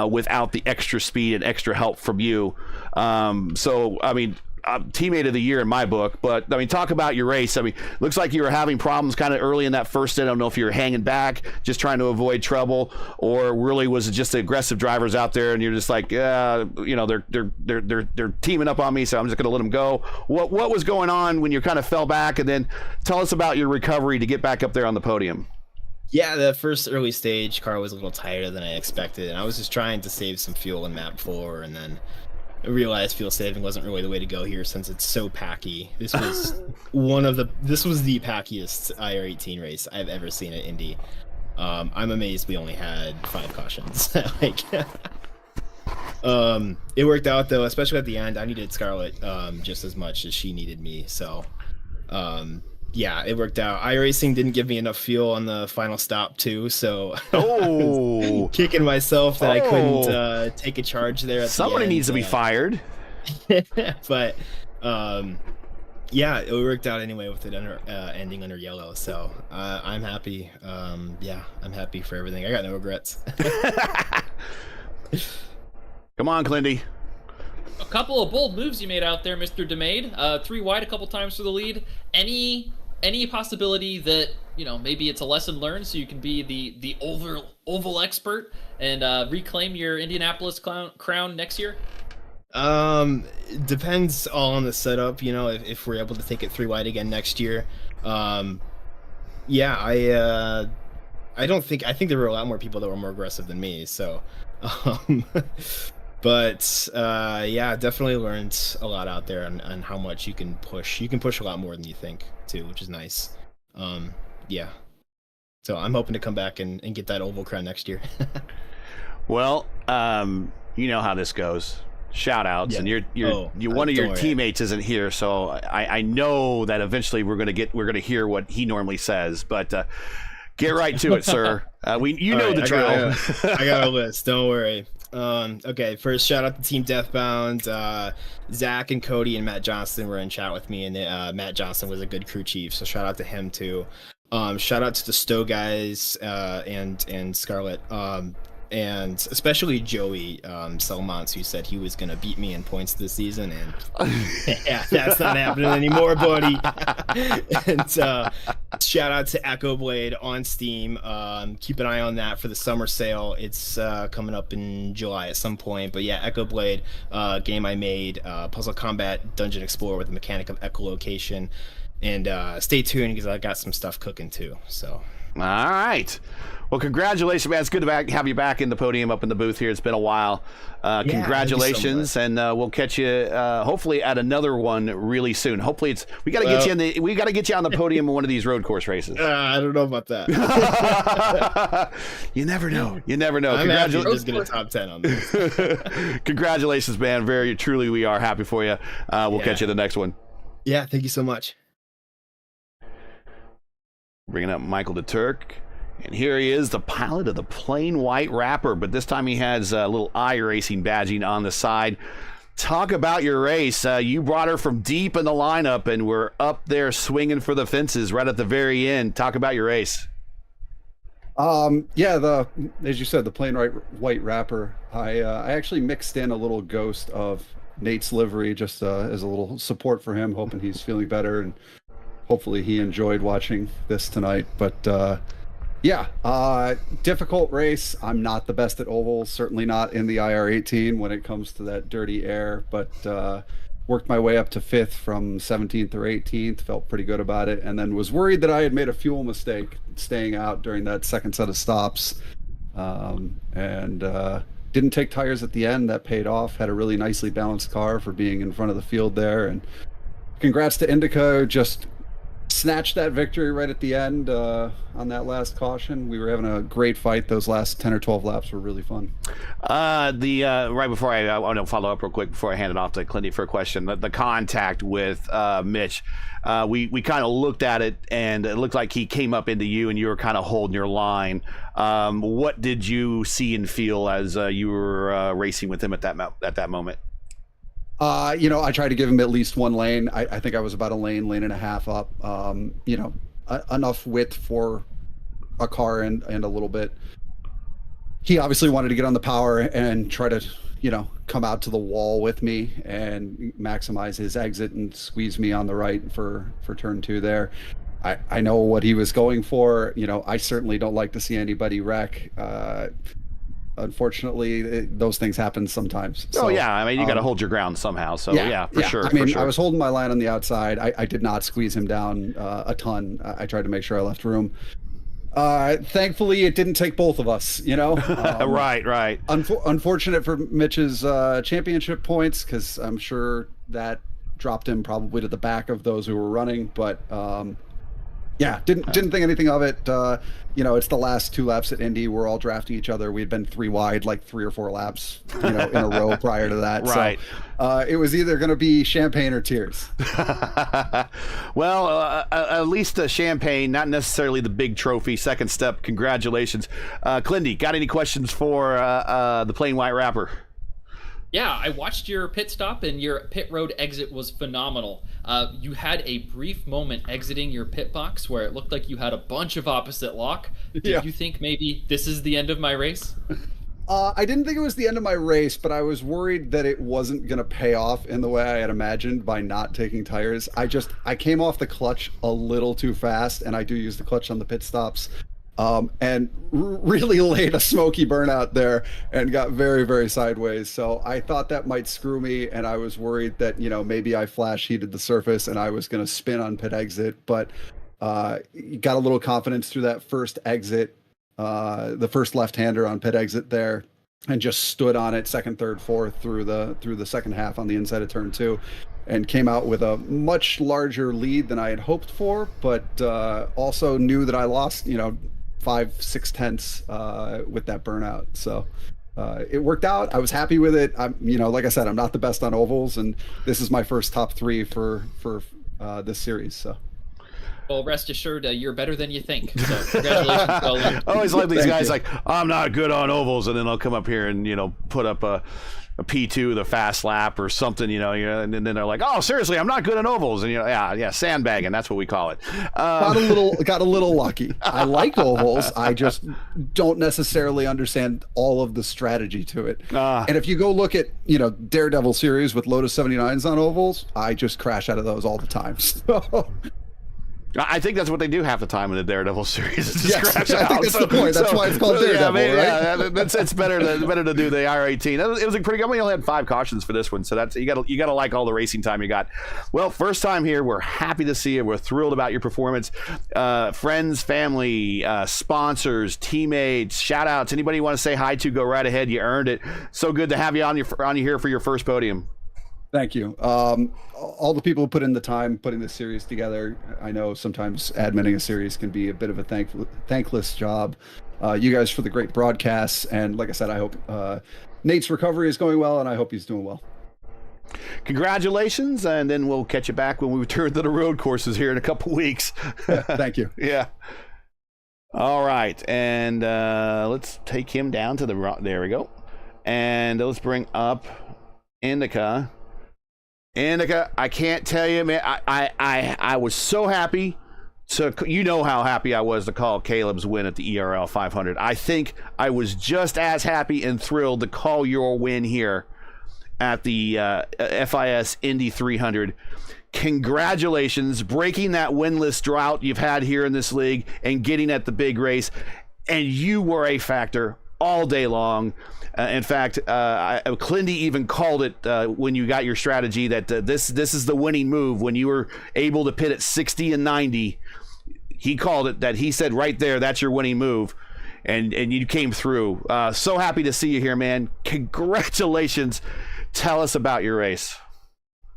without the extra speed and extra help from you. So, I mean, teammate of the year in my book. But I mean, talk about your race. I mean, looks like you were having problems kind of early in that first stint. I don't know if you were hanging back, just trying to avoid trouble, or really was it just the aggressive drivers out there, and you're just like, yeah, you know, they're teaming up on me, so I'm just going to let them go. What was going on when you kind of fell back, and then tell us about your recovery to get back up there on the podium. Yeah, the first early stage, car was a little tighter than I expected, and I was just trying to save some fuel in map 4, and then I realized fuel saving wasn't really the way to go here since it's so packy. This was the packiest IR18 race I've ever seen at Indy. I'm amazed we only had 5 cautions. It worked out though, especially at the end. I needed Scarlett just as much as she needed me, so yeah, it worked out. iRacing didn't give me enough fuel on the final stop too, so kicking myself that I couldn't take a charge there at Somebody the end. needs to be fired. But yeah, it worked out anyway with it ending under yellow, so I'm happy. Yeah, I'm happy for everything. I got no regrets. Come on, Clindy. A couple of bold moves you made out there, Mr. DeMade. 3 wide a couple times for the lead. Any possibility that, you know, maybe it's a lesson learned so you can be the oval expert and reclaim your Indianapolis crown next year? Depends all on the setup, you know, if we're able to take it 3 wide again next year. Yeah, I think there were a lot more people that were more aggressive than me, so but yeah, definitely learned a lot out there on how much you can push. You can push a lot more than you think too, which is nice. Yeah, so I'm hoping to come back and get that oval crown next year. Well, you know how this goes. Shout outs, yeah. And one of your teammates isn't here, so I know that eventually we're gonna hear what he normally says, but get right to it, sir. You know the drill. I got a list, don't worry. Okay, first shout out to Team Deathbound. Zach and Cody and Matt Johnston were in chat with me, and Matt Johnston was a good crew chief, so shout out to him too. Shout out to the Stowe guys and Scarlett, and especially Joey Selmans, who said he was gonna beat me in points this season, and yeah, that's not happening anymore, buddy. And shout out to Echo Blade on Steam. Keep an eye on that for the summer sale. It's coming up in July at some point. But yeah, Echo Blade, game I made, puzzle combat dungeon explorer with the mechanic of echolocation. And stay tuned because I got some stuff cooking too. So all right. Well, congratulations, man. It's good to have you back in the podium up in the booth here. It's been a while. Congratulations, so and we'll catch you hopefully at another one really soon. Hopefully, we got to get you on the podium in one of these road course races. I don't know about that. You never know. You never know. I'm happy to just get a top 10 on this. Congratulations, man. Very truly, we are happy for you. We'll catch you the next one. Yeah, thank you so much. Bringing up Michael DeTurk. And here he is, the pilot of the plain white wrapper, but this time he has a little iRacing badging on the side. Talk about your race. You brought her from deep in the lineup, and we're up there swinging for the fences right at the very end. Talk about your race. Yeah, as you said, the plain white wrapper. I actually mixed in a little ghost of Nate's livery just as a little support for him, hoping he's feeling better, and hopefully he enjoyed watching this tonight. But yeah, difficult race. I'm not the best at ovals, certainly not in the IR18 when it comes to that dirty air, but worked my way up to 5th from 17th or 18th, felt pretty good about it, and then was worried that I had made a fuel mistake staying out during that second set of stops, and didn't take tires at the end. That paid off. Had a really nicely balanced car for being in front of the field there, and congrats to Indica, just snatched that victory right at the end on that last caution. We were having a great fight. Those last 10 or 12 laps were really fun. Right before I want to follow up real quick before I hand it off to Clinty for a question, the contact with Mitch, we kind of looked at it, and it looked like he came up into you and you were kind of holding your line. What did you see and feel as you were racing with him at that moment? I tried to give him at least one lane. I think I was about a lane and a half up. Enough width for a car and a little bit. He obviously wanted to get on the power and try to, come out to the wall with me and maximize his exit and squeeze me on the right for turn 2 there. I know what he was going for. I certainly don't like to see anybody wreck. Unfortunately, those things happen sometimes. So, you got to hold your ground somehow. So for sure. I was holding my line on the outside. I did not squeeze him down a ton. I tried to make sure I left room. Thankfully, it didn't take both of us. Right. Unfortunate for Mitch's championship points, because I'm sure that dropped him probably to the back of those who were running. But didn't think anything of it. It's the last 2 laps at Indy. We're all drafting each other. We had been 3 wide like 3 or 4 laps, in a row prior to that. Right. So it was either going to be champagne or tears. Well, at least the champagne, not necessarily the big trophy. Second step. Congratulations. Clinty, got any questions for the plain white wrapper? Yeah, I watched your pit stop, and your pit road exit was phenomenal. You had a brief moment exiting your pit box where it looked like you had a bunch of opposite lock. Did you think maybe this is the end of my race? I didn't think it was the end of my race, but I was worried that it wasn't going to pay off in the way I had imagined by not taking tires. I came off the clutch a little too fast, and I do use the clutch on the pit stops. And really laid a smoky burnout there and got very, very sideways. So I thought that might screw me, and I was worried that, maybe I flash heated the surface and I was going to spin on pit exit. But got a little confidence through that first exit, the first left-hander on pit exit there, and just stood on it second, third, fourth through the second half on the inside of turn 2. And came out with a much larger lead than I had hoped for, but also knew that I lost, 5-6 tenths with that burnout. So it worked out. I was happy with it. I'm, like I said, I'm not the best on ovals, and this is my first top 3 for this series. So. Well, rest assured, you're better than you think. So congratulations, Colin. I always like these guys like, I'm not good on ovals, and then they'll come up here and put up a P2, the fast lap or something, and then they're like, oh, seriously, I'm not good at ovals. And, sandbagging, that's what we call it. Got a little lucky. I like ovals. I just don't necessarily understand all of the strategy to it. And if you go look at, Daredevil series with Lotus 79s on ovals, I just crash out of those all the time. So. I think that's what they do half the time in the Daredevil series. Yes, I think that's the point. That's why it's called Daredevil, right? Yeah, it's better to do the IR18. It was pretty good. We only had 5 cautions for this one, so that's you got to like all the racing time you got. Well, first time here. We're happy to see you. We're thrilled about your performance. Friends, family, sponsors, teammates, shout outs. Anybody you want to say hi to, go right ahead. You earned it. So good to have you on here for your first podium. Thank you. All the people who put in the time putting this series together. I know sometimes adminning a series can be a bit of a thankless job. You guys for the great broadcasts. And like I said, I hope Nate's recovery is going well, and I hope he's doing well. Congratulations, and then we'll catch you back when we return to the road courses here in a couple weeks. Thank you. Yeah. All right, and let's take him down to the... There we go. And let's bring up Indica. I can't tell you, man. I was so happy. So you know how happy I was to call Caleb's win at the ERL 500. I think I was just as happy and thrilled to call your win here at the FIS Indy 300. Congratulations, breaking that winless drought you've had here in this league and getting at the big race. And you were a factor all day long. In fact, Clindy even called it when you got your strategy that this is the winning move. When you were able to pit at 60 and 90, he called it that. He said right there, that's your winning move. And you came through. So happy to see you here, man. Congratulations. Tell us about your race.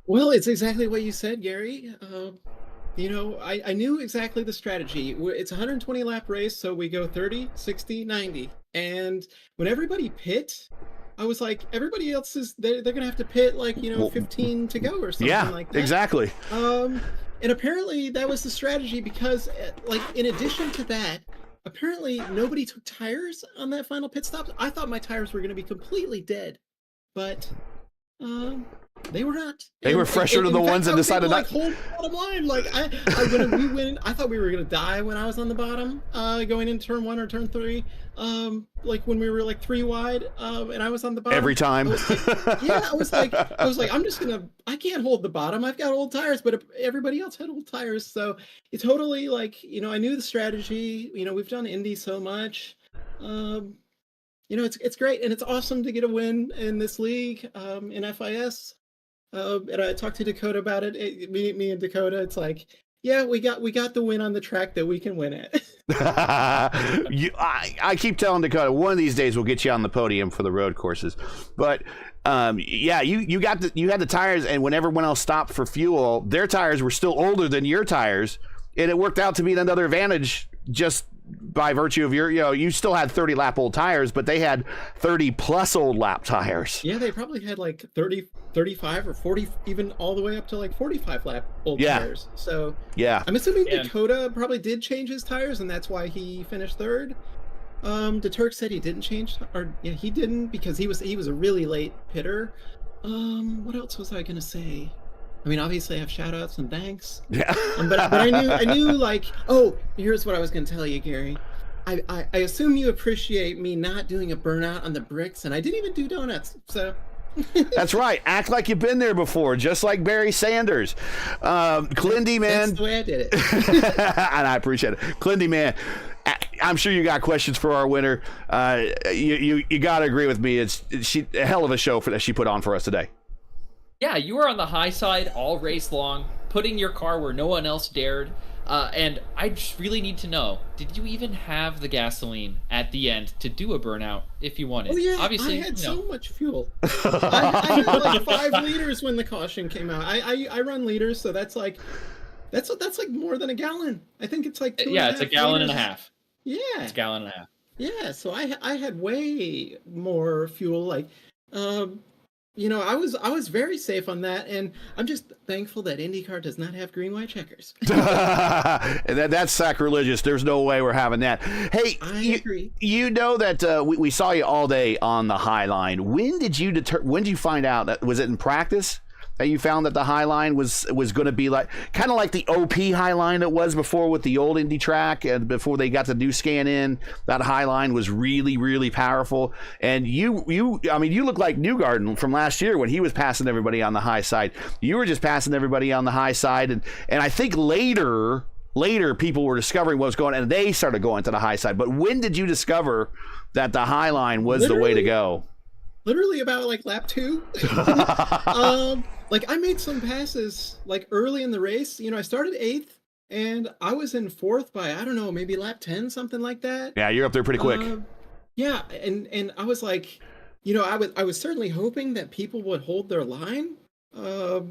Well, it's exactly what you said, Gary. I knew exactly the strategy. It's a 120 lap race, so we go 30, 60, 90. And when everybody pit, I was like, everybody else they're going to have to pit 15 to go or something like that. Exactly. And apparently that was the strategy because in addition to that, apparently nobody took tires on that final pit stop. I thought my tires were going to be completely dead, but they were not. They were fresher to the ones that decided not. Hold bottom line. When we win, I thought we were gonna die when I was on the bottom, going into turn 1 or turn 3. When we were 3 wide, and I was on the bottom Every time. I was like, I can't hold the bottom. I've got old tires, but everybody else had old tires, so it's totally I knew the strategy. We've done Indy so much. It's great, and it's awesome to get a win in this league, in FIS. And I talked to Dakota about it. Me and Dakota, it's we got the win on the track that we can win at. I keep telling Dakota, one of these days we'll get you on the podium for the road courses. But you had the tires, and when everyone else stopped for fuel, their tires were still older than your tires, and it worked out to be another advantage just by virtue of you still had 30 lap old tires, but they had 30 plus old lap tires. Yeah, they probably had 30, 35 or 40, even all the way up to 45 lap old tires. So yeah, I'm assuming Dakota probably did change his tires, and that's why he finished third. DeTurk said he didn't change, he didn't because he was a really late pitter. What else was I gonna say? I mean, obviously I have shout outs and thanks. Yeah. But I knew here's what I was going to tell you, Gary. I assume you appreciate me not doing a burnout on the bricks, and I didn't even do donuts. So that's right. Act like you've been there before, just like Barry Sanders. Clindy, man. That's the way I did it. And I appreciate it. Clindy, man. I'm sure you got questions for our winner. You got to agree with me. It's a hell of a show that she put on for us today. Yeah, you were on the high side all race long, putting your car where no one else dared. And I just really need to know, did you even have the gasoline at the end to do a burnout if you wanted? Oh, yeah, obviously, I had so much fuel. I had 5 liters when the caution came out. I run liters, so that's more than a gallon. I think it's 2.5 it's a gallon liters. and a half. Yeah. It's a gallon and a half. Yeah, so I had way more fuel. I was very safe on that, and I'm just thankful that IndyCar does not have green white checkers. That's sacrilegious. There's no way we're having that. Hey, I agree. You know that we saw you all day on the High Line. When did you find out that was it in practice that you found that the High Line was going to be kind of like the OP High Line it was before with the old Indy track, and before they got the new scan in, that High Line was really, really powerful. And you look like Newgarden from last year when he was passing everybody on the high side. You were just passing everybody on the high side, and I think later people were discovering what was going on, and they started going to the high side. But when did you discover that the High Line was the way to go? Literally about lap 2. I made some passes early in the race. I started 8th and I was in 4th by, I don't know, maybe lap 10, something like that. Yeah, you're up there pretty quick. Yeah, and I was I was certainly hoping that people would hold their line. A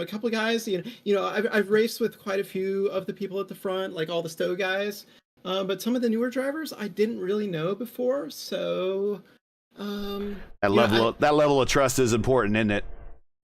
couple of guys, I've raced with quite a few of the people at the front, all the Stowe guys. But some of the newer drivers I didn't really know before, so that level of trust is important, isn't it?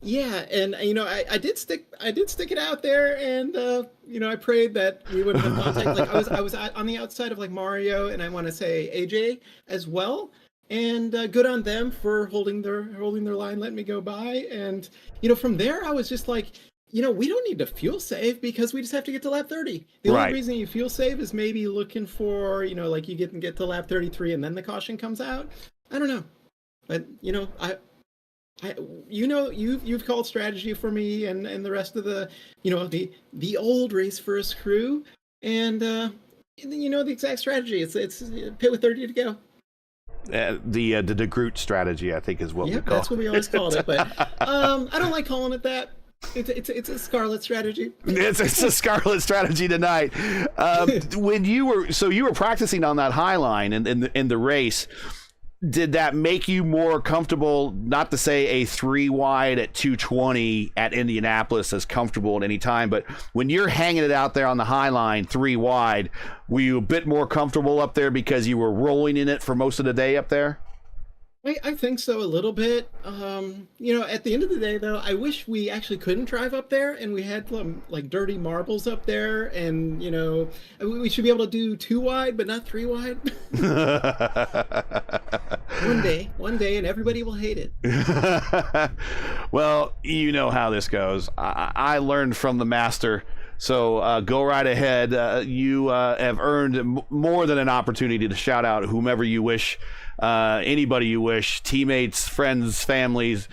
Yeah, and I did stick it out there, and I prayed that we wouldn't have contact. I was on the outside of Mario, and I want to say AJ as well, and good on them for holding their line, letting me go by. And from there, I was just like, we don't need to fuel save because we just have to get to lap 30. The only reason you fuel save is maybe looking for, like you get to lap 33 and then the caution comes out. I don't know, but you've called strategy for me and the rest of the the old RaceVerse crew, and the exact strategy. It's pit with 30 to go. The Groot strategy, I think, is what we call it. That's what we always called it, but I don't like calling it that. It's a Scarlet strategy. It's a Scarlet strategy tonight. When you were practicing on that high line in the race, did that make you more comfortable? Not to say a 3 wide at 220 at Indianapolis is comfortable at any time, but when you're hanging it out there on the high line 3 wide, were you a bit more comfortable up there because you were rolling in it for most of the day up there? I think so, a little bit. At the end of the day, though, I wish we actually couldn't drive up there and we had like dirty marbles up there, and we should be able to do 2 wide but not 3 wide. one day, and everybody will hate it. Well, you know how this goes. I learned from the master. So go right ahead. You have earned more than an opportunity to shout out whomever you wish, anybody you wish, teammates, friends, families,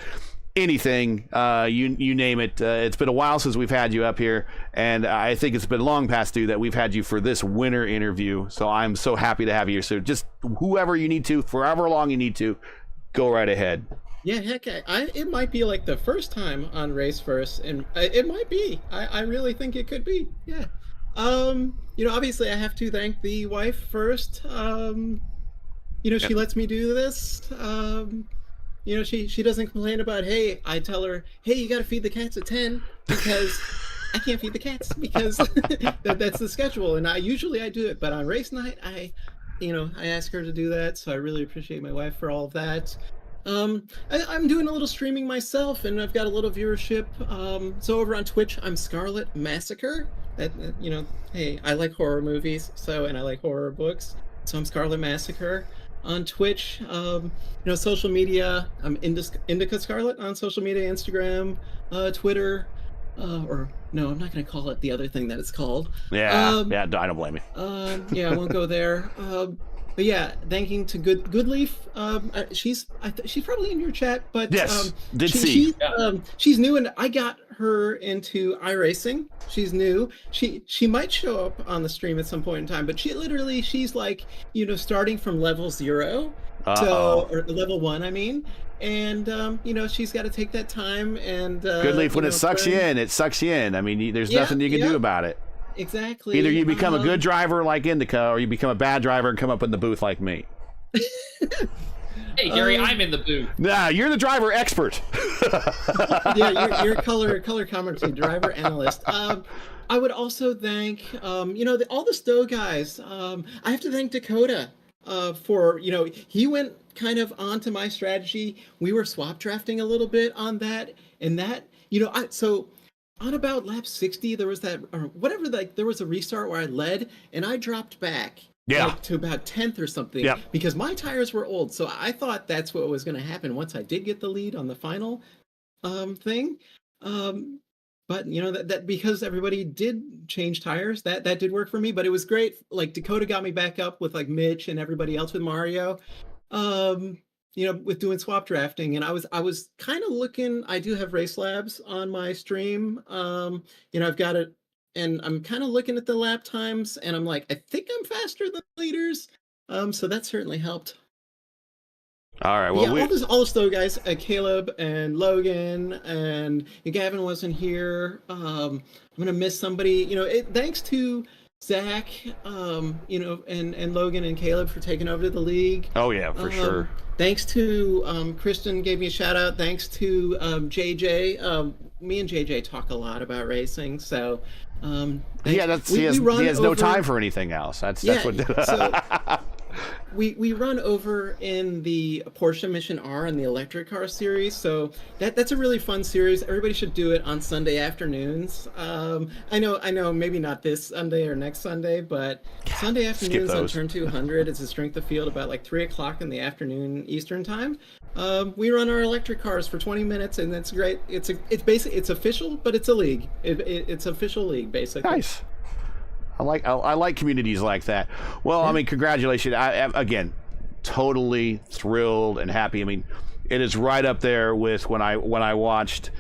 anything, you name it. It's been a while since we've had you up here, and I think it's been long past due that we've had you for this winter interview. So I'm so happy to have you. So just whoever you need to, for however long you need to, go right ahead. Yeah, heck, it might be like the first time on RaceVerse, and it might be. I really think it could be. Yeah. Obviously I have to thank the wife first. She lets me do this. She doesn't complain about, hey, I tell her, hey, you got to feed the cats at 10 because I can't feed the cats because that's the schedule. And I usually do it, but on race night, I ask her to do that. So I really appreciate my wife for all of that. I'm doing a little streaming myself, and I've got a little viewership. So over on Twitch, I'm Scarlet Massacre. Hey, I like horror movies, and I like horror books, so I'm Scarlet Massacre on Twitch. Social media, I'm Indica Scarlet on social media, Instagram, Twitter, or no, I'm not going to call it the other thing that it's called. Yeah, I don't blame you. I won't go there. But yeah, thanking to Goodleaf. She's probably in your chat, but yes, she's new, and I got her into iRacing. She's new. She might show up on the stream at some point in time, but she's like starting from level 0, or level 1, I mean. And she's got to take that time and Goodleaf, when it sucks you in, it sucks you in. I mean, there's nothing you can do about it. Exactly. Either you become a good driver like Indica, or you become a bad driver and come up in the booth like me. Hey, Gary, I'm in the booth. Nah, you're the driver expert. Yeah, you're color commentary driver analyst. I would also thank all the Stowe guys. I have to thank Dakota for he went kind of onto my strategy. We were swap drafting a little bit on that, and that on about lap 60, there was that, or whatever, there was a restart where I led and I dropped back to about 10th or something because my tires were old. So I thought that's what was going to happen once I did get the lead on the final thing. But that because everybody did change tires, that did work for me. But it was great. Like Dakota got me back up with like Mitch and everybody else with Mario. With doing swap drafting, and I was kind of looking. I do have Race Labs on my stream. I've got it, and I'm kind of looking at the lap times, and I'm like, I think I'm faster than leaders. So that certainly helped. All right. Well, all the Stowe guys, Caleb and Logan, and Gavin wasn't here. I'm gonna miss somebody. Thanks to Zach, and Logan and Caleb for taking over the league. Oh yeah, for sure. Thanks to Kristen gave me a shout out. Thanks to JJ. Me and JJ talk a lot about racing, so he has no time for anything else. That's what. we run over in the Porsche Mission R in the electric car series, so that's a really fun series. Everybody should do it on Sunday afternoons. I know, maybe not this Sunday or next Sunday, but Sunday afternoons on Turn 200 is a strength of field about like 3:00 in the afternoon Eastern time. We run our electric cars for 20 minutes, and it's great. It's official, but it's a league. It's official league basically. Nice. I like communities like that. Well, I mean, congratulations. Again, totally thrilled and happy. I mean, it is right up there with when I watched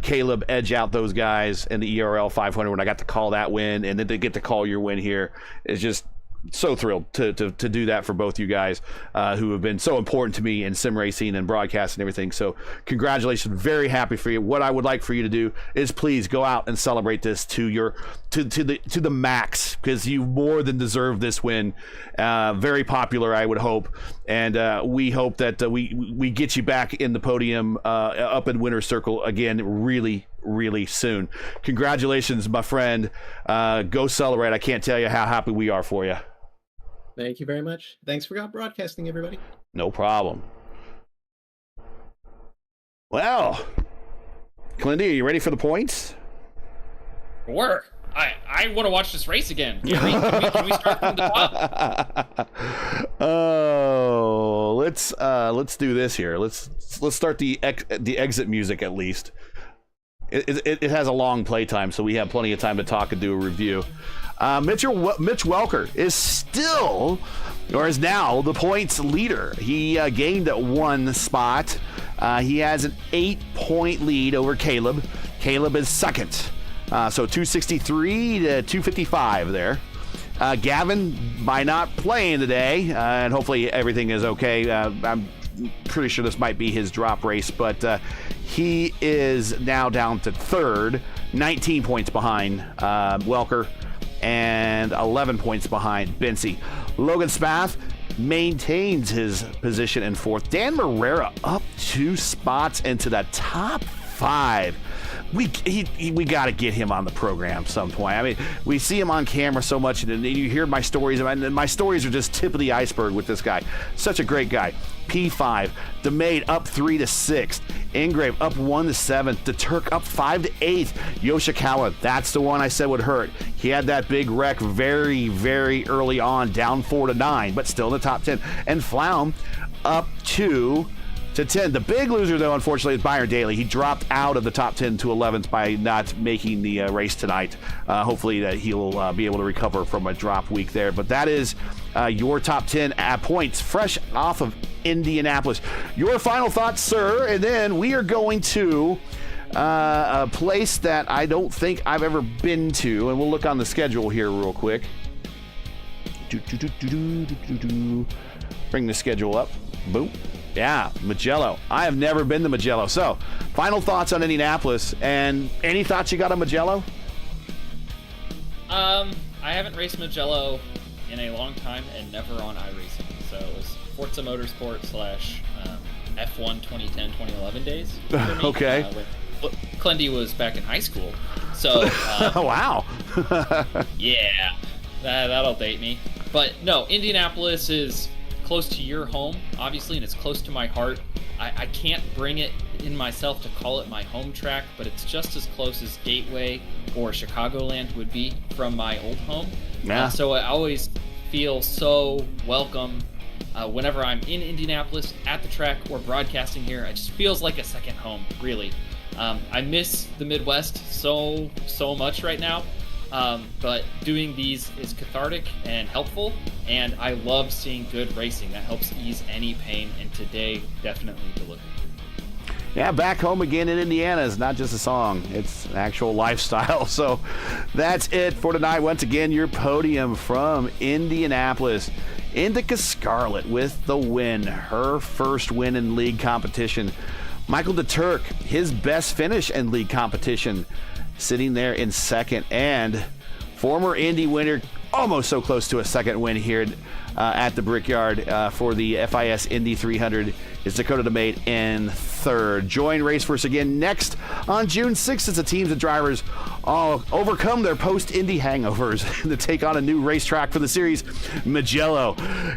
Caleb edge out those guys in the ERL 500 when I got to call that win, and then to get to call your win here is just so thrilled to do that for both you guys who have been so important to me in sim racing and broadcast and everything. So congratulations, very happy for you. What I would like for you to do is please go out and celebrate this to the max, because you more than deserve this win. Very popular, I would hope, and we hope that we get you back in the podium up in winner's circle again really soon. Congratulations, my friend. Go celebrate. I can't tell you how happy we are for you. Thank you very much. Thanks for broadcasting, everybody. No problem. Well, Clindy, are you ready for the points? Sure. I want to watch this race again. Can we start from the top? Oh, let's do this here. Let's start the exit music at least. It has a long play time, so we have plenty of time to talk and do a review. Mitch Welker is now the points leader. He gained 1 spot. He has an 8-point lead over Caleb. Caleb is second. So 263 to 255 there. Gavin, by not playing today, and hopefully everything is okay. I'm pretty sure this might be his drop race, but he is now down to third, 19 points behind Welker, and 11 points behind Bency. Logan Spath maintains his position in fourth. Dan Marrera up 2 spots into the top 5. We got to get him on the program some point. I mean, we see him on camera so much, and you hear my stories, and my stories are just tip of the iceberg with this guy. Such a great guy. P5, DeMade up 3 to 6th, Ingrave up 1 to 7th, the Turk up 5 to 8th, Yoshikawa, that's the one I said would hurt. He had that big wreck very, very early on, down 4 to 9, but still in the top 10. And Flaum up 2 to 10. The big loser, though, unfortunately, is Byron Daly. He dropped out of the top 10 to 11th by not making the race tonight. Hopefully that he'll be able to recover from a drop week there. But that is your top 10 points fresh off of Indianapolis. Your final thoughts, sir, and then we are going to a place that I don't think I've ever been to, and we'll look on the schedule here real quick. Bring the schedule up. Boom. Yeah, Mugello. I have never been to Mugello. So, final thoughts on Indianapolis, and any thoughts you got on Mugello? I haven't raced Mugello in a long time and never on iRacing. So it was Forza Motorsport / F1 2010-2011 days for me. Okay. When Clendy was back in high school. So wow. Yeah, that'll date me. But no, Indianapolis is close to your home, obviously, and it's close to my heart. I can't bring it in myself to call it my home track, but it's just as close as Gateway or Chicagoland would be from my old home. Yeah. So I always feel so welcome whenever I'm in Indianapolis, at the track, or broadcasting here. It just feels like a second home, really. I miss the Midwest so much right now. But doing these is cathartic and helpful, and I love seeing good racing. That helps ease any pain, and today definitely delivered. Yeah, back home again in Indiana is not just a song, it's an actual lifestyle. So that's it for tonight. Once again, your podium from Indianapolis. Indica Scarlett with the win, her first win in league competition. Michael DeTurk, his best finish in league competition, sitting there in second, and former Indy winner, almost so close to a second win here at the Brickyard for the FIS Indy 300, is Dakota DeMate in third. Join RaceVerse again next on June 6th as the teams and drivers all overcome their post-Indy hangovers to take on a new racetrack for the series, Mugello.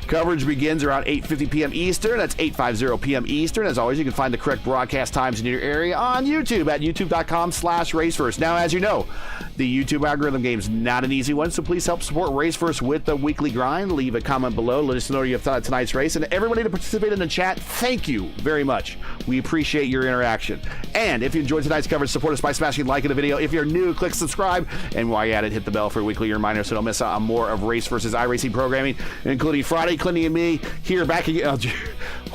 Coverage begins around 8:50 p.m. Eastern. That's 8:50 p.m. Eastern. As always, you can find the correct broadcast times in your area on YouTube at youtube.com/RaceVerse. Now, as you know, the YouTube algorithm game is not an easy one, so please help support RaceVerse with the weekly grind. Leave a comment below. Let us know what you thought of tonight's race. And everybody that participated in the chat, thank you very much. We appreciate your interaction. And if you enjoyed tonight's coverage, support us by smashing like in the video. If you're new, click subscribe. And while you're at it, hit the bell for a weekly reminder so don't miss out on more of RaceVerse's iRacing programming, including Friday, Clinty and me here back again.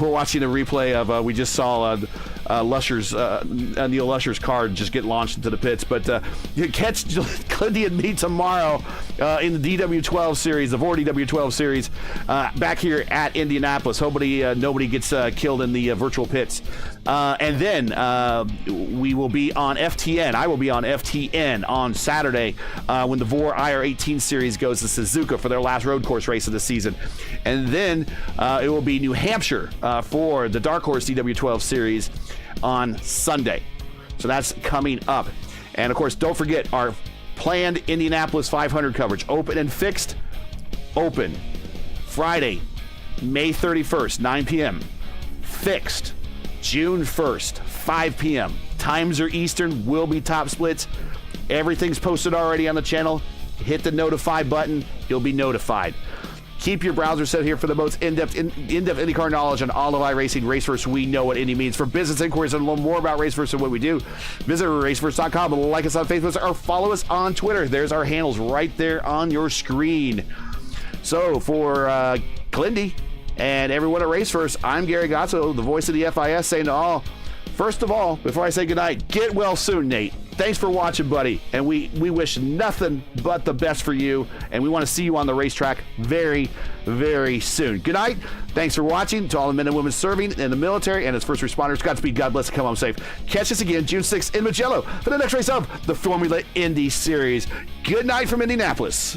We're watching a replay of, we just saw Neil Lusher's car just get launched into the pits. But you catch Clinty and me tomorrow in the DW12 series, the 4DW12 series, back here at Indianapolis. Hopefully nobody gets killed in the virtual pits. And then we will be on FTN. I will be on FTN on Saturday when the VOR IR18 series goes to Suzuka for their last road course race of the season. And then it will be New Hampshire for the Dark Horse DW12 series on Sunday. So that's coming up. And of course, don't forget our planned Indianapolis 500 coverage. Open and fixed. Open Friday, May 31st, 9 p.m. Fixed June 1st, 5 p.m. Times are Eastern, will be top splits. Everything's posted already on the channel. Hit the notify button. You'll be notified. Keep your browser set here for the most in-depth IndyCar knowledge on all of iRacing. RaceVerse, we know what Indy means. For business inquiries and learn more about RaceVerse and what we do, visit RaceVerse.com and like us on Facebook or follow us on Twitter. There's our handles right there on your screen. So for Clindy and everyone at RaceVerse, I'm Gary Gatto, the voice of the FIS, saying to all, first of all, before I say goodnight, get well soon, Nate. Thanks for watching, buddy. And we wish nothing but the best for you. And we want to see you on the racetrack very, very soon. Good night. Thanks for watching. To all the men and women serving in the military and as first responders, Godspeed, God bless, and come home safe. Catch us again June 6th in Mugello for the next race of the Formula Indy Series. Good night from Indianapolis.